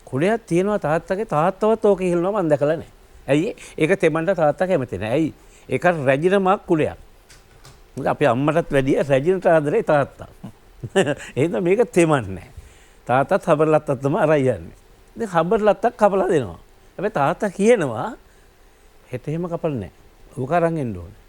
කුඩයක් තියෙනවා තාත්තගේ තාත්තවත් ඕක ඉල්ලනවා මම දැකලා නැහැ. ඇයි ඒක තෙමන්ට තාත්තා කැමති නැහැ. ඇයි ඒක රැජිනමක් කුඩයක්. මොකද අපේ අම්මටත් වැඩිය රැජිනට ආදරේ තාත්තා. එහෙනම් මේක තෙමන්නේ නැහැ. තාත්තත් හබර් ලත්තක් තමයි අරන් යන්නේ. ඉතින් හබර් ලත්තක් කපලා දෙනවා. හැබැයි තාත්තා කියනවා හෙට එහෙම කපන්නේ නැහැ. ඕක අරන් එන්න ඕනේ.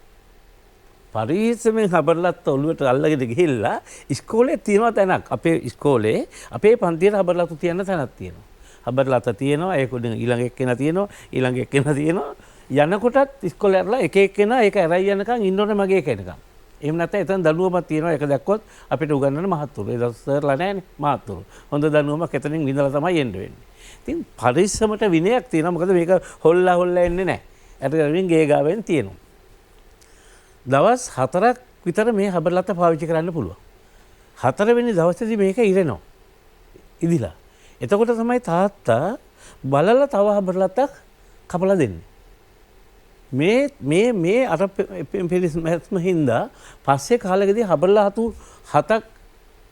පරිස්සමෙන් හබර් ලත්ත ඔළුවට අල්ලගෙන ගිහිල්ලා ඉස්කෝලේ තියෙනවා තැනක්. අපේ ඉස්කෝලේ අපේ පන්තියේ හබර් ලතු තියන තැනක් තියෙනවා. හබර් ලත තියෙනවා ඒක උඩින් ඊළඟ එක්කෙනා තියෙනවා ඊළඟ එක්කෙනා තියෙනවා. යනකොටත් ඉස්කෝලේ ඇරලා එක එක්කෙනා ඒක ඇරයි යනකම් ඉන්න ඕනේ මගේ කෙනකම්. එහෙම නැත්නම් එතන දඬුවමක් තියෙනවා. ඒක දැක්කොත් අපිට උගන්වන්න මහත්තුරු. ඒ දවස් සර්ලා නැහැනේ මහත්තුරු. හොඳ දඬුවමක් එතනින් විඳලා තමයි එන්න වෙන්නේ. ඉතින් පරිස්සමට විනයක් තියෙනවා. මොකද මේක හොල්ලා එන්නේ නැහැ. ඇටගලින් ගේ ගාවෙන් තියෙනවා. දවස් 4ක් විතර මේ හබර් ලත්ත පාවිච්චි කරන්න පුළුවන්. 4 වෙනි දවසේදී මේක ඉරෙනවා. ඉදිලා. එතකොට තමයි තාත්තා බලලා තව හබර් ලත්තක් කපලා දෙන්නේ. මේ අර පිරිස්ම හින්දා පස්සේ කාලෙකදී හබර් ලතු 7ක්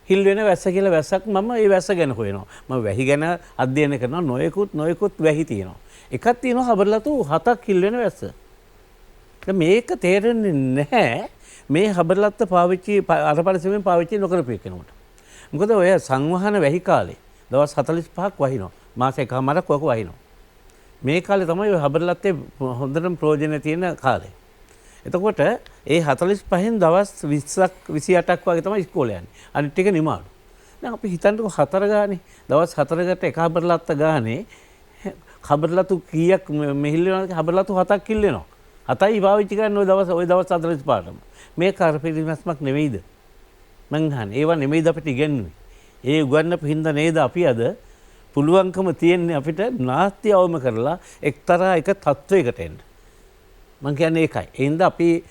හිල් වෙන වැස්ස කියලා වැස්සක් මම ඒ වැස්ස ගැන හොයනවා. මම වැහි ගැන අධ්‍යයනය කරනවා. නොයෙකුත් වැහි තියෙනවා. එකක් තියෙනවා හබර් ලතු 7ක් හිල් වෙන වැස්ස. මේක තේරෙන්නේ නැහැ මේ හබර් ලත්ත පාවිච්චි අර පරිස්සමෙන් පාවිච්චි නොකරපු කෙනෙකුට. මොකද ඔය සංවහන වැහි කාලේ දවස් 45ක් වහිනවා. මාස එකමාරක් වක වහිනවා. මේ කාලේ තමයි ඔය හබර් ලත්තේ හොඳටම ප්‍රයෝජන තියෙන කාලේ. එතකොට ඒ 45න් දවස් 20ක් 28ක් වගේ තමයි ඉස්කෝලේ යන්නේ. අනිත් ටික නිමාඩු. දැන් අපි හිතන්නකෝ 4 ගානේ දවස් 4කට එක හබර් ලත්ත ගානේ හබර් ලතු කීයක් මෙහිල් වෙනවද? හබර් ලතු 7ක් කිල් වෙනවා. 7යි පාවිච්චි කරන්නේ ওই දවස් 45ටම. මේ කරපිරිමැස්මක් නෙවෙයිද? මං අහන්නේ. ඒවා නෙවෙයිද අපිට ඉගෙනුනේ. ඒ උගන්නපු හින්දා නේද අපි අද පුළුවන්කම තියෙන්නේ අපිට නාස්ති අවම කරලා එක්තරා එක තත්වයකට එන්න. මං කියන්නේ ඒකයි. ඒ හින්දා අපි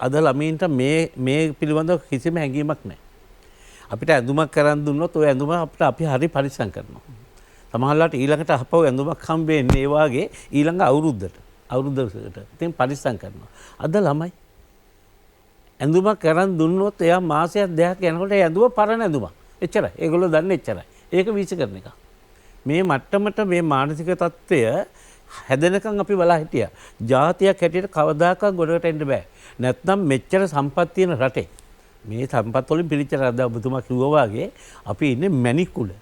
අද ළමයින්ට මේ පිළිබඳව කිසිම හැඟීමක් නැහැ. අපිට ඇඳුමක් කරන් දුන්නොත් ওই ඇඳුම අපිට අපි හරි පරිස්සම් කරනවා. සමහරවිට ඊළඟට අහපව ඇඳුමක් හම්බෙන්නේ ඒ වාගේ ඊළඟ අවුරුද්දකට. ඉතින් පරිස්සම් කරනවා. අද ළමයි ඇඳුමක් කරන් දුන්නොත් එයා මාසයක් දෙකක් යනකොට ඒ ඇඳුම පරණ ඇඳුමක්. එච්චරයි. ඒගොල්ලෝ දන්නේ එච්චරයි. ඒක වීසි කරන එක. මේ මට්ටමට මේ මානසික තත්ත්වය හැදෙනකන් අපි බලා හිටියා. ජාතියක් හැටියට කවදාකවත් ගොඩකට එන්න බෑ. නැත්නම් මෙච්චර සම්පත් තියෙන රටේ මේ සම්පත් වලින් පිළිච්ච රට ඔබතුමා කිව්වා වගේ අපි ඉන්නේ මැණික් උඩ.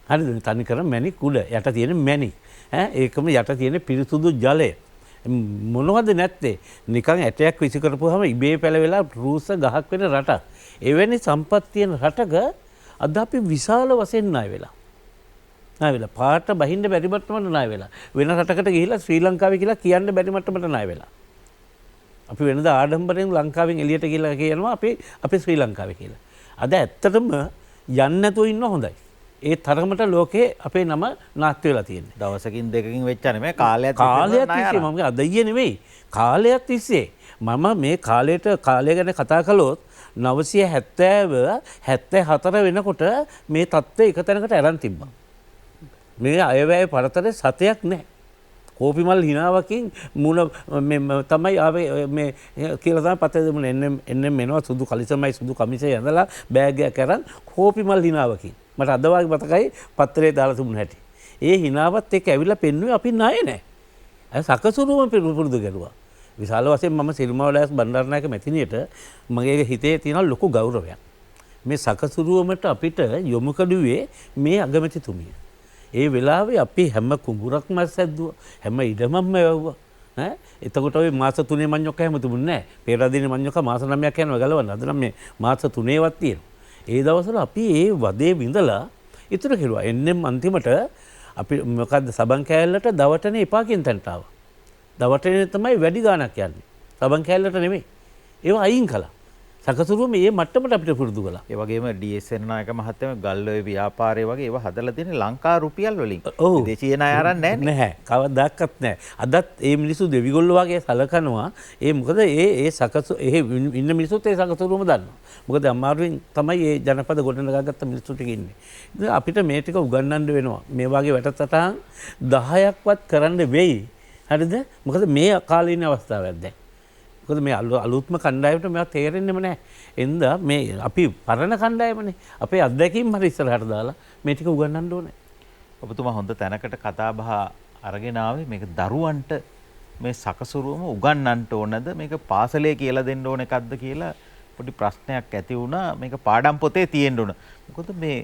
හරිද? තනි කර මැණික් උඩ. යට තියෙන මැණික්. ඒකම යට තියෙන පිරිසුදු ජලය. මොනවද නැත්තේ? නිකන් ඇටයක් විසි කරපුවාම ඉබේ පැලවෙලා රූස ගහක් වෙන රටක්. එවැනි සම්පත් තියෙන රටක අද අපි විශාල වශයෙන් ණය වෙලා. පාට බහින්න බැරි මට්ටමට ණය වෙලා. වෙන රටකට ගිහිල්ලා ශ්‍රී ලංකාවේ කියලා කියන්න බැරි මට්ටමට ණය වෙලා. අපි වෙනදා ආඩම්බරෙන් ලංකාවෙන් එළියට ගිහලා කියනවා අපි ශ්‍රී ලංකාවේ කියලා. අද ඇත්තටම යන්න නැතුව ඉන්න හොඳයි. ඒ තරමට ලෝකේ අපේ නම නාස්ති වෙලා තියෙන්නේ. දවසකින් දෙකකින් වෙච්ච නෙමෙයි කාලයක් තිස්සේ මම අද ඊයේ නෙමෙයි කාලයක් තිස්සේ මම මේ කාලය ගැන කතා කළොත් 970 74 වෙනකොට මේ තත්ත්වය එක තැනකට අරන් තිබ්බා. මේ අයවැය පරතරේ සතයක් නැහැ. කෝපිමල් හිනාවකින් මුණ තමයි ආවේ මේ කියලා තමයි පතේ දෙමුනේ එන්නෙම මෙනවා සුදු කලිසමයි සුදු කමිසය ඇඳලා බෑග් එකක් අරන් කෝපිමල් හිනාවකින් මට අද වගේ මතකයි පත්‍රේ දාලා තිබුණ හැටි. ඒ හිනාවත් එක්ක ඇවිල්ලා පෙන්නුවේ අපි ණය නැහැ. අය සකසුරුවම පුරුදු කරුවා. විශාල වශයෙන් මම සිරිමාවලෑස් බණ්ඩාරනායක මැතිණියට මගේ හිතේ තියෙන ලොකු ගෞරවයක්. මේ සකසුරුවමට අපිට යොමු කළුවේ මේ අගමැතිතුමිය. ඒ වෙලාවේ අපි හැම කුඹුරක්ම සැද්දුවා. හැම ඉඩමක්ම වැව්වා. එතකොට ඔය මාස 3 මඤ්ඤොක්ක හැම තිබුණේ නැහැ. පෙරදිනේ මඤ්ඤොක්ක මාස 9ක් යනවා ගලවන්න. අද නම් මේ මාස 3වත් තියෙනවා. ඒ දවස්වල අපි ඒ වදේ විඳලා ඉතුරු කෙරුවා. එන්නෙම් අන්තිමට අපි මොකද්ද සබන් කෑල්ලට දවටනේ එපා කියන තැනට ආවා. දවටනේ තමයි වැඩි ගාණක් යන්නේ. සබන් කෑල්ලට නෙමෙයි. ඒව අයින් කළා. සකසුරුව මේ මට්ටමට අපිට පුරුදු කළා. ඒ වගේම ඩීඑස් නායක මහත්තයා ගල්ඔය ව්‍යාපාරය වගේ ඒවා හදලා තියෙන ලංකා රුපියල් වලින්. විදේශීය ණය අරන් නැහැ. නැහැ. කවදාවත් නැහැ. අදත් මේ මිනිස්සු දෙවිගොල්ලෝ වගේ සලකනවා. ඒ මොකද ඒ සකසු ඉන්න මිනිස්සුත් ඒ සකසුරුවම දන්නවා. මොකද අමාරුවෙන් තමයි මේ ජනපද ගොඩනගාගත්ත මිනිස්සු ටික ඉන්නේ. ඉතින් අපිට මේ ටික උගන්වන්න වෙනවා. මේ වගේ වැඩසටහන් 10ක්වත් කරන්න වෙයි. හරිද? මොකද මේ කාලීන අවස්ථාවක් දැන්. මොකද මේ අලුත්ම කණ්ඩායමට මේවා තේරෙන්නෙම නැහැ. එන්දා මේ අපි පරණ කණ්ඩායමනේ. අපේ අත්දැකීම් හරි ඉස්සරහට දාලා මේ ටික උගන්වන්න ඕනේ. ඔබතුමා හොඳ තැනකට කතා බහ අරගෙන ආවේ මේක දරුවන්ට මේ සකසුරුවම උගන්වන්නට ඕනද මේක පාසලේ කියලා දෙන්න ඕන එකක්ද කියලා පොඩි ප්‍රශ්නයක් ඇති වුණා. මේක පාඩම් පොතේ තියෙන්න ඕන. මොකද මේ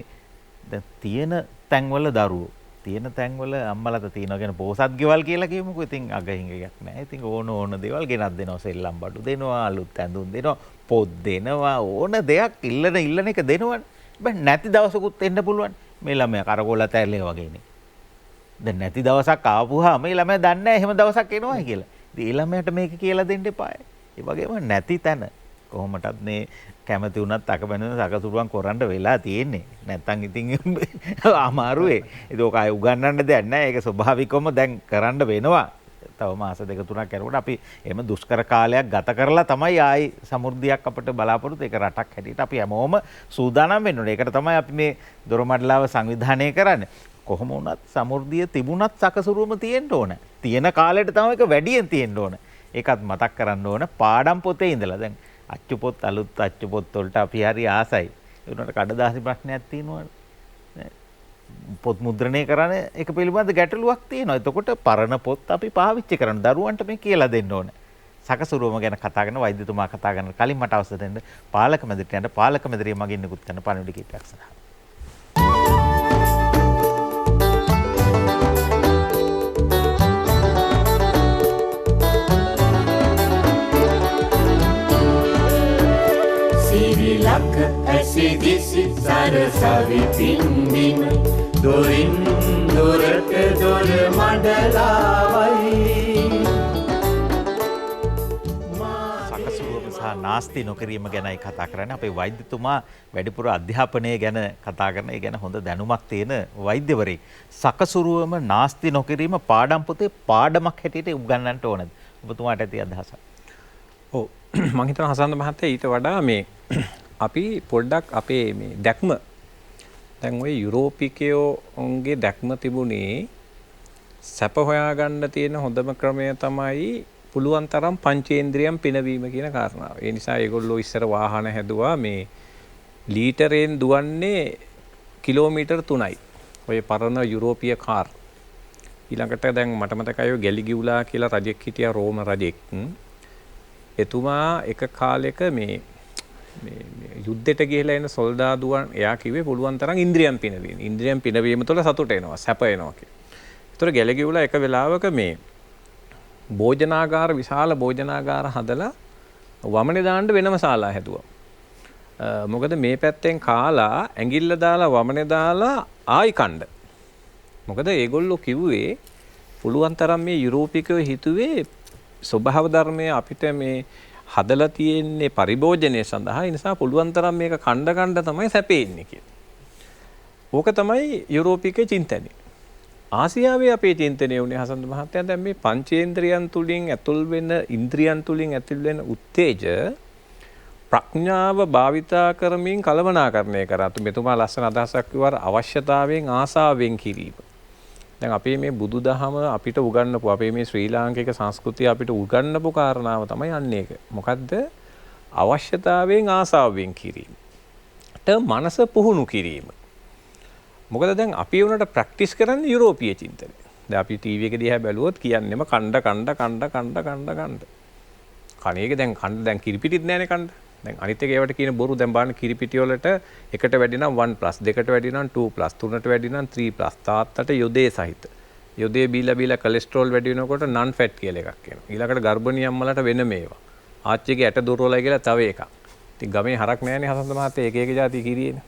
දැන් තියෙන තැන්වල දරුවෝ තියෙන තැන්වල අම්මලාට තියෙනවා කියන පොසත් ගෙවල් කියලා කියමුකෝ. ඉතින් අගහිඟ එකක් නැහැ. ඉතින් ඕන දේවල් ගෙනත් දෙනවා. සෙල්ලම් බඩු දෙනවා, අලුත් ඇඳුම් දෙනවා, පොත් දෙනවා, ඕන දෙයක් ඉල්ලන එක දෙනවනේ. හැබැයි නැති දවසකුත් එන්න පුළුවන්. මේ ළමයා කරකෝල තැල්ලේ වගේනේ. දැන් නැති දවසක් ආපුවා මේ ළමයා දන්නේ නැහැ එහෙම දවසක් එනවායි කියලා. ඉතින් ඒ ළමයාට මේක කියලා දෙන්න එපායි. ඒ වගේම නැති තැන කොහොමටත් මේ කැමති වුණත් අකබැඳෙන සකසුරුවන් කරන්න වෙලා තියෙන්නේ. නැත්තම් ඉතින් අමාරුවේ. ඒක ඔක අය උගන්නන්න දෙයක් නැහැ. ඒක ස්වභාවිකවම දැන් කරන්න වෙනවා. තව මාස දෙක තුනක් යනකොට අපි එහෙම දුෂ්කර කාලයක් ගත කරලා තමයි ආයි සමෘද්ධියක් අපිට බලාපොරොත්තු ඒක රටක් හැටියට අපි හැමෝම සූදානම් වෙන්න ඕනේ. ඒකට තමයි අපි මේ දොරමඩලාව සංවිධානය කරන්නේ. කොහොම වුණත් සමෘද්ධිය තිබුණත් සකසුරුවම තියෙන්න ඕන. තියෙන කාලෙට තමයි ඒක වැඩියෙන් තියෙන්න ඕන. ඒකත් මතක් කරන්න ඕන පාඩම් පොතේ ඉඳලා. දැන් අච්චු පොත් අලුත් අච්චු පොත් වලට අපි හරි ආසයි. ඒ උනට කඩදාසි ප්‍රශ්නයක් තියෙනවා. පොත් මුද්‍රණය කරන එක පිළිබඳ ගැටලුවක් තියෙනවා. එතකොට පරණ පොත් අපි පාවිච්චි කරන දරුවන්ට මේ කියලා දෙන්න ඕන. සකසුරුවම ගැන කතා කරන වෛද්‍යතුමා කතා කරන කලින් මට අවසර දෙන්න පාලක මැදිරියට යන්න පාලක මැදිරිය මගින් නිකුත් කරන පණිවිඩ කීපයක් සඳහා. සිරිලක ඇසිදිසි සරසවි පින්දිම දොරින් දොරට දොර මඩලාවයි. සකසුරුවම සහ නාස්ති නොකිරීම ගැනයි කතා කරන්නේ. අපේ වෛද්‍යතුමා වැඩිපුර අධ්‍යාපනය ගැන කතා කරන. ඒ ගැන හොඳ දැනුමක් තියෙන වෛද්‍යවරයෙක්. සකසුරුවම නාස්ති නොකිරීම පාඩම් පොතේ පාඩමක් හැටියට උගන්වන්නට ඕනද? ඔබතුමාට ඇති අදහසක්. ඔව් මම හිතනවා හසන්ත මහත්තයා ඊට වඩා මේ අපි පොඩ්ඩක් අපේ මේ දැක්ම දැන් ওই යුරෝපිකයෝන්ගේ දැක්ම තිබුණේ සැප හොයාගන්න තියෙන හොඳම ක්‍රමය තමයි පුළුවන් තරම් පංචේන්ද්‍රියම් පිනවීම කියන කාරණාව. ඒ නිසා ඒගොල්ලෝ ඉස්සර වාහන හැදුවා මේ ලීටරෙන් දුවන්නේ කිලෝමීටර් 3යි. ඔය පරණ යුරෝපීය කාර්. ඊළඟට දැන් මට මතකයි ගැලිගියුලා කියලා රජෙක් හිටියා රෝම රජෙක්. එතුමා එක කාලෙක මේ යුද්ධෙට ගිහලා එන සොල්දාදුවන් එයා කිව්වේ පුළුවන් තරම් ඉන්ද්‍රියම් පිනවීම. ඉන්ද්‍රියම් පිනවීම තුළ සතුට එනවා, සැප එනවා කියලා. ඒතර ගැලගිවුලා එක වෙලාවක මේ භෝජනාගාර විශාල භෝජනාගාර හදලා වමනේ දාන්න වෙනම ශාලා හැදුවා. මොකද මේ පැත්තෙන් කාලා ඇඟිල්ල දාලා වමනේ දාලා ආයි කණ්ඩ. මොකද ඒගොල්ලෝ කිව්වේ පුළුවන් තරම් මේ යුරෝපිකයෝ හිතුවේ ස්වභාව ධර්මය අපිට මේ හදලා තියෙන්නේ පරිභෝජනය සඳහා. ඒ නිසා පුළුවන් තරම් මේක කණ්ඩ තමයි සැපෙන්නේ කියලා. ඕක තමයි යුරෝපීකේ චින්තනය. ආසියාවේ අපේ චින්තනය උනේ හසන්ත මහත්තයා දැන් මේ පංචේන්ද්‍රයන් තුලින් ඇතුල් වෙන ඉන්ද්‍රියන් තුලින් ඇතුල් වෙන උත්තේජ ප්‍රඥාව භාවිතා කරමින් කලමනාකරණය කරා. මෙතුමා ලස්සන අදහසක් කිව්වා අවශ්‍යතාවයෙන් ආසාවෙන් කිරීම. දැන් අපේ මේ බුදුදහම අපිට උගන්වපු අපේ මේ ශ්‍රී ලාංකික සංස්කෘතිය අපිට උගන්වපු කාරණාව තමයි අන්න ඒක. මොකද්ද? අවශ්‍යතාවයෙන් ආසාවෙන් කිරීම. මනස පුහුණු කිරීම. මොකද දැන් අපි උනට ප්‍රැක්ටිස් කරන්නේ යුරෝපීය චින්තනය. දැන් අපි ටීවී එක දිහා බැලුවොත් කියන්නේම කණ්ඩ. කණේක දැන් කණ්ඩ දැන් කිරිපිටිත් නැහැනේ කණ්ඩ. දැන් අනිත් එක ඒවට කියන බොරු දැන් බලන්න කිරිපිටි වලට එකට වැඩි නම් 1+, දෙකට වැඩි නම් 2+, තුනට වැඩි නම් 3+, තාත්තට යොදේ සහිත. යොදේ බීලා කොලෙස්ටරෝල් වැඩි වෙනකොට non fat කියලා එකක් එනවා. ඊළඟට ගර්භණී අම්මලට වෙන මේවා. ආච්චිගේ ඇට දුර්වලයි කියලා තව එකක්. ඉතින් ගමේ හරක් නැහැනේ හසන්ත මහත්තයා එක જાති කිරියේනේ.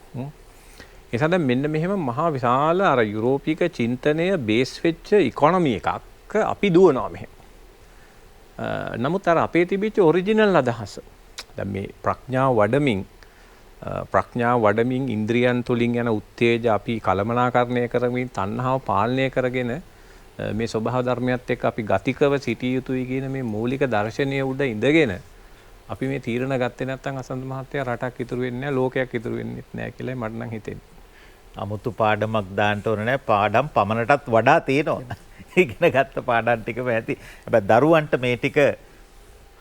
නිසා දැන් මෙන්න මෙහෙම මහා විශාල අර යුරෝපීක චින්තනය බේස් වෙච්ච ඉකොනොමි එකක් අපි දුවනවා මෙහෙම. නමුත් අර අපේ තිබිච්ච ඔරිජිනල් අදහස දැන් මේ ප්‍රඥාව වඩමින් ඉන්ද්‍රියන් තුලින් යන උත්තේජ අපි කලමනාකරණය කරමින් තණ්හාව පාලනය කරගෙන මේ ස්වභාව ධර්මයත් එක්ක අපි ගතිකව සිටිය යුතුයි කියන මේ මූලික දර්ශනය උඩ ඉඳගෙන අපි මේ තීරණ ගත්තේ නැත්නම් අසන්ත මහත්තයා රටක් ඉතුරු වෙන්නේ නැහැ, ලෝකයක් ඉතුරු වෙන්නේ නැහැ කියලා මට නම් හිතෙන්නේ. 아무තු පාඩමක් දාන්න ඕන නැහැ. පාඩම් පමණටත් වඩා තියෙනවා. ඉගෙන ගත්ත පාඩම් ටිකම ඇති. හැබැයි දරුවන්ට මේ ටික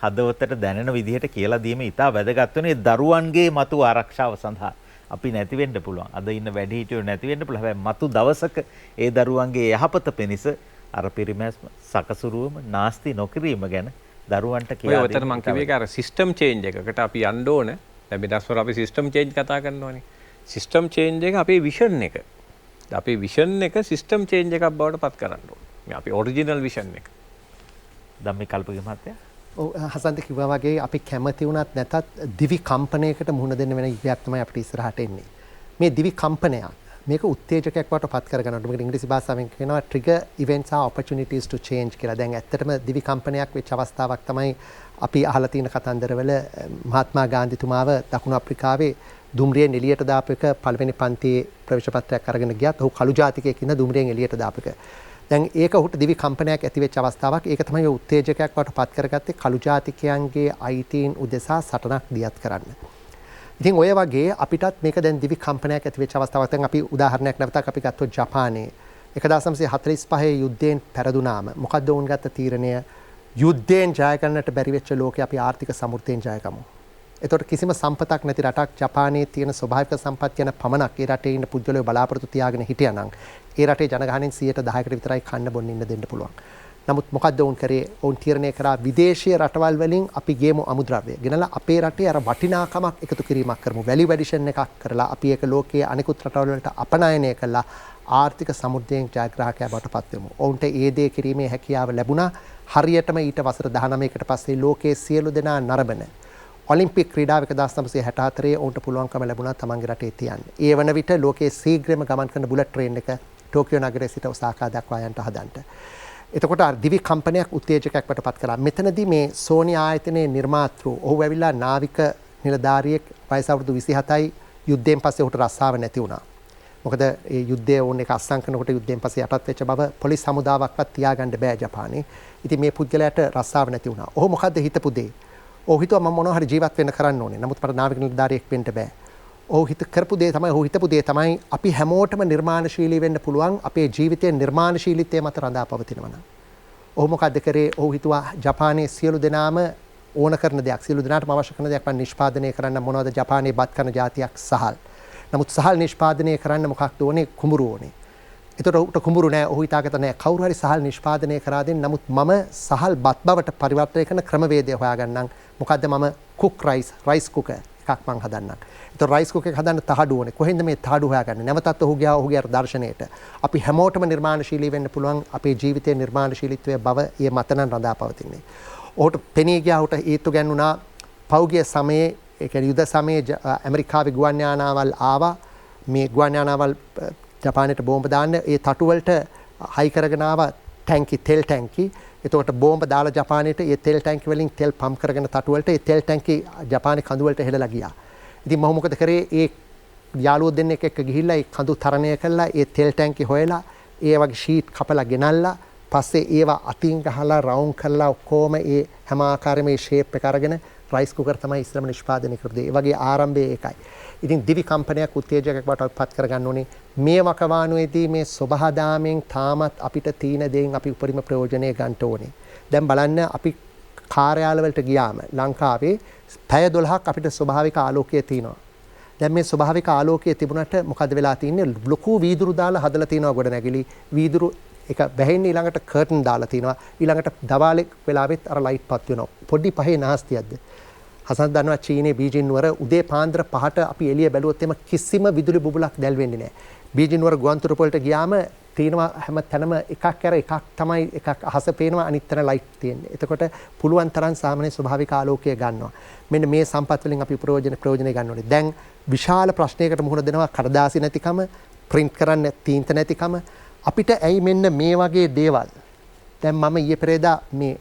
හදවතට දැනෙන විදිහට කියලා දීම ඉතා වැදගත් වෙන ඒ දරුවන්ගේ මතු ආරක්ෂාව සඳහා අපි නැති වෙන්න පුළුවන්. අද ඉන්න වැඩිහිටියෝ නැති වෙන්න පුළුවන්. හැබැයි මතු දවසක ඒ දරුවන්ගේ යහපත පිණිස අර පිරිමැස්ම සකසුරුවම නාස්ති නොකිරීම ගැන දරුවන්ට කියලා ඔය ඔතන මම කිව්වේ අර සිස්ටම් චේන්ජ් එකකට අපි යන්න ඕන. දැන් මේ දවස්වල අපි සිස්ටම් චේන්ජ් කතා කරනවානේ. සිස්ටම් චේන්ජ් එක අපේ විෂන් එක. අපේ විෂන් එක සිස්ටම් චේන්ජ් එකක් බවට පත් කරන්න ඕන. මේ අපේ ඔරිජිනල් විෂන් එක. ධම්මික කල්පගේ මහත්තයා හසන්ත කිව්වා වගේ අපි කැමති වුණත් නැතත් දිවි කම්පනයකට මුහුණ දෙන්න වෙන ඉලක්කයක් තමයි අපිට ඉස්සරහට එන්නේ. මේ දිවි කම්පනයක් මේක උත්තේජකයක් බවට පත් කරගන්නට මේක ඉංග්‍රීසි භාෂාවෙන් කියනවා trigger events are opportunities to change කියලා. දැන් ඇත්තටම දිවි කම්පනයක් වෙච්ච අවස්ථාවක් තමයි අපි අහලා තියෙන කතන්දරවල මහත්මා ගාන්ධිතුමාව දකුණු අප්‍රිකාවේ දුම්රියෙන් එළියට දාපු එක පළවෙනි පන්තියේ ප්‍රවේශ පත්‍රයක් අරගෙන ගියත් ඔහු කළු ජාතිකයෙක් ඉන්න දුම්රියෙන් එළියට දාපු එක. දැන් ඒක ඔහුට දිවි කම්පනයක් ඇති වෙච්ච අවස්ථාවක්. ඒක තමයි උත්තේජකයක් බවට පත් කරගත්තේ කළු ජාතිකයන්ගේ අයිතීන් උදෙසා සටනක් දියත් කරන්න. ඉතින් ඔය වගේ අපිටත් මේක දැන් දිවි කම්පනයක් ඇති වෙච්ච අවස්ථාවක්. දැන් අපි උදාහරණයක් නැවතත් අපි ගත්තොත් ජපානයේ 1945 යුද්ධයෙන් පෙරදුනාම මොකද්ද වුන් ගත්ත තීරණය? යුද්ධයෙන් ජය ගන්නට බැරි වෙච්ච ලෝකේ අපි ආර්ථික සමෘද්ධියෙන් ජය ගමු. ඒතකොට කිසිම සම්පතක් නැති රටක් ජපානයේ තියෙන ස්වභාවික සම්පත් යන පමණක් ඒ රටේ ඉන්න පුද්ගලයෝ බලාපොරොත්තු තියාගෙන හිටියානම් ඒ රටේ ජනගහනයෙන් 10%කට විතරයි කන්න බොන්න ඉන්න දෙන්න පුළුවන්. නමුත් මොකද්ද වුන් කරේ? වුන් තීරණය කරා විදේශීය රටවල් වලින් අපි ගේමු අමුද්‍රව්‍ය. ගෙනලා අපේ රටේ අර වටිනාකමක් එකතු කිරීමක් කරමු. වැලියු ඇඩිෂන් එකක් කරලා අපි ඒක ලෝකයේ අනිකුත් රටවල් වලට අපනයනය කළා ආර්ථික සමෘද්ධියෙන් ජයග්‍රාහකයා බවට පත් වෙමු. ඔවුන්ට ඒ දේ කිරීමේ හැකියාව ලැබුණා. හරියටම ඊට වසර 19කට පස්සේ ලෝකයේ සියලු දෙනා නරඹන ඔලිම්පික් ක්‍රීඩාව 1964 ඔවුන්ට පුළුවන්කම ලැබුණා තමන්ගේ රටේ තියන්න. ඒ වන විට ලෝකයේ ශීඝ්‍රම ගමන් කරන බුලට් ට්‍රේන් එක ටෝකියෝ නගරයේ සිට ඔසාකා දක්වා යන්න හදන්නට. එතකොට දිවි කම්පනයක් උත්තේජකයක් වටපත් කළා. මෙතනදී මේ සෝනි ආයතනයේ නිර්මාතෘ ඔහු ඇවිල්ලා නාවික නිලධාරියෙක් වයස අවුරුදු 27යි යුද්ධයෙන් පස්සේ ඔහුට රස්සාව නැති වුණා. මොකද ඒ යුද්ධය ඕන එක අස්සම් කරනකොට යුද්ධයෙන් පස්සේ යටත් වෙච්ච බව පොලිස් හමුදාවක්වත් තියාගන්න බෑ ජපානයේ. ඉතින් මේ පුද්ගලයාට රස්සාව නැති වුණා. ඔහු මොකද්ද හිතපු දේ? ඔහු හිතුවා මම මොනවා හරි ජීවත් වෙන්න කරන්න ඕනේ. නමුත් මට නාවික නිලධාරියෙක් වෙන්න බෑ. ඔහු හිතපු දේ තමයි අපි හැමෝටම නිර්මාණශීලී වෙන්න පුළුවන් අපේ ජීවිතයේ නිර්මාණශීලීත්වය මත රඳා පවතිනවා නම්. ඔහු මොකද්ද කරේ? ඔහු හිතුවා ජපානයේ සියලු දෙනාම ඕන කරන දෙයක්, සියලු දෙනාටම අවශ්‍ය කරන දෙයක් මම නිෂ්පාදනය කරන්න. මොනවද? ජපානයේ බත් කන ජාතියක් සහල්. නමුත් සහල් නිෂ්පාදනය කරන්න මොකක්ද ඕනේ? කුඹුරු ඕනේ. ඒතර ඔහුට කුඹුරු නැහැ. ඔහු හිතාගත්ත නැහැ කවුරු හරි සහල් නිෂ්පාදනය කරා දෙන්න. නමුත් මම සහල් බත් බවට පරිවර්තනය කරන ක්‍රමවේදය හොයාගන්නම්. මොකද්ද? මම කුක් රයිස් කුකර් එකක් මං හදන්නම්. ඒතර රයිස් කුකර් එක හදන්න තහඩු ඕනේ. කොහෙන්ද මේ තහඩු හොයාගන්නේ? නැවතත් ඔහු ගියා ඔහුගේ අර දර්ශනයට. අපි හැමෝටම නිර්මාණශීලී වෙන්න පුළුවන්. අපේ ජීවිතයේ නිර්මාණශීලීත්වයේ බව ඊ මතනන් රඳා පවතින්නේ. ඔහුට පෙනී ගියා. ඔහුට හේතු ගැන්නුණා පෞගිය සමයේ ඒ කියන්නේ යුද සමයේ ඇමරිකාවේ ගුවන් යානාවල් ආවා. මේ ගුවන් යානාවල් ජපානයට බෝම්බ දාන්න ඒ තටු වලට හයි කරගෙන ආවා තෙල් ටැංකි. එතකොට බෝම්බ දාලා ජපානයට ඒ තෙල් ටැංකි වලින් තෙල් පම්ප් කරගෙන තටු වලට ඒ තෙල් ටැංකි ජපානයේ කඳු වලට හෙලලා ගියා. ඉතින් මම මොකද කරේ? ඒ යාළුවෝ දෙන්නෙක් එක්ක ගිහිල්ලා ඒ කඳු තරණය කළා. ඒ තෙල් ටැංකි හොයලා ඒ වගේ ෂීට් කපලා ගෙනල්ලා පස්සේ ඒවා අතින් ගහලා රවුන්ඩ් කරලා ඔක්කොම ඒ හැම ආකාරයේ මේ ෂේප් එක අරගෙන රයිස් කුකර් තමයි ඉස්සරම නිෂ්පාදනය කරුවේ. ඒ වගේ ආරම්භයේ ඒකයි. ඉතින් දිවි කම්පනයක් උත්තේජකයක් බවට පත් කරගන්න ඕනේ. මේ වකවානුවේදී මේ සබහාදාමෙන් තාමත් අපිට තීන දෙයින් අපි උපරිම ප්‍රයෝජනය ගන්න ඕනේ. දැන් බලන්න අපි කාර්යාලවලට ගියාම ලංකාවේ පැය 12ක් අපිට ස්වභාවික ආලෝකය තියෙනවා. දැන් මේ ස්වභාවික ආලෝකය තිබුණාට මොකද වෙලා තින්නේ? ලොකු වීදුරු දාලා හදලා තියෙනවා ගොඩනැගිලි. වීදුරු එක වැහෙන්නේ ඊළඟට කර්ටන් දාලා තියෙනවා. ඊළඟට දවාලේ වෙලාවෙත් අර ලයිට් පත් වෙනවා. පොඩි පහේ නාස්තියක්ද? හසන් දන්නවා චීනයේ බීජින් නුවර උදේ පාන්දර 5ට අපි එළිය බැලුවොත් එම කිසිම විදුලි බුබුලක් දැල් වෙන්නේ නැහැ. බීජින් නුවර ගුවන්තොටුපළ වලට ගියාම තියෙනවා හැම තැනම එකක් එකක් තමයි එකක් අහස පේනවා අනිත් තැන ලයිට් තියෙන්නේ. එතකොට පුළුවන් තරම් සාමාන්‍ය ස්වභාවික ආලෝකය ගන්නවා. මෙන්න මේ සම්පත් වලින් අපි ප්‍රයෝජන ගන්න ඕනේ. දැන් විශාල ප්‍රශ්නයකට මුහුණ දෙනවා කඩදාසි නැතිකම, print කරන්න තීන්ත නැතිකම. අපිට ඇයි මෙන්න මේ වගේ දේවල්? දැන් මම ඊයේ පෙරේදා මේ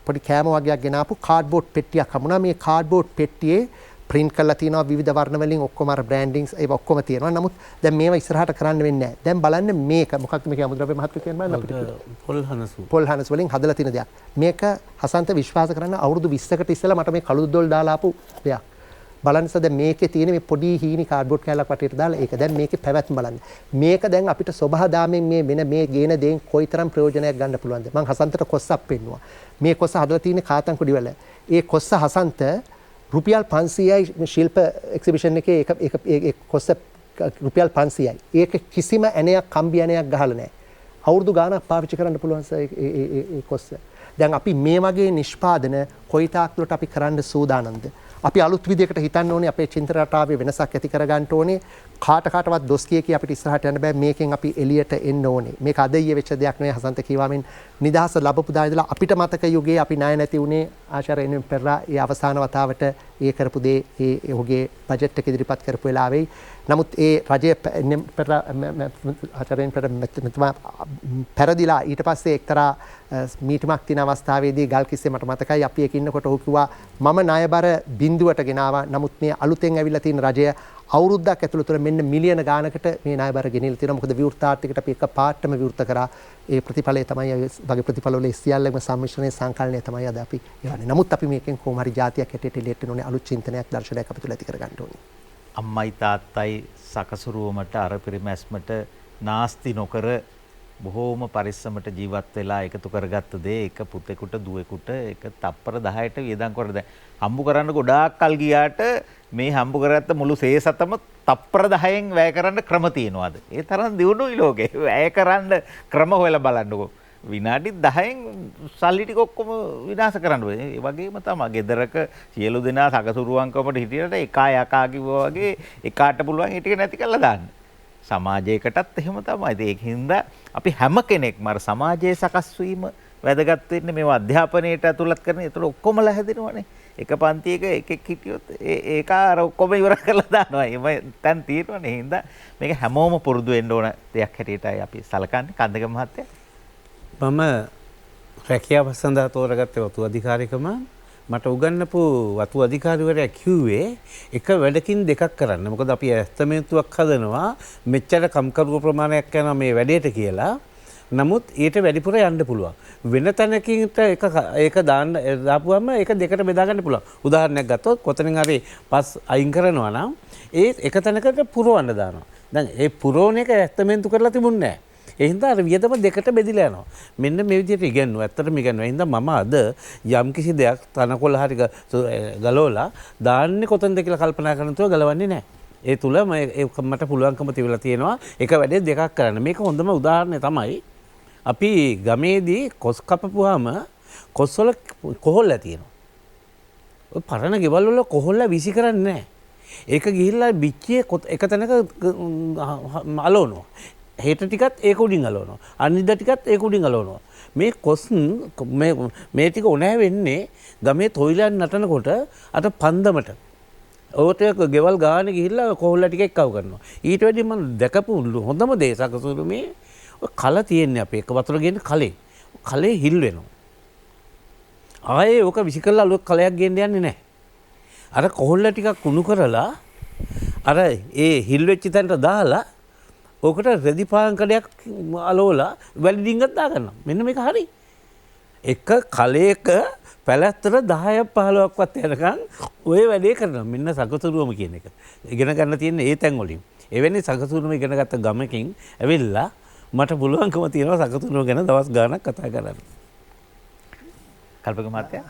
පොඩි කෑම වගේක් ගෙනාපු කාඩ්බෝඩ් පෙට්ටියක් හමුණා. මේ කාඩ්බෝඩ් පෙට්ටියේ print කරලා තියෙනවා විවිධ වර්ණ වලින් ඔක්කොම අර බ්‍රෑන්ඩින්ග්ස් ඒව ඔක්කොම තියෙනවා. නමුත් දැන් මේවා ඉස්සරහට කරන්න වෙන්නේ නැහැ. දැන් බලන්න මේක මොකක්ද මේක අමුද්‍රව්‍ය මහත්කම් කියන්නේ බලන්න අපිට. පොල් හනස් වලින් හදලා තියෙන දෙයක්. මේක හසන්ත විශ්වාස කරන්න අවුරුදු 20කට ඉස්සෙල්ලා මට මේ කළු දොල් දාලා ආපු දෙයක්. බලන්න සද මේකේ තියෙන මේ පොඩි හීනි කාඩ්බෝඩ් කෑල්ලක් වටේට දාලා ඒක දැන් මේකේ පැවැත්ම බලන්න. මේක දැන් අපිට සබහාදාමෙන් මේ වෙන මේ ගේන දේෙන් කොයිතරම් ප්‍රයෝජනයක් ගන්න පුළුවන්ද? මම හසන්තට කොස්සක් පෙන්නුවා. මේ කොස්ස හදලා තියෙන්නේ කාතන් කුඩි වල. ඒ කොස්ස හසන්ත රුපියල් 500යි ශිල්ප එක්සිබිෂන් එකේ ඒක කොස්ස රුපියල් 500යි. ඒක කිසිම ඇණයක් කම්බි ඇණයක් ගහලා නැහැ. අවුරුදු ගාණක් පාවිච්චි කරන්න පුළුවන් සර් ඒ කොස්ස. දැන් අපි මේ වගේ නිෂ්පාදන කොයිතාක් දුරට අපි කරන්න සූදානම්ද? අපි අලුත් විදියකට හිතන්න ඕනේ අපේ චින්තන රටාවේ වෙනසක් ඇති කරගන්න ඕනේ. කාටවත් දොස් කිය අපිට ඉස්සරහට යන්න බෑ. මේකෙන් අපි එළියට එන්න ඕනේ. මේක අද ඊයේ වෙච්ච දෙයක් නෙවෙයි. හසන්ත කිව්වාමින් නිදහස ලැබපු දා ඉඳලා අපිට මතක යුගයේ අපි ණය නැති උනේ ආචාර්ය එන්.එම්. පෙරේරා ඒ අවසාන වතාවට ඒ කරපු දේ ඒ ඔහුගේ බජට් එක ඉදිරිපත් කරපු වෙලාවෙයි. නමුත් ඒ රජය එන්.එම්. පෙරේරා ආචාර්ය එන්.එම්. පෙරේරා පෙරදිලා ඊට පස්සේ එක්තරා මීටමක් තියෙන අවස්ථාවේදී ගල්කිස්සේ මට මතකයි අපි එක ඉන්නකොට ඔහු කිව්වා මම ණයබර බිඳුවට ගෙනාවා. නමුත් මේ අලුතෙන් ඇවිල්ලා තියෙන රජය අවුරුද්දක් ඇතුළත මෙන්න මිලියන ගානකට මේ ණයබර ගෙනිලා තියෙනවා. මොකද විවෘත ආර්ථිකයට අපි එක පාටම විවෘත කරා. ඒ ප්‍රතිඵලය තමයි වගේ ප්‍රතිඵලවල සියල්ලම සම්මිශ්‍රණයේ සංකලනය තමයි අද අපි යන්නේ. නමුත් අපි මේකෙන් කොහොම හරි જાතියක් හැටියට එළියට එන්න ඕනේ. අලුත් චින්තනයක් දර්ශනයක් අපි තුල ඇති කර ගන්න ඕනේ. අම්මයි තාත්තයි සකසුරුවමට අර පිරිමැස්මට නාස්ති නොකර බොහෝම පරිස්සමට ජීවත් වෙලා එකතු කරගත්ත දේ එක පුතෙකුට දුවෙකුට එක තප්පර 10ට වියදම් කර දැන් හම්බු කරන්න ගොඩාක් කල් ගියාට මේ හම්බු කරගත්ත මුළු සේසතම තප්පර 10න් වැය කරන්න ක්‍රම තියෙනවාද? ඒ තරම් දියුණුයි ලෝකේ. වැය කරන්න ක්‍රම හොයලා බලන්නකෝ. විනාඩි 10න් සල්ලි ටික ඔක්කොම විනාශ කරන්න බෑ. ඒ වගේම තමයි ගෙදරක සියලු දෙනා සකසුරුවන්කමට හිටියට එකා යකා කිව්වා වගේ එකාට පුළුවන් ඒ ටික නැති කරලා දාන්න. සමාජයකටත් එහෙම තමයි. ඒකින්ද අපි හැම කෙනෙක්ම අර සමාජයේ සකස් වීම වැදගත් වෙන්නේ මේවා අධ්‍යාපනයට ඇතුළත් කරන. ඒතකොට ඔක්කොමලා හැදෙනවනේ. එක පන්තියක එකෙක් හිටියොත් ඒක අර ඔක්කොම ඉවර කරලා දානවා. එම තැන් තියෙනවනේ. හින්දා මේක හැමෝම පුරුදු වෙන්න ඕන දෙයක් හැටියටයි අපි සලකන්නේ. කන්දක මහත්තයා මම රැකියාව සඳහා තෝරගත්තේ වතු අධිකාරිකම. මට උගන්වපු වතු අධිකාරිවරයා කිව්වේ එක වැඩකින් දෙකක් කරන්න. මොකද අපි ඇස්තමේන්තුවක් හදනවා මෙච්චර කම්කරුව ප්‍රමාණයක් යනවා මේ වැඩේට කියලා. නමුත් ඊට වැඩිපුර යන්න පුළුවන්. වෙන තැනකින්ට ඒක දාපුවම ඒක දෙකට බෙදා ගන්න පුළුවන්. උදාහරණයක් ගත්තොත් කොතනින් හරි පස් අයින් කරනවා නම් ඒ එක තැනකට පුරවන්න දානවා. දැන් ඒ පුරවන එක ඇස්තමේන්තු කරලා තිබුණේ නැහැ. ඒ හින්දා අර වියදම දෙකට බෙදිලා යනවා. මෙන්න මේ විදිහට ඉගෙනුවා. ඇත්තටම ඉගෙනුවා. ඒ හින්දා මම අද යම් කිසි දෙයක් තනකොළ හරි ගලවලා දාන්නේ කොතනද කියලා කල්පනා කරන තුව ගලවන්නේ නැහැ. ඒ තුල මට පුළුවන්කම තිබිලා තියෙනවා එක වැඩේ දෙකක් කරන්න. මේක හොඳම උදාහරණය තමයි අපි ගමේදී කොස් කපපුවාම කොස්වල කොහොල්ල තියෙනවා. ඔය පරණ ගෙවල් වල කොහොල්ල විසි කරන්නේ නැහැ. ඒක ගිහිල්ලා බිච්චියේ එක තැනක අලවනවා. හෙට ටිකත් ඒක උඩින් අලවනවා. අනිද්දා ටිකත් ඒක උඩින් අලවනවා. මේ කොස් මේ ටික උණෑ වෙන්නේ ගමේ තොইলයන් නටනකොට අර පන්දමට. ඔතේ ගෙවල් ගානේ ගිහිල්ලා කොහොල්ල ටික එක්කව කරනවා. ඊට වැඩි මම දැකපු හොඳම දේ සකසුරු මේ කල තියෙන්නේ අපේ එක වතුර ගේන කලේ. කලේ හිල් වෙනවා. ආයේ ඕක විසි කරලා අලුත් කලයක් ගේන්න යන්නේ නැහැ. අර කොහොල්ල ටිකක් කුණු කරලා අර ඒ හිල් වෙච්ච තැනට දාලා ඕකට රෙදි පාංකඩයක් අලෝලා වැලි ඩිංගක් දාගන්නවා. මෙන්න මේක හරි. එක කලයක පැලැත්තට 10ක් 15ක්වත් යනකම් ඔය වැඩේ කරනවා. මෙන්න සකසුරුවම කියන එක. ඉගෙන ගන්න තියෙන්නේ ඒ තැන් වලින්. එවැනි සකසුරුවම ඉගෙන ගත්ත ගමකින් ඇවිල්ලා මට පුළුවන්කම තියෙනවා සකසුරුවම ගැන දවස් ගාණක් කතා කරන්න. කල්පක මහත්තයා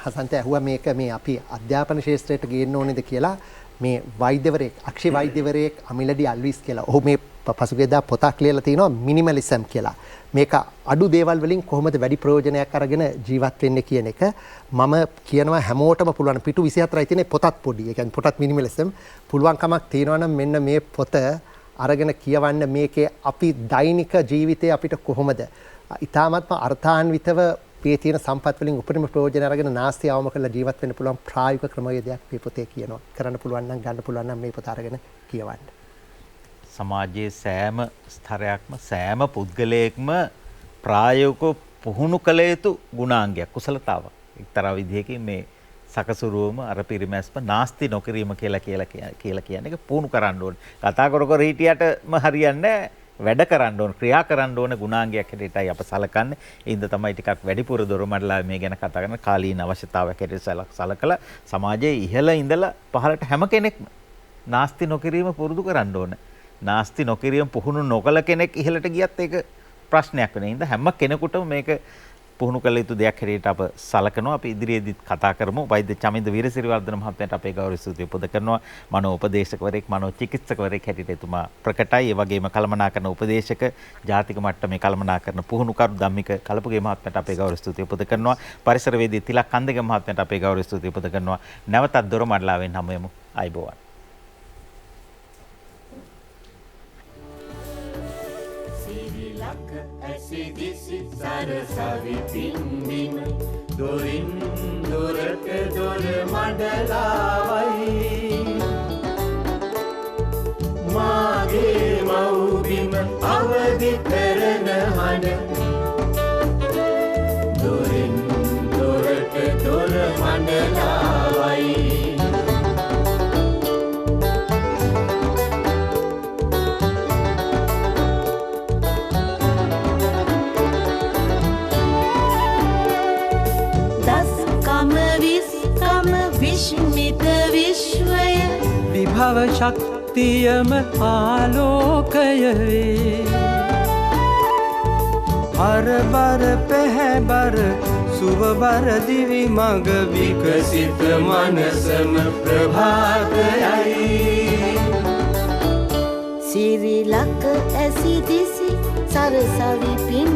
හසන්ත ඇහුවා මේක මේ අපි අධ්‍යාපන ශාස්ත්‍රයට ගේන්න ඕනේද කියලා. මේ වෛද්‍යවරයෙක් අක්ෂි වෛද්‍යවරයෙක් අමිලඩි අල්විස් කියලා. ඔහු මේ පසුගියදා පොතක් ලියලා තිනවා මිනිමලිසම් කියලා. මේක අඩු දේවල් වලින් කොහොමද වැඩි ප්‍රයෝජනයක් අරගෙන ජීවත් වෙන්නේ කියන එක මම කියනවා හැමෝටම පුළුවන්. පිටු 24යි තියෙන්නේ පොතත් පොඩි. ඒ කියන්නේ පොතත් මිනිමලිසම් පුළුවන්කමක් තියෙනවා නම් මෙන්න මේ පොත අරගෙන කියවන්න මේකේ අපි දෛනික ජීවිතේ අපිට කොහොමද ඊ타මත්ම අර්ථාන්විතව මේ තියෙන සම්පත් වලින් උපරිම ප්‍රයෝජන අරගෙන නාස්ති අවම කරලා ජීවත් වෙන්න පුළුවන් ප්‍රායෝගික ක්‍රමවේදයක් මේ පොතේ කියනවා. කරන්න පුළුවන් නම් ගන්න පුළුවන් නම් මේ පොත අරගෙන කියවන්න. සමාජයේ සෑම ස්තරයක්ම සෑම පුද්ගලයෙක්ම ප්‍රායෝගිකව පුහුණු කළ යුතු ගුණාංගයක් කුසලතාවක්. එක්තරා විදිහකින් මේ සකසුරුවම අර පිරිමැස්ම නාස්ති නොකිරීම කියලා කියන එක පුහුණු කරන්න ඕනේ. කතා කර කර හිටියටම හරියන්නේ වැඩ කරන්න ඕන ක්‍රියා කරන්න ඕන ගුණාංගයක් හැටියටයි අප සලකන්නේ. ඒ හින්දා තමයි ටිකක් වැඩිපුර දොරමඩලාව මේ ගැන කතා කරන කාලීන අවශ්‍යතාවයක් හැටියට සලකලා සමාජයේ ඉහළ ඉඳලා පහළට හැම කෙනෙක්ම නාස්ති නොකිරීම පුරුදු කරන්න ඕන. නාස්ති නොකිරීම පුහුණු නොකළ කෙනෙක් ඉහළට ගියත් ඒක ප්‍රශ්නයක් වෙන හින්දා හැම කෙනෙකුටම මේක පුහුණු කළ යුතු දෙයක් හැටියට අප සලකනවා. අපි ඉදිරියේදීත් කතා කරමු. වෛද්‍ය චමින්ද වීරසිරිවර්ධන මහත්මයාට අපේ ගෞරව ස්තුතිය පුද කරනවා. මනෝ උපදේශකවරයෙක්, මනෝ චිකිත්සකවරයෙක් හැටියට එතුමා ප්‍රකටයි. ඒ වගේම කළමනාකරන උපදේශක, ජාතික මට්ටමේ කළමනාකරන පුහුණුකරු ධම්මික කලපුගේ මහත්මයාට අපේ ගෞරව ස්තුතිය පුද කරනවා. පරිසරවේදී තිලක් කන්දගේ මහත්මයාට අපේ ගෞරව ස්තුතිය පුද කරනවා. නැවතත් දොරමඩලාවෙන් හමු වෙමු. ආයිබෝවන්. ඇසිදිසි සරසවි පින්දිම දොරින් දොරට දොර මඩලාවයි මාගේ මව්බිම අවදි කරන හඬ දොරින් දොරට දොර මඩලාවයි විශ්මිත විශ්වය විභව ශක්තියම ආලෝකය වේ හරබර පැහැබර සුවබර දිවි මඟ විකසිත මනසම ප්‍රභාතයයි සිරිලක ඇසිදිසි සරසවි පින්